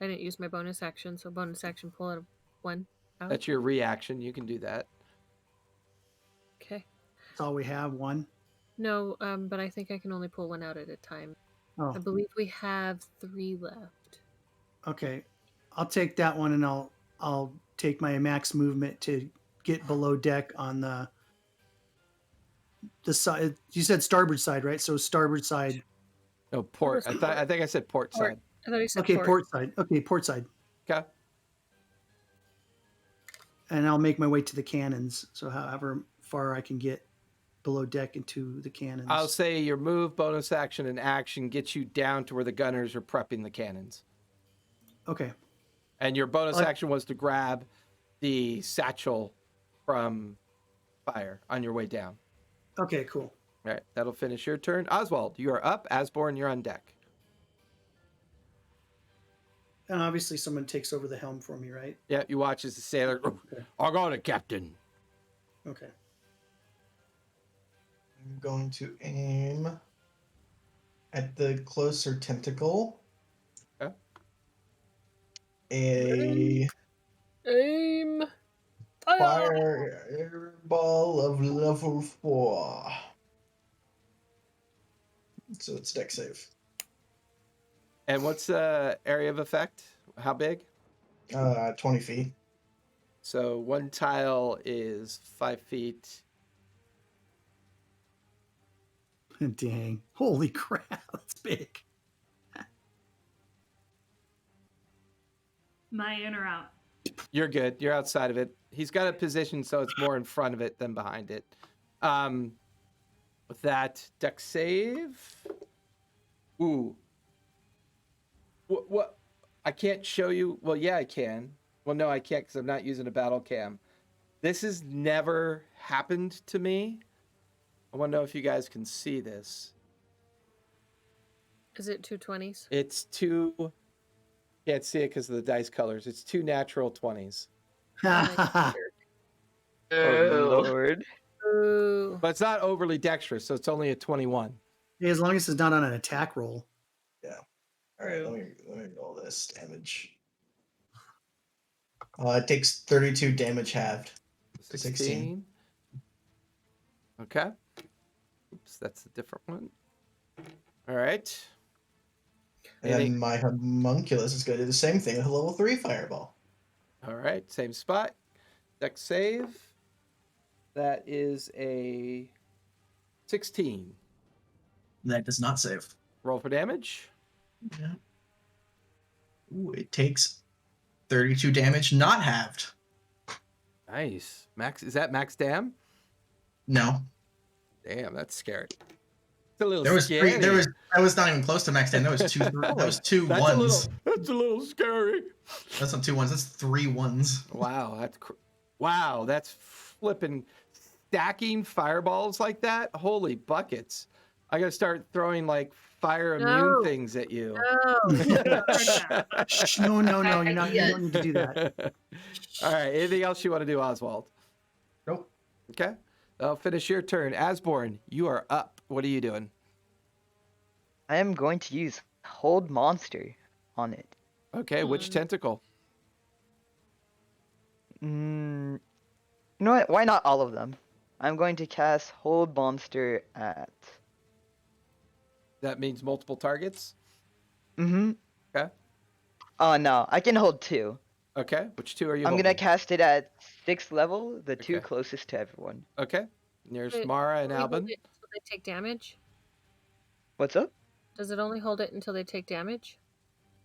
I didn't use my bonus action, so bonus action pull out 1 out. That's your reaction. You can do that. Okay. That's all we have, 1. No, but I think I can only pull 1 out at a time. Oh, I believe we have 3 left. okay. I'll take that one, and I'll take my max movement to get below deck on the side. You said starboard side, right? So starboard side. No, port. I think I said port side. I thought you said Okay, port. port side. Okay, port side. Okay. And I'll make my way to the cannons. So however far I can get below deck into the cannons. I'll say your move, bonus action, and action gets you down to where the gunners are prepping the cannons. Okay. And your bonus action was to grab the satchel from fire on your way down. Okay, cool. All right, that'll finish your turn. Oswald, you are up. Asborn, you're on deck. And obviously someone takes over the helm for me, right? Yeah, you watch as the sailor. Okay. I got it, Captain. Okay. I'm going to aim at the closer tentacle. Okay. A Aim. fireball of level 4. So it's deck save. And what's the area of effect? How big? 20 feet. So 1 tile is 5 feet. Dang. Holy crap. That's big. Am I in or out? You're good. You're outside of it. He's got it positioned so it's more in front of it than behind it. With that, deck save. Ooh. What? I can't show you. Well, yeah, I can. Well, no, I can't because I'm not using a battle cam. This has never happened to me. I want to know if you guys can see this. Is it 2 20s? It's 2. Can't see it because of the dice colors. It's 2 natural 20s. Oh, Lord. Ooh. But it's not overly dexterous, so it's only a 21. Yeah, as long as it's not on an attack roll. All right, let me roll this damage. It takes 32 damage halved. 16. Okay. Oops, that's a different one. All right. And then my homunculus is going to do the same thing with a level 3 fireball. All right, same spot. Deck save. That is a 16. That does not save. Roll for damage. Yeah. Ooh, it takes 32 damage, not halved. Nice. Max, is that max dam? No. Damn, that's scary. It's a little There was scary. I was not even close to max 10. That was 2 that was 2 That's ones. That's a little scary. That's not 2 ones, that's 3 ones. Wow, that's flipping stacking fireballs like that. Holy buckets. I gotta start throwing like fire immune No. things at you. No. Shh, no, you don't need to do that. All right. Anything else you want to do, Oswald? Nope. Okay. I'll finish your turn. Asborn, you are up. What are you doing? I am going to use hold monster on it. Okay. Which tentacle? You know what? Why not all of them? I'm going to cast hold monster at. That means multiple targets. Mm-hmm. Okay. Oh no, I can hold 2. Okay. Which 2 are you I'm holding? gonna cast it at 6th level, the 2 Okay. closest to everyone. Okay. There's Wait, Mara and Only hold Albin. it until they take damage? What's up? Does it only hold it until they take damage?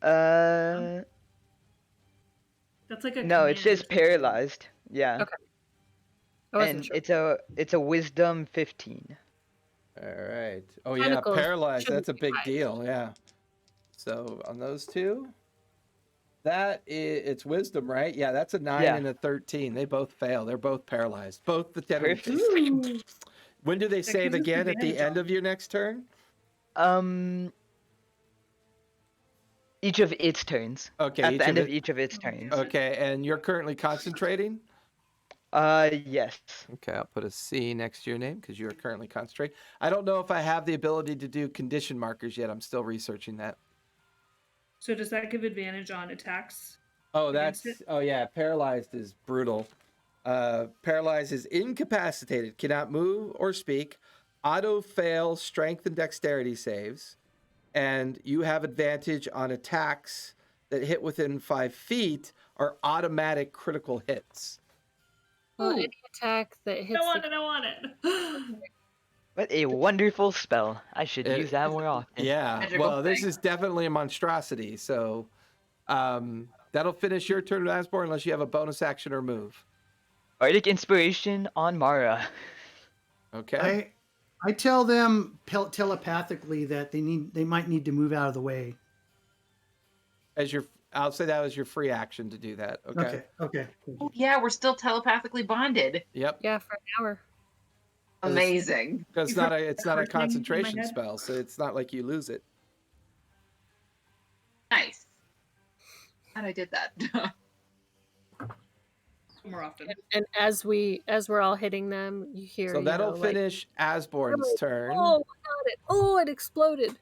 Uh, That's like a no, it's command, just essentially. paralyzed. Yeah. Okay. I wasn't And sure. it's a wisdom 15. All right. Oh yeah, Tentacles paralyzed. shouldn't That's a be big high. deal. Yeah. So on those 2, it's wisdom, right? Yeah, that's a 9 Yeah. and a 13. They both fail. They're both paralyzed. Both the tentacles. Perfect. Ooh. When do they That save gives us again? At the advantage end on- of your next turn? Each of its turns. Okay. At each the end of of it. each of its turns. Okay, and you're currently concentrating? Yes. Okay, I'll put a C next to your name because you are currently concentrating. I don't know if I have the ability to do condition markers yet. I'm still researching that. So does that give advantage on attacks? Oh, Against that's it? oh yeah, paralyzed is brutal. Paralyzed is incapacitated, cannot move or speak, auto fail strength and dexterity saves, and you have advantage on attacks that hit within 5 feet are automatic critical hits. Well, Ooh. any attack that hits I want the it. I want it. What a wonderful spell. I should It- use that more often. Yeah, Magical well, this thing. is definitely a monstrosity, so that'll finish your turn, Asbor, unless you have a bonus action or move. Bardic inspiration on Mara. Okay. I tell them telepathically that they might need to move out of the way. I'll say that was your free action to do that. Okay. Okay. Oh, yeah, we're still telepathically bonded. Yep. yeah for an hour. Amazing. Because it's not a Cursing in my concentration head. spell, so it's not like you lose it. Nice. Glad I did that. More often. And as we're all hitting them, you hear. So that'll finish Asborn's turn. Oh, I got it! Oh, it exploded.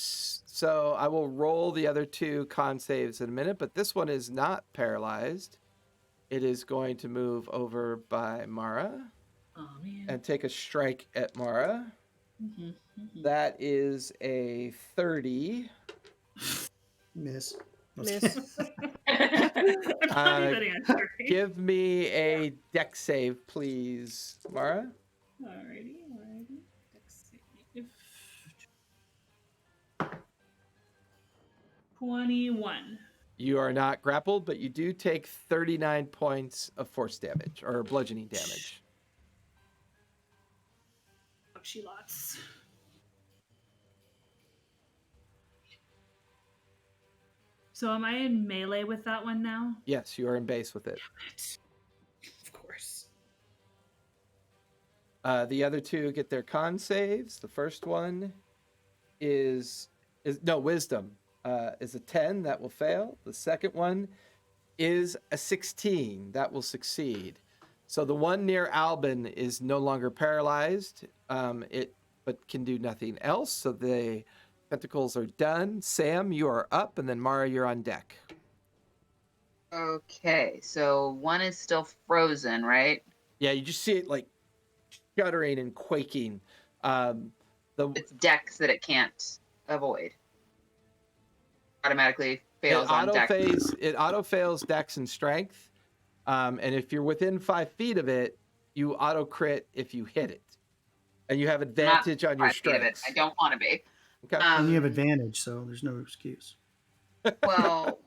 So I will roll the other 2 con saves in a minute, but this one is not paralyzed. It is going to move over by Mara Oh man. and take a strike at Mara. That is a 30. Miss. Miss. I'm probably betting on 30. Give me a dex save, please, Mara. Alrighty. Dex save. 21. You are not grappled, but you do take 39 points of force damage or bludgeoning damage. Ouchie lots. So am I in melee with that one now? Yes, you are in base with it. Of course. The other 2 get their con saves. The first one is wisdom. Is a 10 that will fail. The second one is a 16 that will succeed. So the one near Albin is no longer paralyzed. But can do nothing else. So the tentacles are done. Sam, you are up, and then Mara, you're on deck. Okay, so one is still frozen, right? Yeah, you just see it like shuddering and quaking. It's dex that it can't avoid. Automatically fails on dex. It auto fails dex and strength. And if you're within 5 feet of it, you auto crit if you hit it. And you have advantage on your 5 feet of it. strength. I don't want to be. Okay. And you have advantage, so there's no excuse. Well,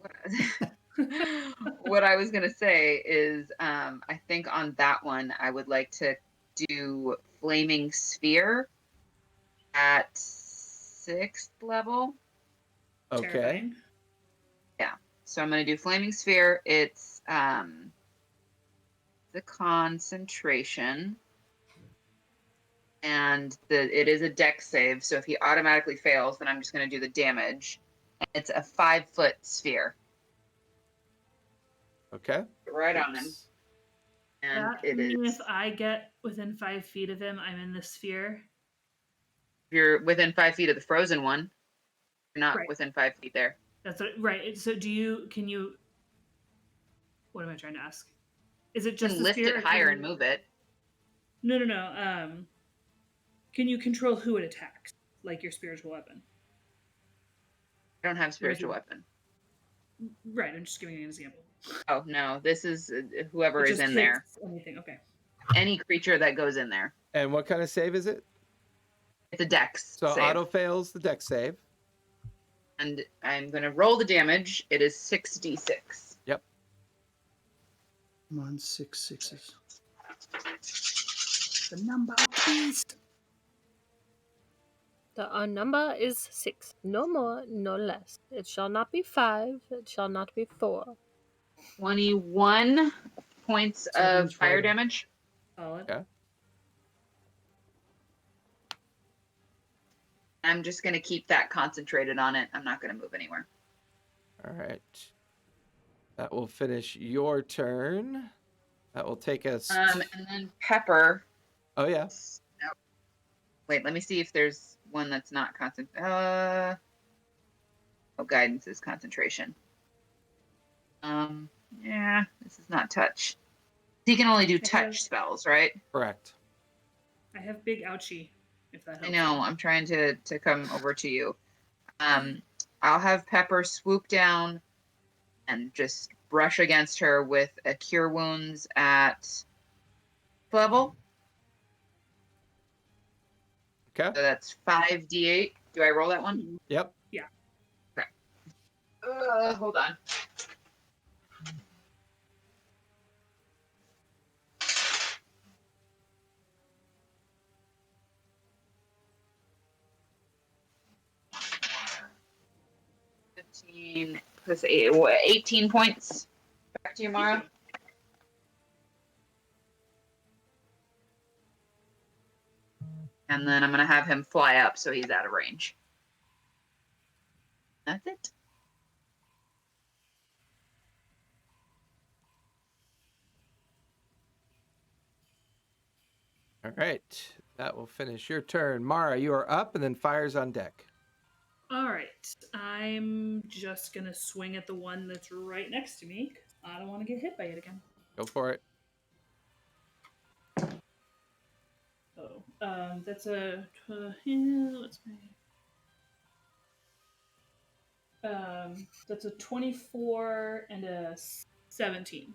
what I was gonna say is, I think on that one, I would like to do flaming sphere at 6th level. Okay. Terrifying. So I'm gonna do flaming sphere. It's the concentration. and it is a dex save. So if he automatically fails, then I'm just going to do the damage. And it's a 5-foot sphere. Okay. Right on him. And That it means is. if I get within 5 feet of him, I'm in the sphere. If you're within 5 feet of the frozen one, you're not Right. within 5 feet there. That's what, right. So can you, what am I trying to ask? Is it You just can the lift sphere? it or higher can and you- move it. No. Can you control who it attacks? Like your spiritual weapon? I don't have spiritual weapon. Right, I'm just giving you an example. Oh, no. This is whoever It is just in there. hits anything, okay. Any creature that goes in there. And what kind of save is it? It's a dex So save. auto fails the dex save. And I'm going to roll the damage. It is 6d6. Yep. Come on, 6 6s. The number of beast. The number is 6. No more, no less. It shall not be 5. It shall not be 4. 21 points of Seven's fire right. damage. Solid. Okay. I'm just going to keep that concentrated on it. I'm not going to move anywhere. All right. That will finish your turn. That will take us. And then Pepper. Oh yeah. No. Wait, let me see if there's one that's not constant. Oh, guidance is concentration. Yeah, this is not touch. He can only do touch spells, right? Correct. I have big ouchie, if that helps. I know. I'm trying to come over to you. I'll have Pepper swoop down and just brush against her with a cure wounds at level. Okay. So that's 5d8. Do I roll that one? Yep. Yeah. Okay. Hold on. Plus 18 points. Back to you, Mara. And then I'm going to have him fly up so he's out of range. That's it. All right. That will finish your turn. Mara, you are up, and then fire's on deck. All right. I'm just going to swing at the one that's right next to me, 'cause I don't want to get hit by it again. Go for it. Oh, that's a, what's my, that's a 24 and a 17.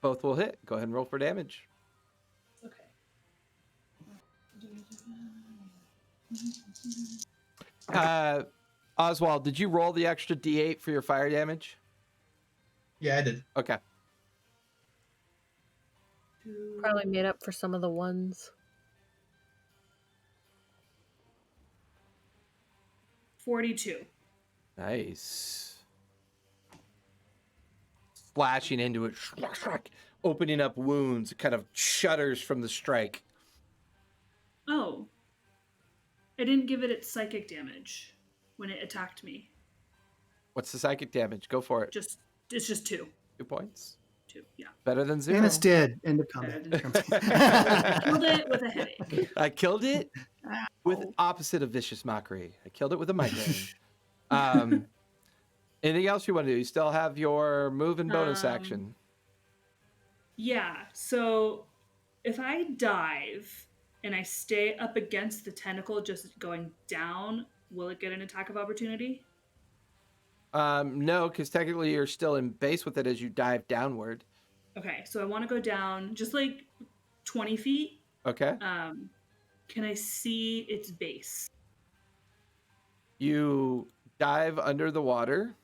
Both will hit. Go ahead and roll for damage. Okay. Oswald, did you roll the extra D8 for your fire damage? Yeah, I did. Okay. Probably made up for some of the ones. 42. Nice. Splashing into it, opening up wounds. It kind of shudders from the strike. Oh. I didn't give it its psychic damage when it attacked me. What's the psychic damage? Go for it. It's just 2. 2 points. 2, yeah. Better than 0. And it's dead. End of Better combat. than Killed it with a headache. I killed it with opposite of vicious mockery. I killed it with a migraine. Anything else you want to do? You still have your move and bonus action. Yeah, so if I dive and I stay up against the tentacle just going down, will it get an attack of opportunity? No, because technically you're still in base with it as you dive downward. Okay, so I want to go down just like 20 feet. Okay. Can I see its base? You dive under the water.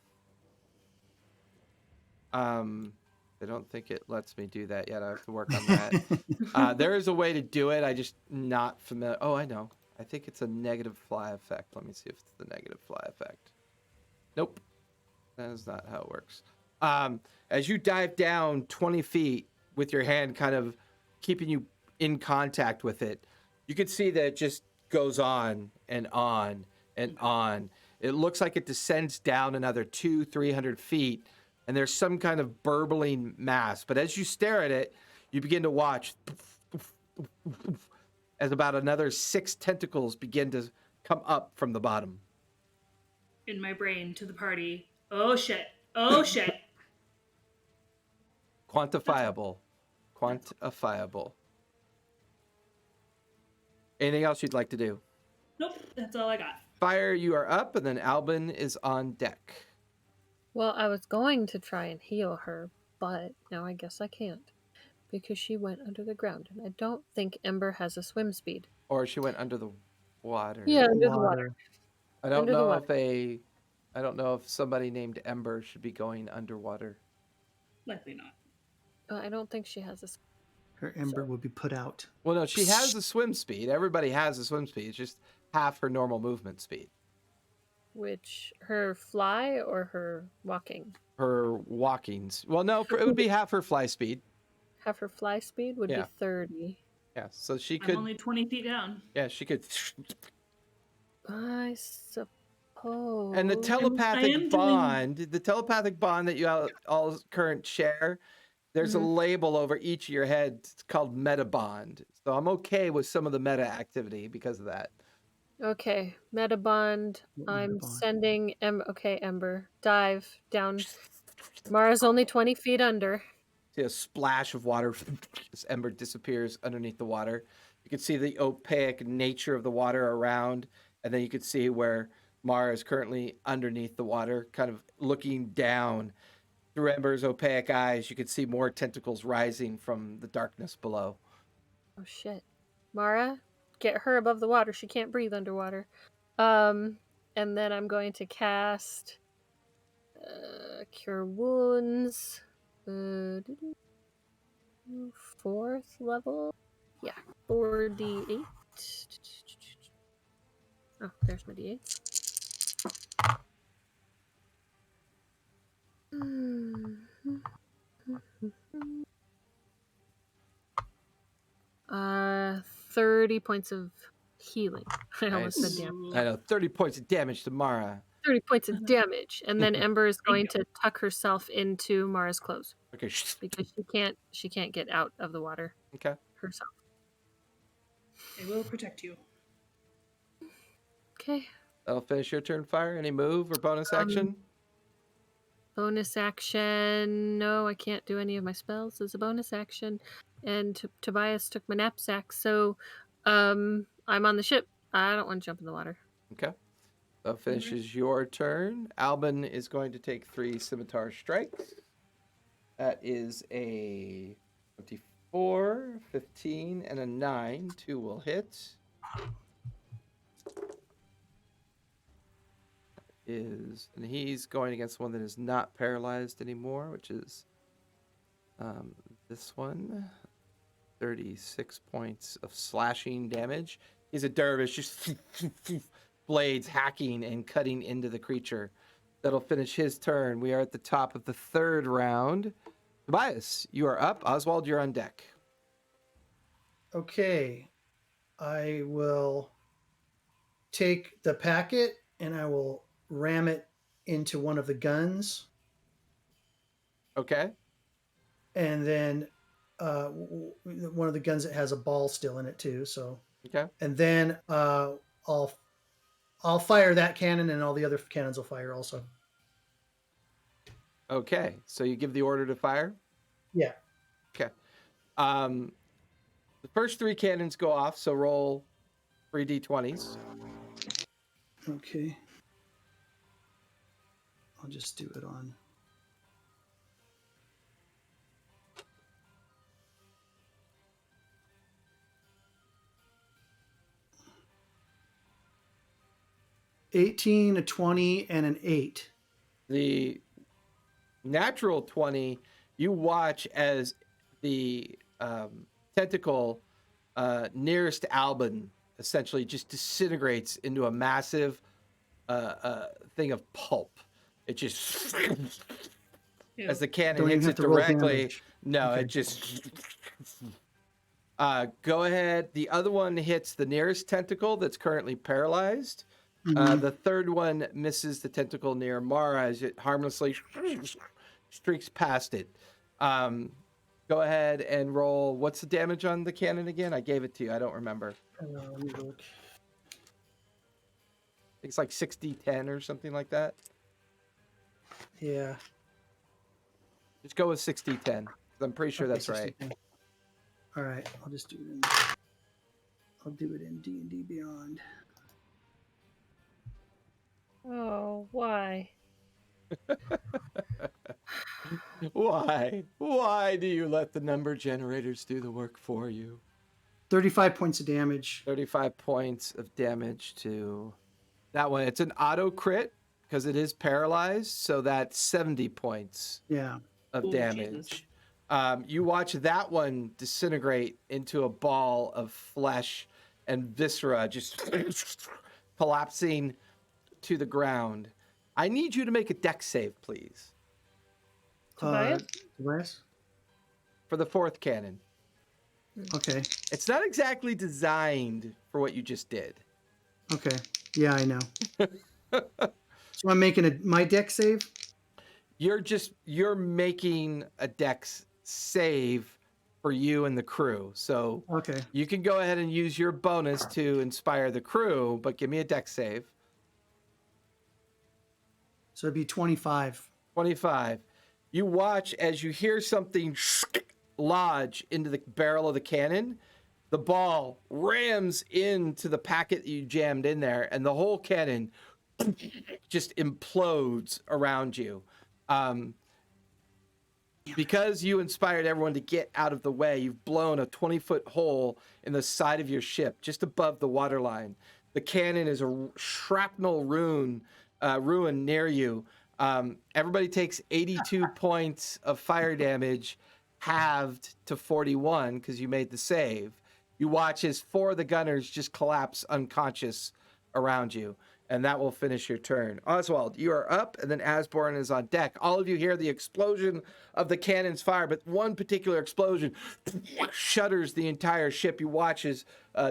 I don't think it lets me do that yet. I have to work on that. There is a way to do it. I just not familiar. Oh, I know. I think it's a negative fly effect. Let me see if it's the negative fly effect. Nope. That is not how it works. As you dive down 20 feet with your hand kind of keeping you in contact with it, You can see that it just goes on and on and on. It looks like it descends down another 200-300 feet, and there's some kind of burbling mass. But as you stare at it, you begin to watch as about another 6 tentacles begin to come up from the bottom. In my brain to the party. Oh shit. Oh shit. Quantifiable. Quantifiable. Anything else you'd like to do? Nope, that's all I got. Fire, you are up, and then Albin is on deck. Well, I was going to try and heal her, but now I guess I can't. Because she went under the ground, and I don't think Ember has a swim speed. Or she went under the water. Yeah, under the water. I don't Under the know water. I don't know if somebody named Ember should be going underwater. Likely not. I don't think she has a. Her ember will be put out. Well, no, she has a swim speed. Everybody has a swim speed. It's just half her normal movement speed. Which, her fly or her walking? Her walkings. Well, no, it would be half her fly speed. Half her fly speed would Yeah. be 30. Yeah, so she I'm could. only 20 feet down. Yeah, she could. I suppose. And the I telepathic am bond, the telepathic bond that you all current share, there's a label over each of your heads. It's called meta bond. So I'm okay with some of the meta activity because of that. Okay, Metabond. I'm Metabond? sending Okay, Ember. Dive down. Mara's only 20 feet under. See a splash of water as Ember disappears underneath the water. You can see the opaque nature of the water around, and then you can see where Mara is currently underneath the water, kind of looking down. Through Ember's opaque eyes, you can see more tentacles rising from the darkness below. Oh shit. Mara, get her above the water. She can't breathe underwater. And then I'm going to cast Cure Wounds. 4th level? Yeah, 4d8. Oh, there's my d8. 30 points of healing. I almost Nice. said damage. I know, 30 points of damage to Mara. 30 points of damage. And then Ember is going you. to tuck herself into Mara's clothes Okay. because she can't get out of the water Okay. herself. I will protect you. Okay. That'll finish your turn, Fire. Any move or bonus action? Bonus action. No, I can't do any of my spells as a bonus action. And Tobias took my knapsack, so I'm on the ship. I don't want to jump in the water. Okay. That finishes your turn. Albin is going to take 3 scimitar strikes. That is a 24, 15, and a 9. 2 will hit. And he's going against one that is not paralyzed anymore, which is this one. 36 points of slashing damage. He's a dervish, just blades hacking and cutting into the creature. That'll finish his turn. We are at the top of the 3rd round. Tobias, you are up. Oswald, you're on deck. Okay. I will take the packet and I will ram it into one of the guns. Okay. And then one of the guns that has a ball still in it too. So, Okay. and then I'll fire that cannon, and all the other cannons will fire also. Okay. So you give the order to fire? Yeah. Okay. The first 3 cannons go off, so roll 3 d20s. Okay. I'll just do it on. $18, a 20, and an 8. The natural 20, you watch as the tentacle nearest Albin essentially just disintegrates into a massive thing of pulp. It just, as the cannon Don't even hits have it to roll directly, damage. no, Okay. it just Go ahead. The other one hits the nearest tentacle that's currently paralyzed. Mhm. The third one misses the tentacle near Mara as it harmlessly streaks past it. Go ahead and roll. What's the damage on the cannon again? I gave it to you. I don't remember. Let me look. It's like 60-10 or something like that. Yeah. Just go with 60-10. I'm pretty sure Okay, that's right. 60. All right, I'll just do it in. I'll do it in D&D Beyond. Oh, why? Why? Why do you let the number generators do the work for you? 35 points of damage. 35 points of damage to that one. It's an auto crit because it is paralyzed, so that's 70 points Yeah. of Ooh, damage. Jesus. You watch that one disintegrate into a ball of flesh and viscera, just collapsing to the ground. I need you to make a dex save, please, Tobias? Tobias? for the fourth cannon. Okay. It's not exactly designed for what you just did. Okay. Yeah, I know. So I'm making my deck save? You're making a dex save for you and the crew. So Okay. you can go ahead and use your bonus to inspire the crew, but give me a dex save. So it'd be 25. 25. You watch as you hear something lodge into the barrel of the cannon. The ball rams into the packet that you jammed in there, and the whole cannon just implodes around you. Because you inspired everyone to get out of the way, you've blown a 20-foot hole in the side of your ship, just above the waterline. The cannon is a shrapnel ruin near you. Everybody takes 82 points of fire damage, halved to 41 because you made the save. You watch as 4 of the gunners just collapse unconscious around you, and that will finish your turn. Oswald, you are up, and then Asborn is on deck. All of you hear the explosion of the cannon's fire, but one particular explosion shudders the entire ship. You watch as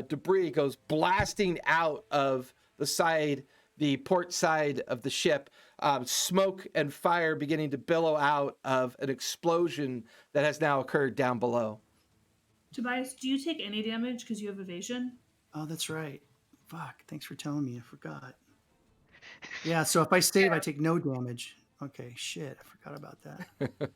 debris goes blasting out of the port side of the ship. Smoke and fire beginning to billow out of an explosion that has now occurred down below. Tobias, do you take any damage because you have evasion? Oh, that's right. Fuck. Thanks for telling me. I forgot. Yeah, so if I save, I take no damage. Okay, shit. I forgot about that.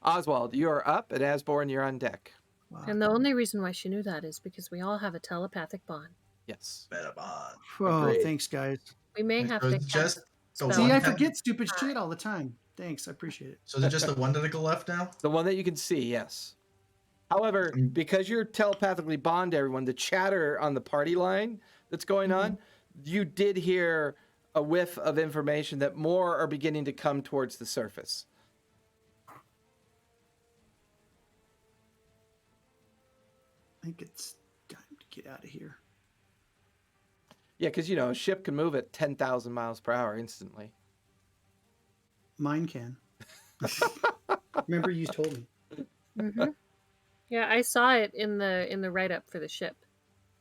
Oswald, you are up, and Asborn, you're on deck. Wow. And the only reason why she knew that is because we all have a telepathic bond. Yes. Better bond. Oh, Agreed. thanks, guys. We may have So to it's cast just the spell. See, one I time- forget stupid shit all the time. Thanks, I appreciate it. So is it just the one tentacle left now? The one that you can see, yes. However, because you're telepathically bond to everyone, the chatter on the party line that's going on, you did hear a whiff of information that more are beginning to come towards the surface. I think it's time to get out of here. Yeah, because, a ship can move at 10,000 miles per hour instantly. Mine can. Remember, you told me. Mm-hmm. Yeah, I saw it in the write up for the ship.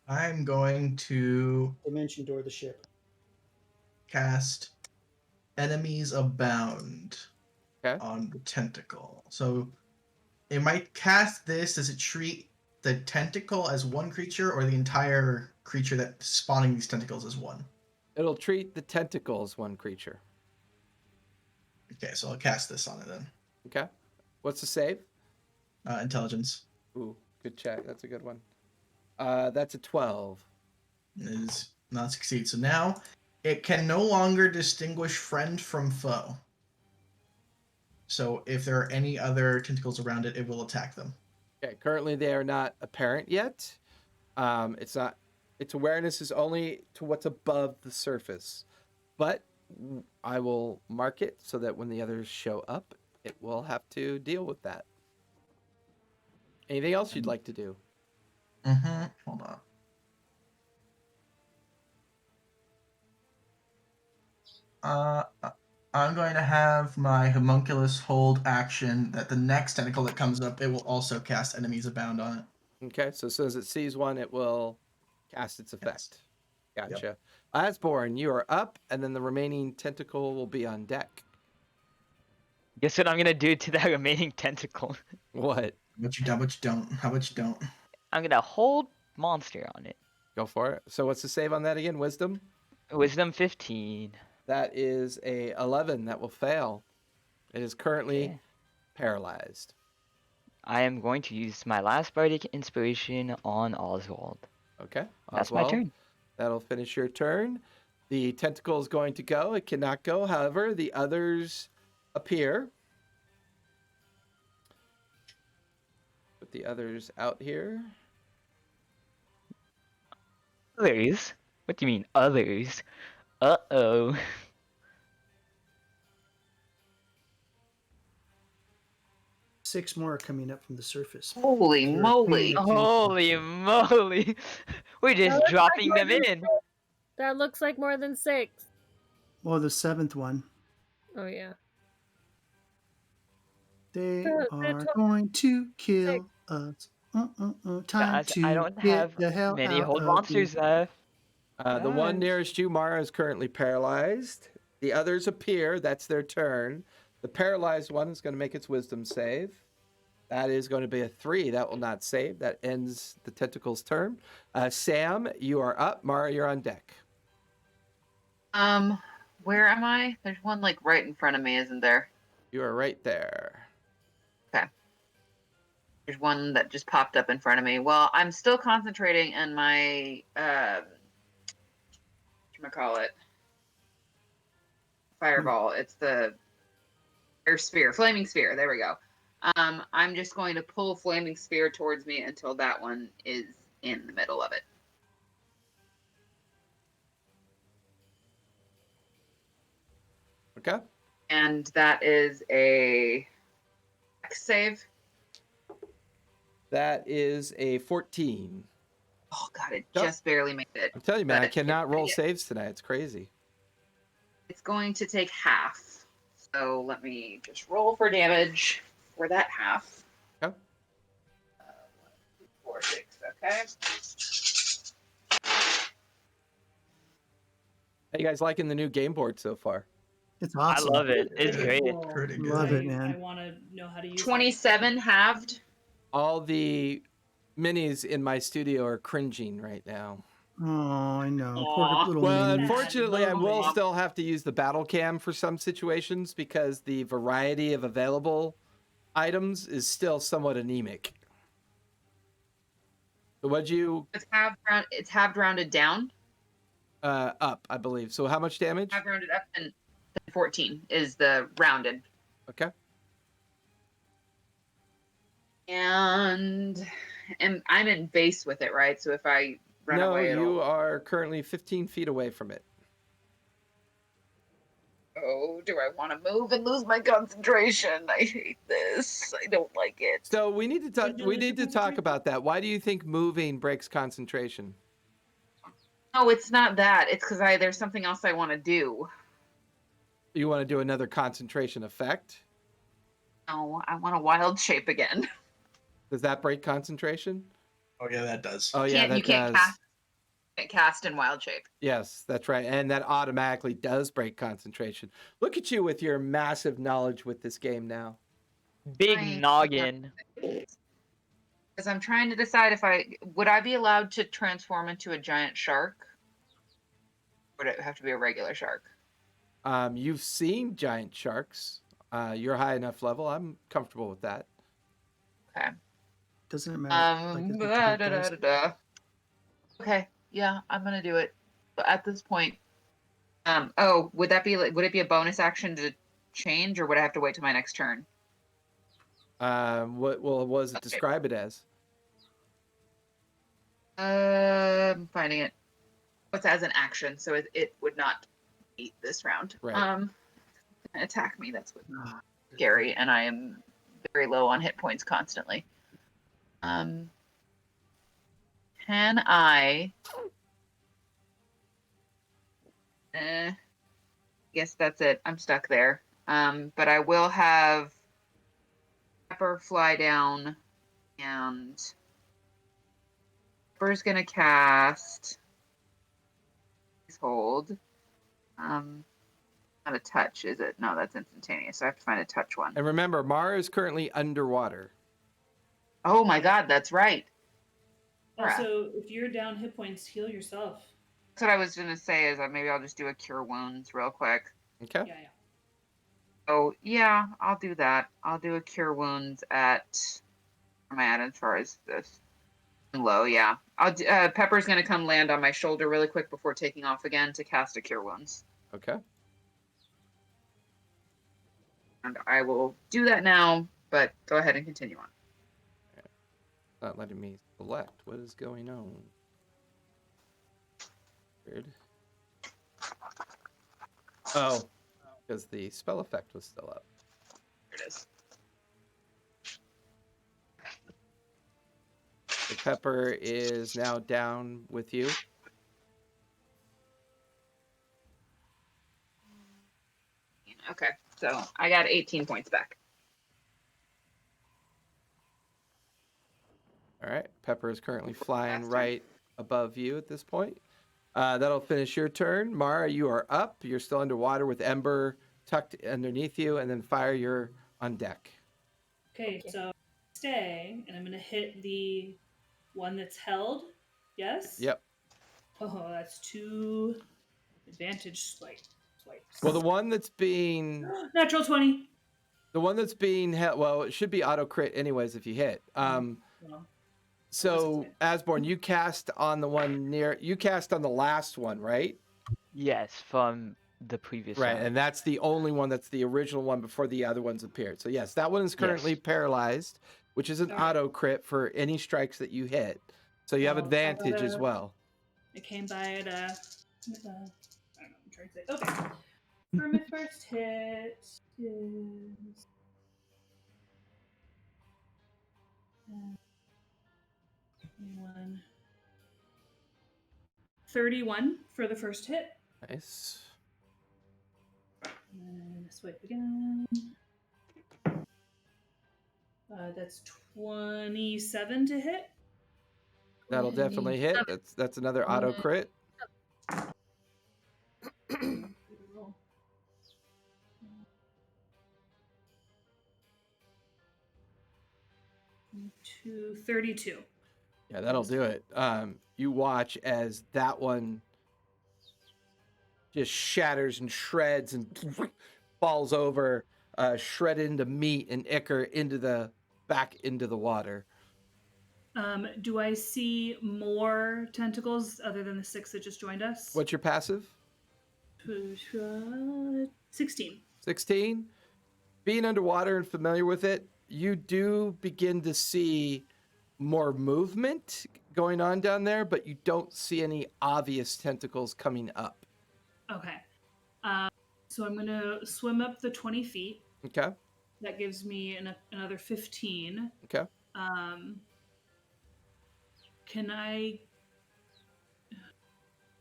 I'm going to Dimension door the ship. cast Enemies Abound Okay. on the tentacle. So it might cast this. Does it treat the tentacle as one creature or the entire creature that's spawning these tentacles as one? It'll treat the tentacle as one creature. Okay, so I'll cast this on it then. Okay. What's the save? Intelligence. Ooh, good check. That's a good one. That's a 12. It is not succeed. So now it can no longer distinguish friend from foe. So if there are any other tentacles around it, it will attack them. Okay, currently they are not apparent yet. Its awareness is only to what's above the surface. But I will mark it so that when the others show up, it will have to deal with that. Anything else you'd like to do? Hold on. I'm going to have my homunculus hold action that the next tentacle that comes up, it will also cast Enemies Abound on it. Okay, so as soon as it sees one, it will cast its Yes. effect. Yep. Gotcha. Asborn, you are up, and then the remaining tentacle will be on deck. Guess what I'm gonna do to that remaining tentacle? What? How about you don't? How about you don't? I'm gonna hold monster on it. Go for it. So what's the save on that again? Wisdom? Wisdom 15. That is a 11. That will fail. It is currently Okay. paralyzed. I am going to use my last bardic inspiration on Oswald. Okay. That's my Oswald, turn. that'll finish your turn. The tentacle is going to go. It cannot go. However, the others appear. Put the others out here. Others? What do you mean, others? Uh-oh. 6 more are coming up from the surface. Holy You're moly. paying Holy attention. moly! We're just looks like dropping more them than in. That looks like more than 6. Well, the 7th one. Oh yeah. They They're are going to kill 6. us. Time Guys, to I don't get have the hell many out hold of monsters here. left. The one Guys. nearest you, Mara, is currently paralyzed. The others appear. That's their turn. The paralyzed one is going to make its wisdom save. That is going to be a 3. That will not save. That ends the tentacle's turn. Sam, you are up. Mara, you're on deck. Where am I? There's one like right in front of me, isn't there? You are right there. There's one that just popped up in front of me. Well, I'm still concentrating in my whatchamacallit? Fireball. It's the air sphere, flaming sphere. There we go. I'm just going to pull flaming sphere towards me until that one is in the middle of it. Okay. And that is a save. That is a 14. Oh god, it Yep. just barely made it. I'm telling you, man, I But cannot roll it's- saves tonight. It's crazy. It's going to take half. So let me just roll for damage for that half. Okay. 4, 6, okay. How you guys liking the new game board so far? It's I awesome. love it. It's Pretty great. cool. Pretty good. Love it, I man. want to know how to use 27 halved. All the minis in my studio are cringing right now. Oh, I know. Aw. Poor little Well, minions. unfortunately, I will Lovely. still have to use the battle cam for some situations because the variety of available items is still somewhat anemic. So what'd you It's halved rounded down. up, I believe. So how much damage? Halved rounded up, and 14 is the rounded. Okay. And I'm in base with it, right? So if I run No, away, you are currently 15 feet away from it. Oh, do I want to move and lose my concentration? I hate this. I don't like it. So we need to talk. Would you We lose need your to talk concentration? about that. Why do you think moving breaks concentration? No, it's not that. It's because there's something else I want to do. You want to do another concentration effect? No, I want a wild shape again. Does that break concentration? Oh yeah, that does. Oh yeah, that You can't does. cast in wild shape. Yes, that's right. And that automatically does break concentration. Look at you with your massive knowledge with this game now. Big Right. noggin. Because I'm trying to decide if would I be allowed to transform into a giant shark? Or would it have to be a regular shark? You've seen giant sharks. You're high enough level. I'm comfortable with that. Okay. Doesn't it matter? Like, it's a big dice? Okay, yeah, I'm gonna do it. But at this point, would that be would it be a bonus action to change, or would I have to wait till my next turn? What does it Okay. describe it as? I'm finding it. It's as an action, so it would not beat this round. Right. Attack me. That's what scary, and I am very low on hit points constantly. Can I? Guess that's it. I'm stuck there. But I will have Pepper fly down and Pepper's gonna cast. Please hold. Not a touch, is it? No, that's instantaneous. So I have to find a touch one. And remember, Mara is currently underwater. Oh my God, that's right. Crap. Also, if you're down hit points, heal yourself. That's what I was gonna say. Is that maybe I'll just do a cure wounds real quick. Okay. Yeah. Oh yeah, I'll do that. I'll do a cure wounds at. Where am I at as far as this? Low, yeah. Pepper's gonna come land on my shoulder really quick before taking off again to cast a cure wounds. Okay. And I will do that now, but go ahead and continue on. Not letting me select. What is going on? Weird. Oh, because the spell effect was still up. Here it is. The Pepper is now down with you. Okay, so I got 18 points back. All right. Pepper is currently flying Faster. right above you at this point. That'll finish your turn. Mara, you are up. You're still underwater with Ember tucked underneath you, and then Fire, you're on deck. Okay, so stay, and I'm going to hit the one that's held. Yes? Yep. Oh, that's 2 advantage swipes. Well, the one that's being Natural 20. the one that's being held, well, it should be auto crit anyways if you hit. Well, So Asborn, you cast on the one near. You cast on the last one, right? Yes, from the previous Right, round. and that's the only one that's the original one before the other ones appeared. So yes, that one is currently Yes. paralyzed, which is an All right. auto crit for any strikes that you hit. So you have Well, I advantage as gotta- well. It came by at I don't know, I'm trying to say. Okay. For my first hit is 1 31 for the first hit. Nice. And swipe again. That's 27 to hit. That'll definitely hit. That's another auto crit. To 32. Yeah, that'll do it. You watch as that one just shatters and shreds and falls over, shredded into meat and ichor back into the water. Do I see more tentacles other than the 6 that just joined us? What's your passive? 16. 16. Being underwater and familiar with it, you do begin to see more movement going on down there, but you don't see any obvious tentacles coming up. Okay. So I'm going to swim up the 20 feet. Okay. That gives me another 15. Okay. Can I...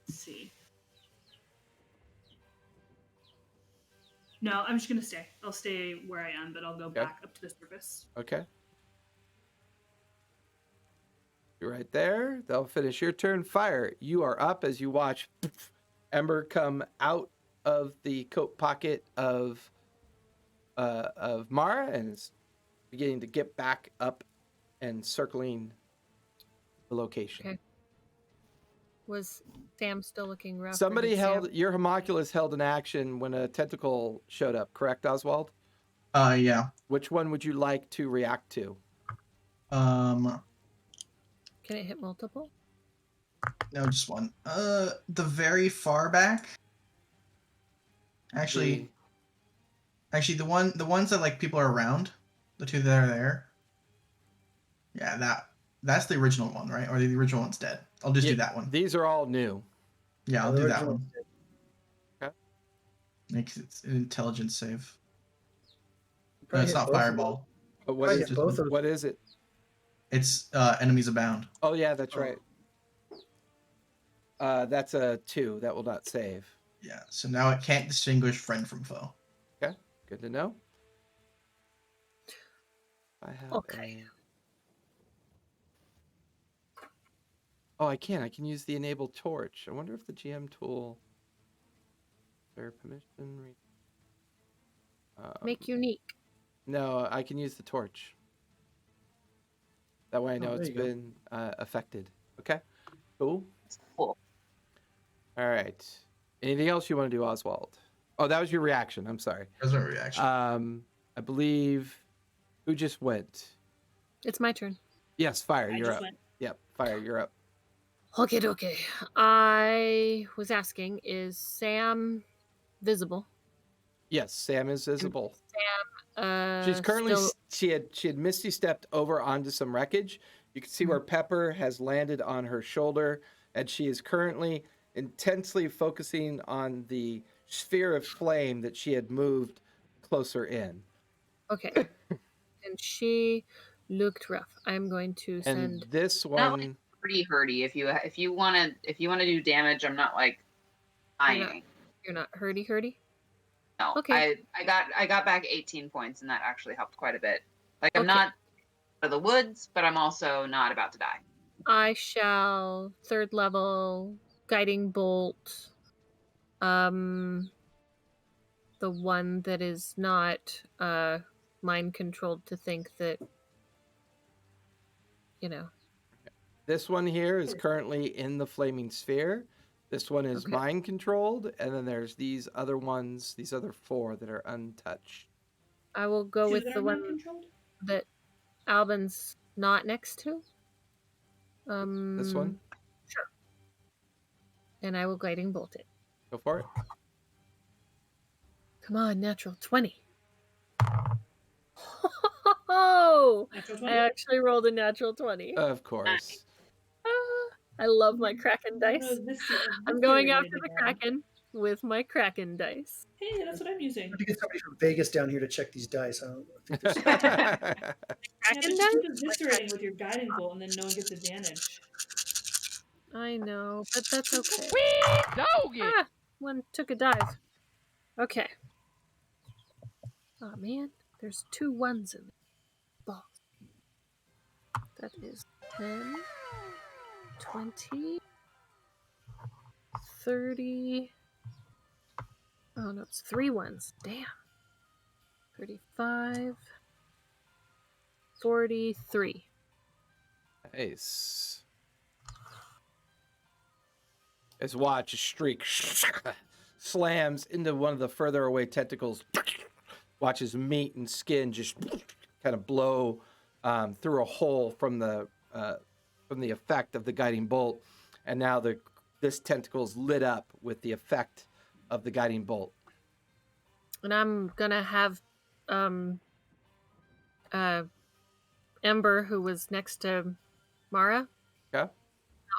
Let's see. No, I'm just going to stay. I'll stay where I am, but I'll go back up to the surface. Okay. You're right there. They'll finish your turn. Fire. You are up as you watch Ember come out of the coat pocket of Mara and is beginning to get back up and circling the location. Okay. Was Sam still looking rough? or Somebody did Sam- held your homunculus held an action when a tentacle showed up, correct, Oswald? Yeah. Which one would you like to react to? Can it hit multiple? No, just one. The very far back. Actually, the ones that like people are around, the two that are there. Yeah, that's the original one, right? Or the original one's dead. I'll just do that one. These are all new. Yeah, I'll The do that original- one. Okay. Makes it an intelligence save. No, Probably it's hit not both of fireball. But Probably hit both of what is it? It's enemies abound. Oh yeah, that's right. That's a 2. That will not save. Yeah, so now it can't distinguish friend from foe. Okay, good to know. I have Okay. Oh, I can. I can use the enable torch. I wonder if the GM tool. Is there permission? Make unique. No, I can use the torch. That way I know there it's you go. been affected. Okay, cool. Cool. All right. Anything else you want to do, Oswald? Oh, that was your reaction. I'm sorry. That's my reaction. I believe who just went? It's my turn. Yes, Fire, I you're just up. went. Yep, Fire, you're up. Okay. I was asking, is Sam visible? Yes, Sam is visible. Sam, She's currently still she had misty stepped over onto some wreckage. You can see where Pepper has landed on her shoulder, and she is currently intensely focusing on the sphere of flame that she had moved closer in. okay. And she looked rough. I'm going to And send. this Not one, pretty hurty. If you want to do damage, I'm not like dying. You're not hurty. No. Okay. I got back 18 points, and that actually helped quite a bit. Like I'm Okay. not out of the woods, but I'm also not about to die. I shall 3rd level guiding bolt. The one that is not mind controlled to think that, you know. this one here is currently in the flaming sphere. This one is Okay. mind controlled, and then there's these other ones, these other 4 that are untouched. I will go Two with that the are one mind-controlled? that Albin's not next to. This one, Sure. And I will guiding bolt it. go for it. Come on, natural 20. Oh, Natural I 20? actually rolled a natural 20. Of course. I love my Kraken dice. No, this I'm going theory after made the me mad. Kraken with my Kraken dice. Hey, that's what I'm using. To get somebody from Vegas down here to check these dice. I don't think there's Yeah, Kraken but dice? you keep eviscerating with your guiding bolt, and then no one gets advantage. I know, but that's okay. Dog it! Ah, one took a dive. Okay. Oh man, there's 2 1s in the balls. That is 10, 20, 30. Oh no, it's 3 1s. Damn. 35, 43. Nice. As watch a streak slams into one of the further away tentacles. Watch his meat and skin just kind of blow through a hole from the effect of the guiding bolt, and now this tentacle is lit up with the effect of the guiding bolt. And I'm gonna have Ember, who was next to Mara. Okay.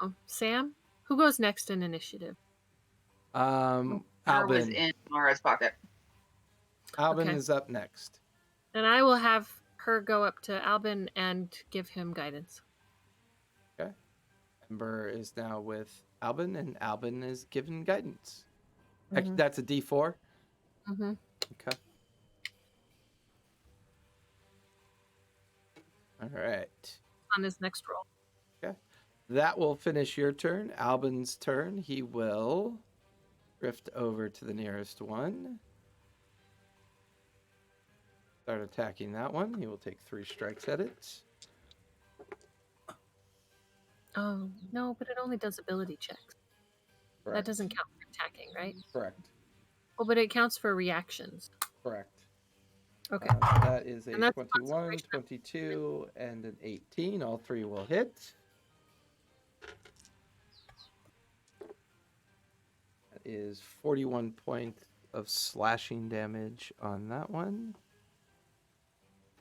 No, Sam. Who goes next in initiative? Mara was Albin. in Mara's pocket. Albin Okay. is up next. And I will have her go up to Albin and give him guidance. Ember is now with Albin, and Albin is given guidance. Mhm. That's a D4. Mm-hmm. Okay. All right. On his next roll. That will finish your turn. Albin's turn. He will drift over to the nearest one. Start attacking that one. He will take 3 strikes at it. Oh, no, but it only does ability checks. That Correct. doesn't count for attacking, right? Correct. Oh, but it counts for reactions. Correct. Okay. That is a And that's 21, concentration. 22, and an 18. All 3 will hit. That is 41 points of slashing damage on that one.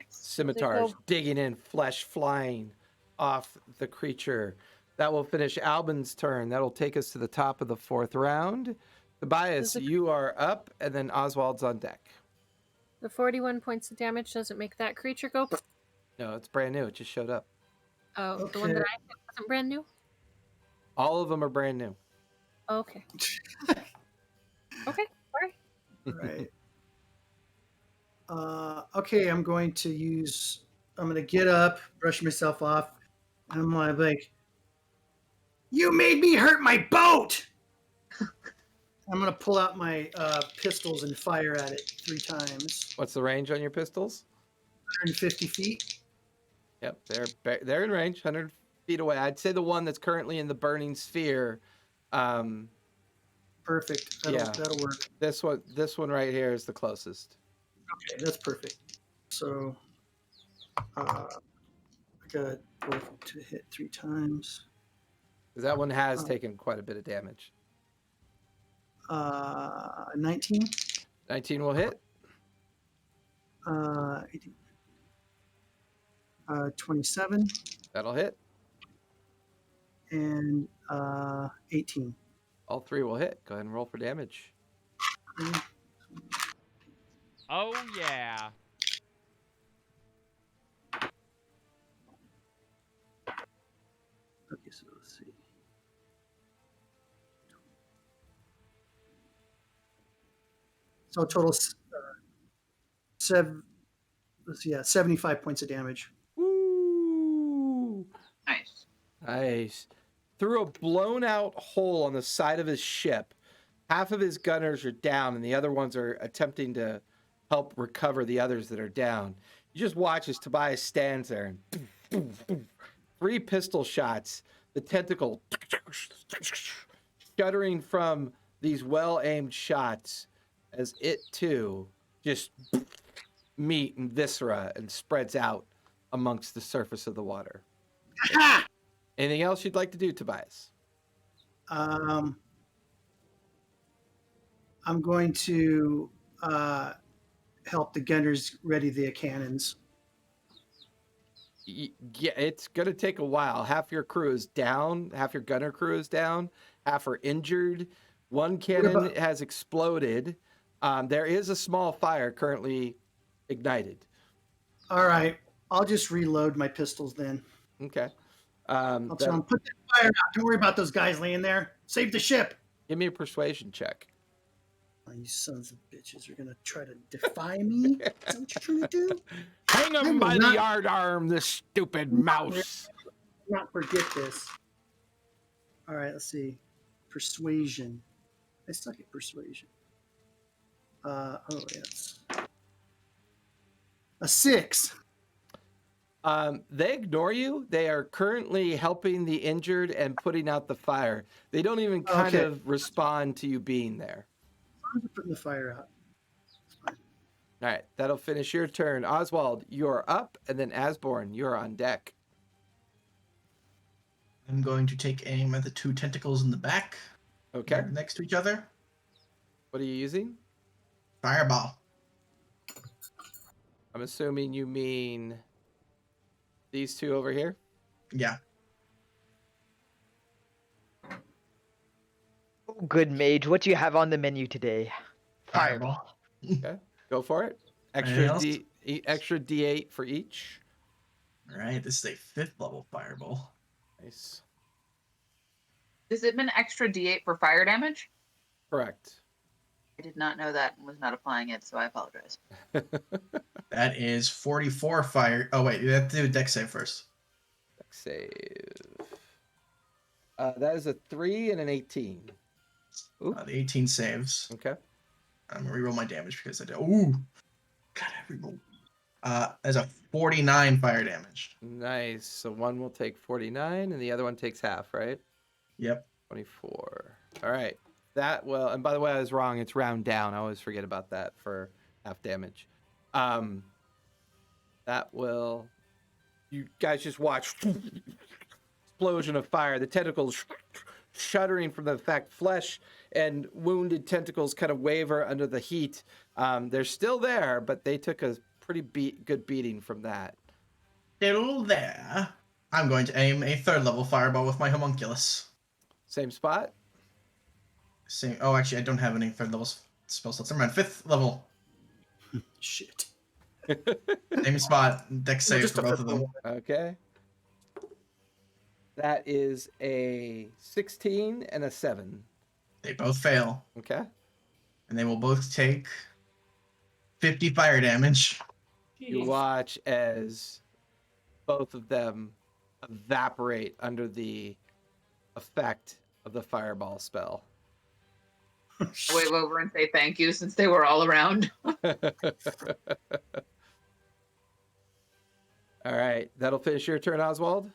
Scimitars digging in, flesh flying off the creature. That will finish Albin's turn. That'll take us to the top of the 4th round. Tobias, you are up, and then Oswald's on deck. The 41 points of damage doesn't make that creature go. No, it's brand new. It just showed up. Oh, the one that I hit wasn't brand new? All of them are brand new. Oh, okay. Okay, sorry. Right. Okay, I'm going to get up, brush myself off, and I'm like, You made me hurt my boat! I'm going to pull out my pistols and fire at it 3 times. What's the range on your pistols? 150 feet. Yep, they're in range, 100 feet away. I'd say the one that's currently in the burning sphere. Perfect. That'll work. This one right here is the closest. Okay, that's perfect. So I got both to hit 3 times. Because that one has taken quite a bit of damage. 19. 19 will hit. 18. 27 That'll hit. and 18. All 3 will hit. Go ahead and roll for damage. Oh yeah. Okay, so let's see. So total 75 points of damage. Woo! Nice. Nice. Through a blown out hole on the side of his ship, half of his gunners are down and the other ones are attempting to help recover the others that are down. You just watch as Tobias stands there and boom, boom, boom. 3 pistol shots, the tentacle shuddering from these well-aimed shots as it too just meat and viscera and spreads out amongst the surface of the water. Anything else you'd like to do, Tobias? I'm going to help the gunners ready the cannons. Yeah, it's going to take a while. Half your crew is down. Half your gunner crew is down. Half are injured. One cannon has exploded. There is a small fire currently ignited. All right. I'll just reload my pistols then. Okay. I'll tell them, put that fire out. Don't worry about those guys laying there. Save the ship. Give me a persuasion check. Oh, you sons of bitches are going to try to defy me? Is that what you're trying to do? Hang him by the yard arm, this stupid mouse. Not forget this. All right, let's see. Persuasion. I suck at persuasion. Yes. A 6. They ignore you. They are currently helping the injured and putting out the fire. They don't even kind of respond to you being there. I'm putting the fire out. It's fine. All right, that'll finish your turn. Oswald, you're up, and then Asborn, you're on deck. I'm going to take aim at the 2 tentacles in the back. Okay. Next to each other. What are you using? Fireball. I'm assuming you mean these 2 over here? Yeah. Oh, good mage, what do you have on the menu today? Fireball. Okay, go for it. Anything Extra D8 for each. All right, this is a 5th level fireball. Nice. Has it been extra D8 for fire damage? Correct. I did not know that and was not applying it, so I apologize. That is 44 fire. Oh, wait, you have to do a deck save first. Dex save. That is a 3 and an 18. The 18 saves. Okay. I'm going to reroll my damage because I did. Ooh. God, I rerolled. As a 49 fire damage. Nice. So one will take 49 and the other one takes half, right? Yep. 24. All right. That will, and by the way, I was wrong. It's round down. I always forget about that for half damage. That will, you guys just watch explosion of fire. The tentacles shuddering from the fact flesh and wounded tentacles kind of waver under the heat. They're still there, but they took a pretty good beating from that. Still there. I'm going to aim a 3rd level fireball with my homunculus. Same spot? Same. Oh, actually, I don't have any 3rd level spell slots. Never mind. 5th level. Shit. Same spot. Deck save just for a both fifth of them. level. Okay. That is a 16 and a 7. They both fail. Okay. And they will both take 50 fire damage. You watch as both of them evaporate under the effect of the fireball spell. Wave over and say thank you since they were all around. All right, that'll finish your turn, Oswald.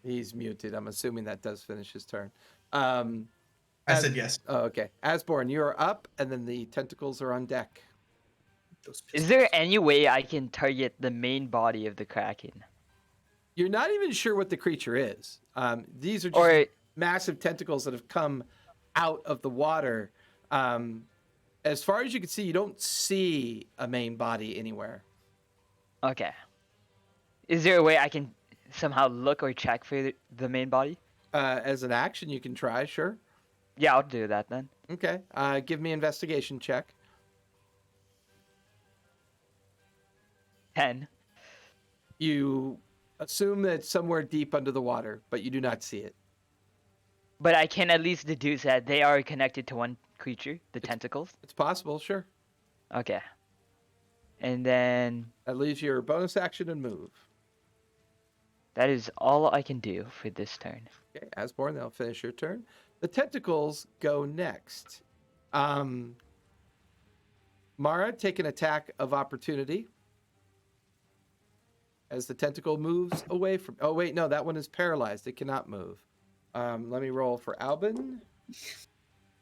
He's muted. I'm assuming that does finish his turn. I said yes. Oh, okay. Asborn, you're up, and then the tentacles are on deck. Is there any way I can target the main body of the Kraken? You're not even sure what the creature is. These are just Or massive tentacles that have come out of the water. As far as you can see, you don't see a main body anywhere. okay. Is there a way I can somehow look or check for the main body? As an action, you can try, sure. Yeah, I'll do that then. Okay. Give me investigation check. 10. You assume that it's somewhere deep under the water, but you do not see it. But I can at least deduce that they are connected to one creature, the tentacles. It's possible, sure. Okay. And then That leaves your bonus action and move. that is all I can do for this turn. Okay, Asborn, that'll finish your turn. The tentacles go next. Mara, take an attack of opportunity. As the tentacle moves away from... Oh, wait, no, that one is paralyzed. It cannot move. Let me roll for Albin.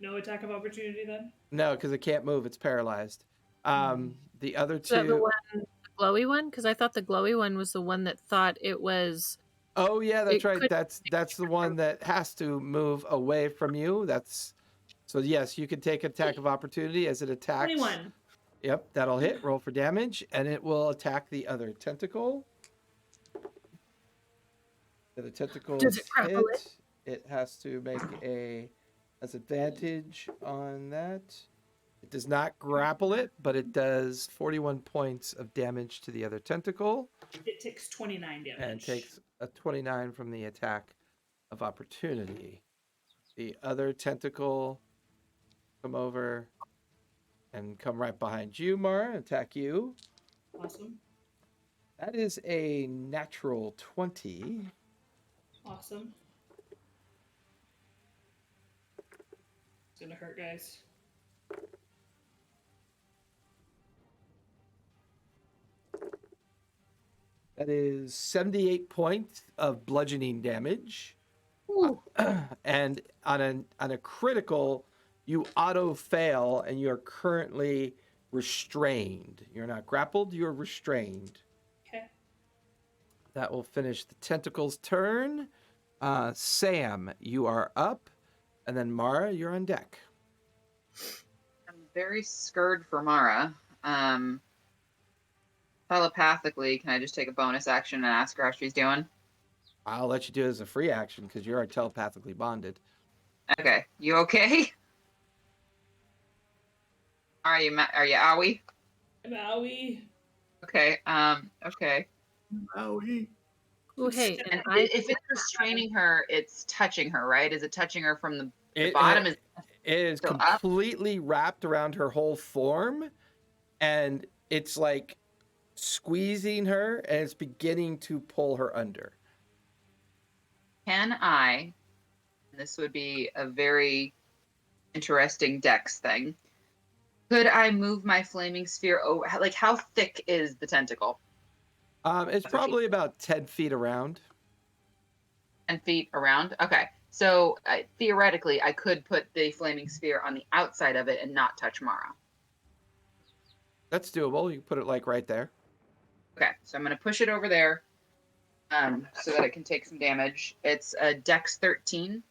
No attack of opportunity then? No, because it can't move. It's paralyzed. The other Is that the two... one, the glowy one? Because I thought the glowy one was the one that thought it was. Oh, yeah, that's It right. could- That's the one that has to move away from you. So, yes, you can take attack of opportunity as it attacks. 21. Yep, that'll hit. Roll for damage, and it will attack the other tentacle. The tentacle Does it grapple hit. It has to make has advantage on that. It does not grapple it, but it does 41 points of damage to the other tentacle. It takes 29 damage. And takes a 29 from the attack of opportunity. The other tentacle come over and come right behind you, Mara, and attack you. Awesome. That is a natural 20. Awesome. It's gonna hurt, guys. That is 78 points of bludgeoning damage. And on a critical, you auto fail and you're currently restrained. You're not grappled, you're restrained. Okay. That will finish the tentacle's turn. Sam, you are up. And then Mara, you're on deck. I'm very scared for Mara. Telepathically, can I just take a bonus action and ask her how she's doing? I'll let you do it as a free action because you're telepathically bonded. Okay, you okay? Are you owie? Maui. Okay, okay. Owie. Oh, hey, And and if it's restraining her, it's touching her, right? Is it touching her from the It, bottom? it is still up? completely wrapped around her whole form, and it's like squeezing her, and it's beginning to pull her under. Can I, and this would be a very interesting dex thing, could I move my flaming sphere over? Like, how thick is the tentacle? It's probably about 10 feet around. 10 feet around? Okay. So theoretically, I could put the flaming sphere on the outside of it and not touch Mara. That's doable. You can put it like right there. Okay. So I'm going to push it over there so that it can take some damage. It's a dex 13.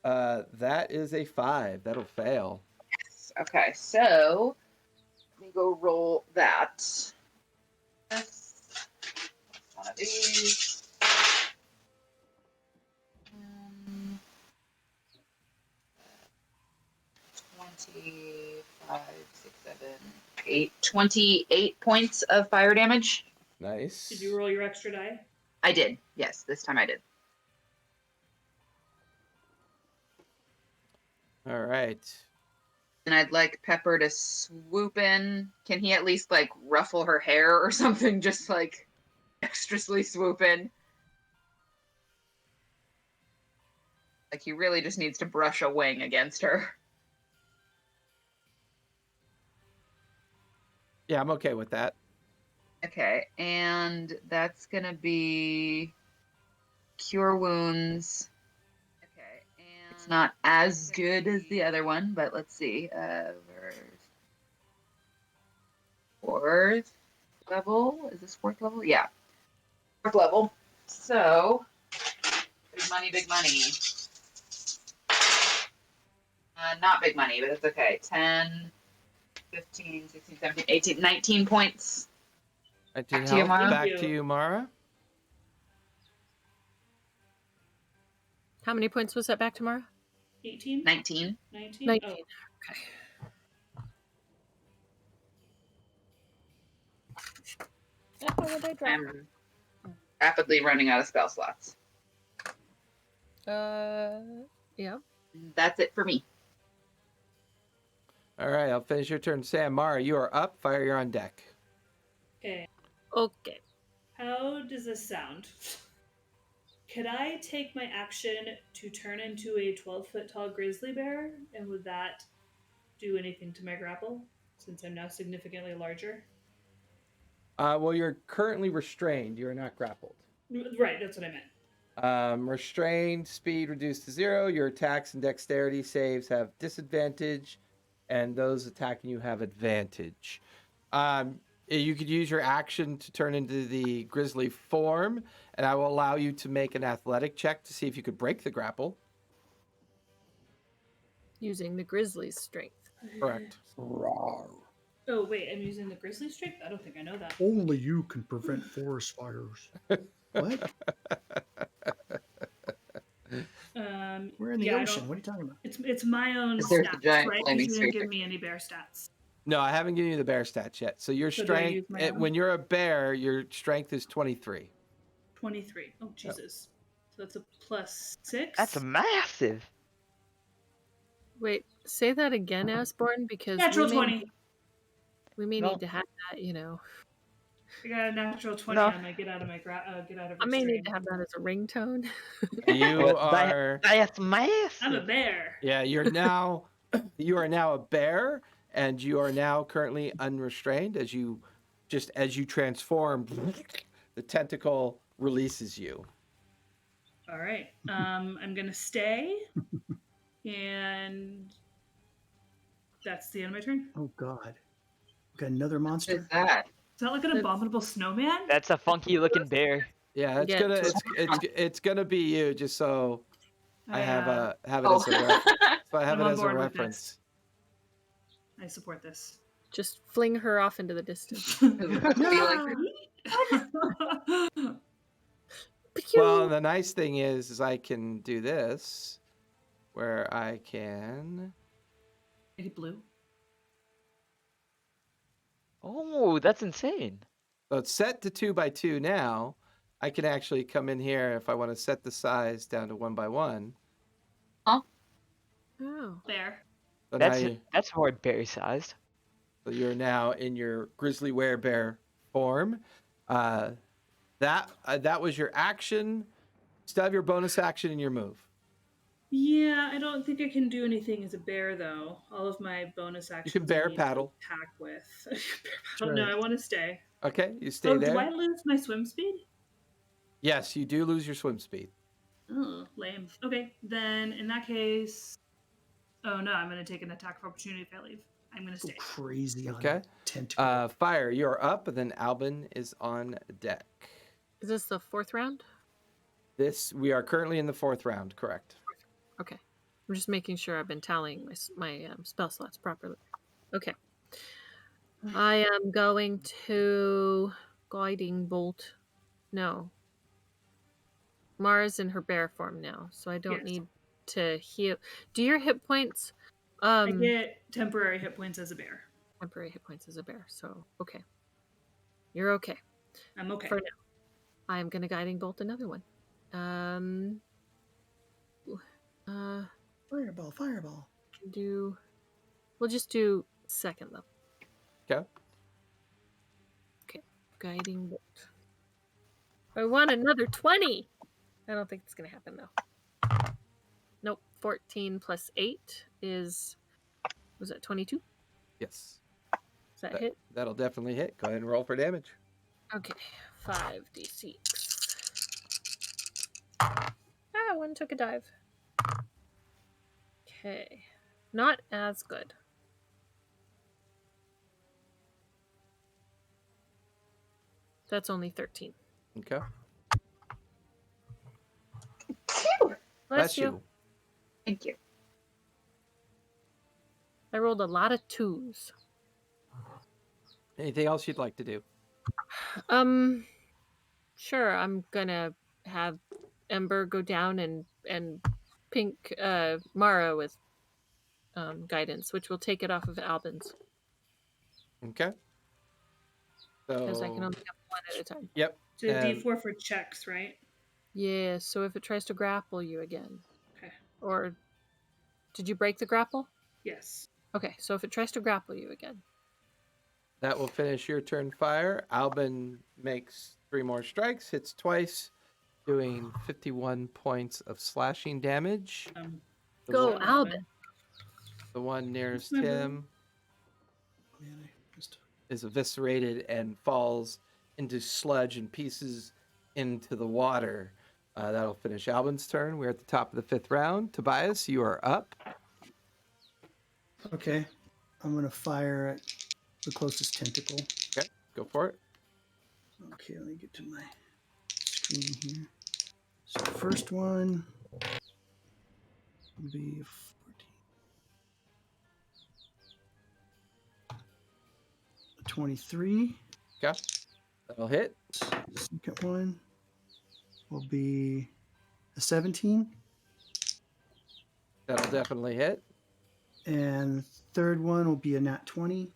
That is a 5. That'll fail. Yes. Okay. So let me go roll that. Yes. One of these. 25, 6, 7, 8, 28 points of fire damage. Nice. Did you roll your extra die? I did. Yes, this time I did. All right. And I'd like Pepper to swoop in. Can he at least like ruffle her hair or something? Just like extraly swoop in. Like he really just needs to brush a wing against her. Yeah, I'm okay with that. Okay, and that's gonna be cure wounds. Okay, and it's not as good as the other one, but let's see. Fourth level. Is this fourth level? Yeah, fourth level. So big money, big money. Not big money, but it's okay. 10, 15, 16, 17, 18, 19 points. 19 Back to you, health. Mara. Back Thank to you. you, Mara. How many points was that back tomorrow? 18? 19. 19? 19. Oh. Okay. What would I drop? I'm rapidly running out of spell slots. Yeah. That's it for me. All right, I'll finish your turn. Sam, Mara, you are up. Fire, you're on deck. Okay. Okay. How does this sound? Could I take my action to turn into a 12-foot tall grizzly bear? And would that do anything to my grapple? Since I'm now significantly larger? Well, you're currently restrained. You are not grappled. Right, that's what I meant. Restrained, speed reduced to 0. Your attacks and dexterity saves have disadvantage, and those attacking you have advantage. You could use your action to turn into the grizzly form, and I will allow you to make an athletic check to see if you could break the grapple. Using the grizzly's strength. Correct. Oh, wait, I'm using the grizzly strength? I don't think I know that. Only you can prevent forest fires. What? We're in the Yeah, I ocean. don't- What are you talking about? It's my own There's the stats, giant right? flaming Because you didn't sphere. give me any bear stats. No, I haven't given you the bear stats yet. So your So do I use strength, my own? when you're a bear, your strength is 23. 23. Oh, Jesus. So that's a +6? That's massive. Wait, say that again, Asborn, because Natural we 20. may No. need to have that, you know. I got a natural 20 No. on my get out of I may need restraint. to have that as a ringtone. You are, That's massive. I'm a bear. yeah, you are now a bear, and you are now currently unrestrained as you transform, the tentacle releases you. All right. I'm gonna stay, and that's the end of my turn. Oh God, we got another What monster. is that? Is that like an That's- abominable snowman? That's a funky looking bear. Yeah, Yeah, it's gonna be you, just so I have it as a Oh. so I have I'm it on as a board with reference. I support this. Just fling her off into the distance. Be like, Well, the nice thing is I can do this, where I can. Any blue? Oh, that's insane. So it's set to 2x2 now. I can actually come in here if I want to set the size down to 1x1. Oh. There. So now That's more bear sized. so you're now in your grizzly werebear form. That was your action. Still have your bonus action and your move. Yeah, I don't think I can do anything as a bear though. All of my bonus actions. You can bear I need to paddle. Attack with. Bear paddle. No, right. I want to stay. Okay, you stay Oh, there. do I lose my swim speed? Yes, you do lose your swim speed. Oh, lame. Okay, then in that case. Oh no, I'm gonna take an attack of opportunity if I leave. I'm gonna Go stay. crazy on Okay. tentacle. Fire, you're up, and then Albin is on deck. Is this the 4th round? We are currently in the 4th round, correct? Okay. I'm just making sure I've been tallying my spell slots properly. Okay. I am going to guiding bolt. No. Mara's in her bear form now, so I don't Yes. need to heal. Do your hit points I get temporary hit points as a bear. temporary hit points as a bear? So okay. You're okay. I'm okay. For now. I am gonna guiding bolt another one. Fireball. Can do We'll just do second level. Okay. Okay. Guiding bolt. I want another 20. I don't think it's gonna happen though. Nope. 14 plus 8 is, was that 22? Yes. Does that hit? That'll definitely hit. Go ahead and roll for damage. Okay. 5d6. One took a dive. Okay. Not as good. That's only 13. Okay. Bless you. Thank you. I rolled a lot of 2s. Anything else you'd like to do? Sure. I'm gonna have Ember go down and pink Mara with guidance, which will take it off of Albin's Okay. because I can So, only have one at a time. yep. So And- D4 for checks, right? Yeah. So if it tries to grapple you again, Okay. or did you break the grapple? Yes. Okay. So if it tries to grapple you again, That will finish your turn fire. Albin makes 3 more strikes, hits twice, doing 51 points of slashing damage. The go one, Albin. the one nearest Mhm. him Man, I missed. is eviscerated and falls into sludge and pieces into the water. That'll finish Albin's turn. We're at the top of the 5th round. Tobias, you are up. Okay. I'm going to fire at the closest tentacle. Okay, go for it. Okay, let me get to my screen here. So first one will be 14. 23. Okay, that'll hit. Second one will be a 17. That'll definitely hit. And third one will be a nat 20.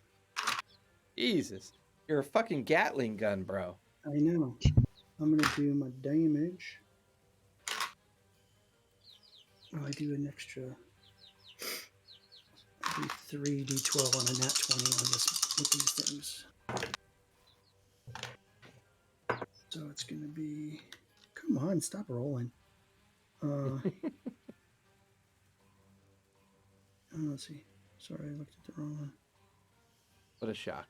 Jesus, you're a fucking Gatling gun, bro. I know. I'm going to do my damage. Oh, I do an extra. I do 3d12 on a nat 20 on this with these things. So it's going to be. Come on, stop rolling. Let's see. Sorry, I looked at the wrong one. What a shock.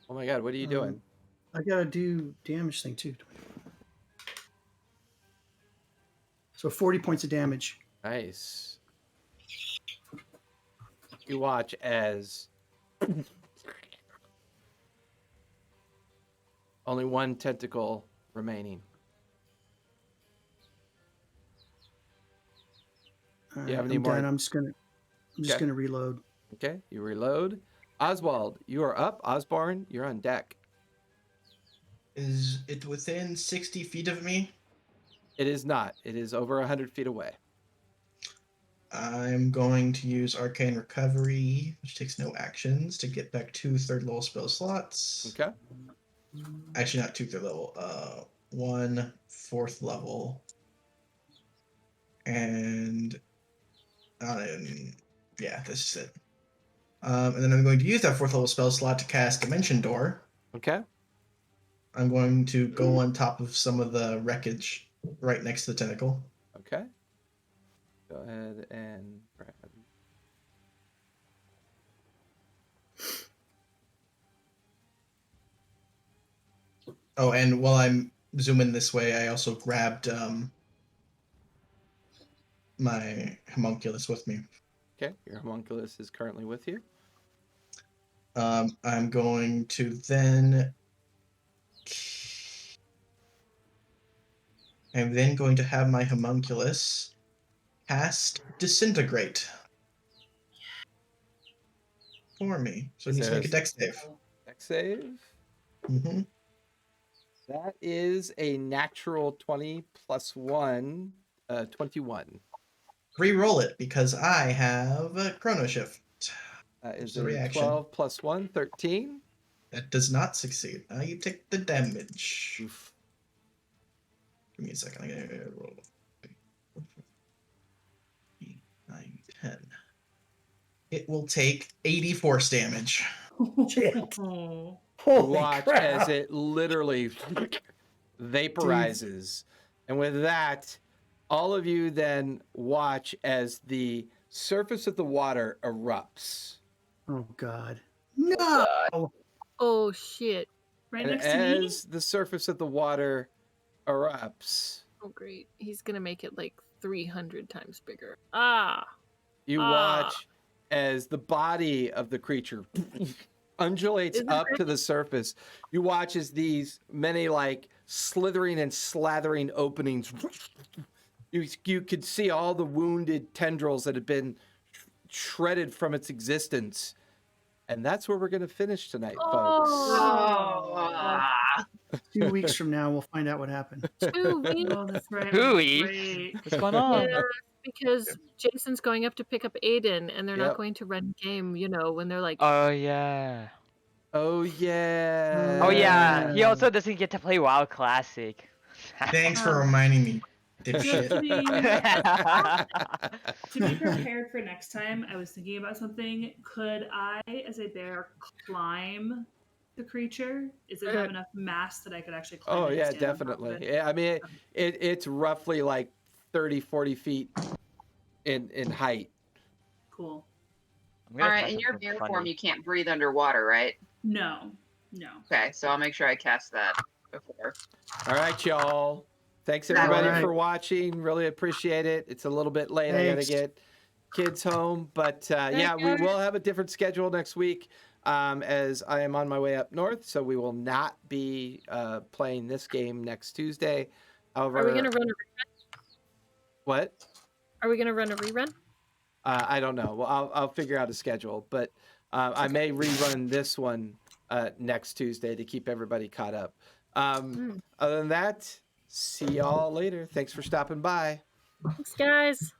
Oh my god, what are you doing? I gotta do damage thing too. So 40 points of damage. Nice. You watch as only one tentacle remaining. All You have right, any I'm more? done. I'm just Okay. gonna reload. Okay, you reload. Oswald, you are up. Osborne, you're on deck. Is it within 60 feet of me? It is not. It is over 100 feet away. I'm going to use Arcane Recovery, which takes no actions, to get back 2 third level spell slots. Okay. Actually, not 2 third level. 1 4th level. And yeah, this is it. And then I'm going to use that 4th level spell slot to cast Dimension Door. Okay. I'm going to go on top of some of the wreckage right next to the tentacle. Okay. Go ahead and grab. Oh, and while I'm zooming this way, I also grabbed my homunculus with me. Okay, your homunculus is currently with you. I'm going to then... I'm then going to have my homunculus cast Disintegrate for me. So it needs to make a dex save. Dex save. Mm-hmm. That is a natural 20 plus 1, 21. Re-roll it because I have a Chrono Shift. That is The a reaction. 12 plus 1, 13. That does not succeed. Now you take the damage. Oof. Give me a second. I gotta roll. It will take 80 force damage. Shit. Oh. You Holy watch crap. as it literally vaporizes. And with that, all of you then watch as the surface of the water erupts. Oh God. No. Oh shit. Right And next to me. as the surface of the water erupts, Oh great. He's gonna make it like 300 times bigger. Ah. you Ah. watch as the body of the creature undulates Is it up to the surface. You watch as these many like slithering and slathering openings. You could see all the wounded tendrils that had been shredded from its existence. And that's where we're going to finish tonight, folks. Oh. 2 weeks from now, we'll find out what happened. 2 weeks. Oh, that's right. Hooey. Great. What's going on? Yeah, because Jason's going up to pick up Aiden, and they're Yep. not going to run game. You know, when they're like, Oh yeah. Oh, yeah. Oh yeah. He also doesn't get to play WoW Classic. Thanks for reminding me, Just dipshit. to be prepared for next time, I was thinking about something. Could I, as a bear, climb the creature? Is it have enough mass that I could actually climb? Oh, it and yeah, stand on top of definitely. it? Yeah, I mean, it's roughly like 30, 40 feet in height. Cool. All right, in your bear form, you can't breathe underwater, right? No. Okay, so I'll make sure I cast that before. All right, y'all. Thanks, All everybody, right. for watching. Really appreciate it. It's a little bit late. I got to Thanks. get kids home. But yeah, we will have a different schedule next week as I am on my way up north. So we will not be playing this game next Tuesday. However, "Are we gonna run a rerun? what? Are we gonna run a rerun?" I don't know. Well, I'll figure out a schedule. But I may rerun this one next Tuesday to keep everybody caught up. Other than that, see y'all later. Thanks for stopping by. Thanks, guys.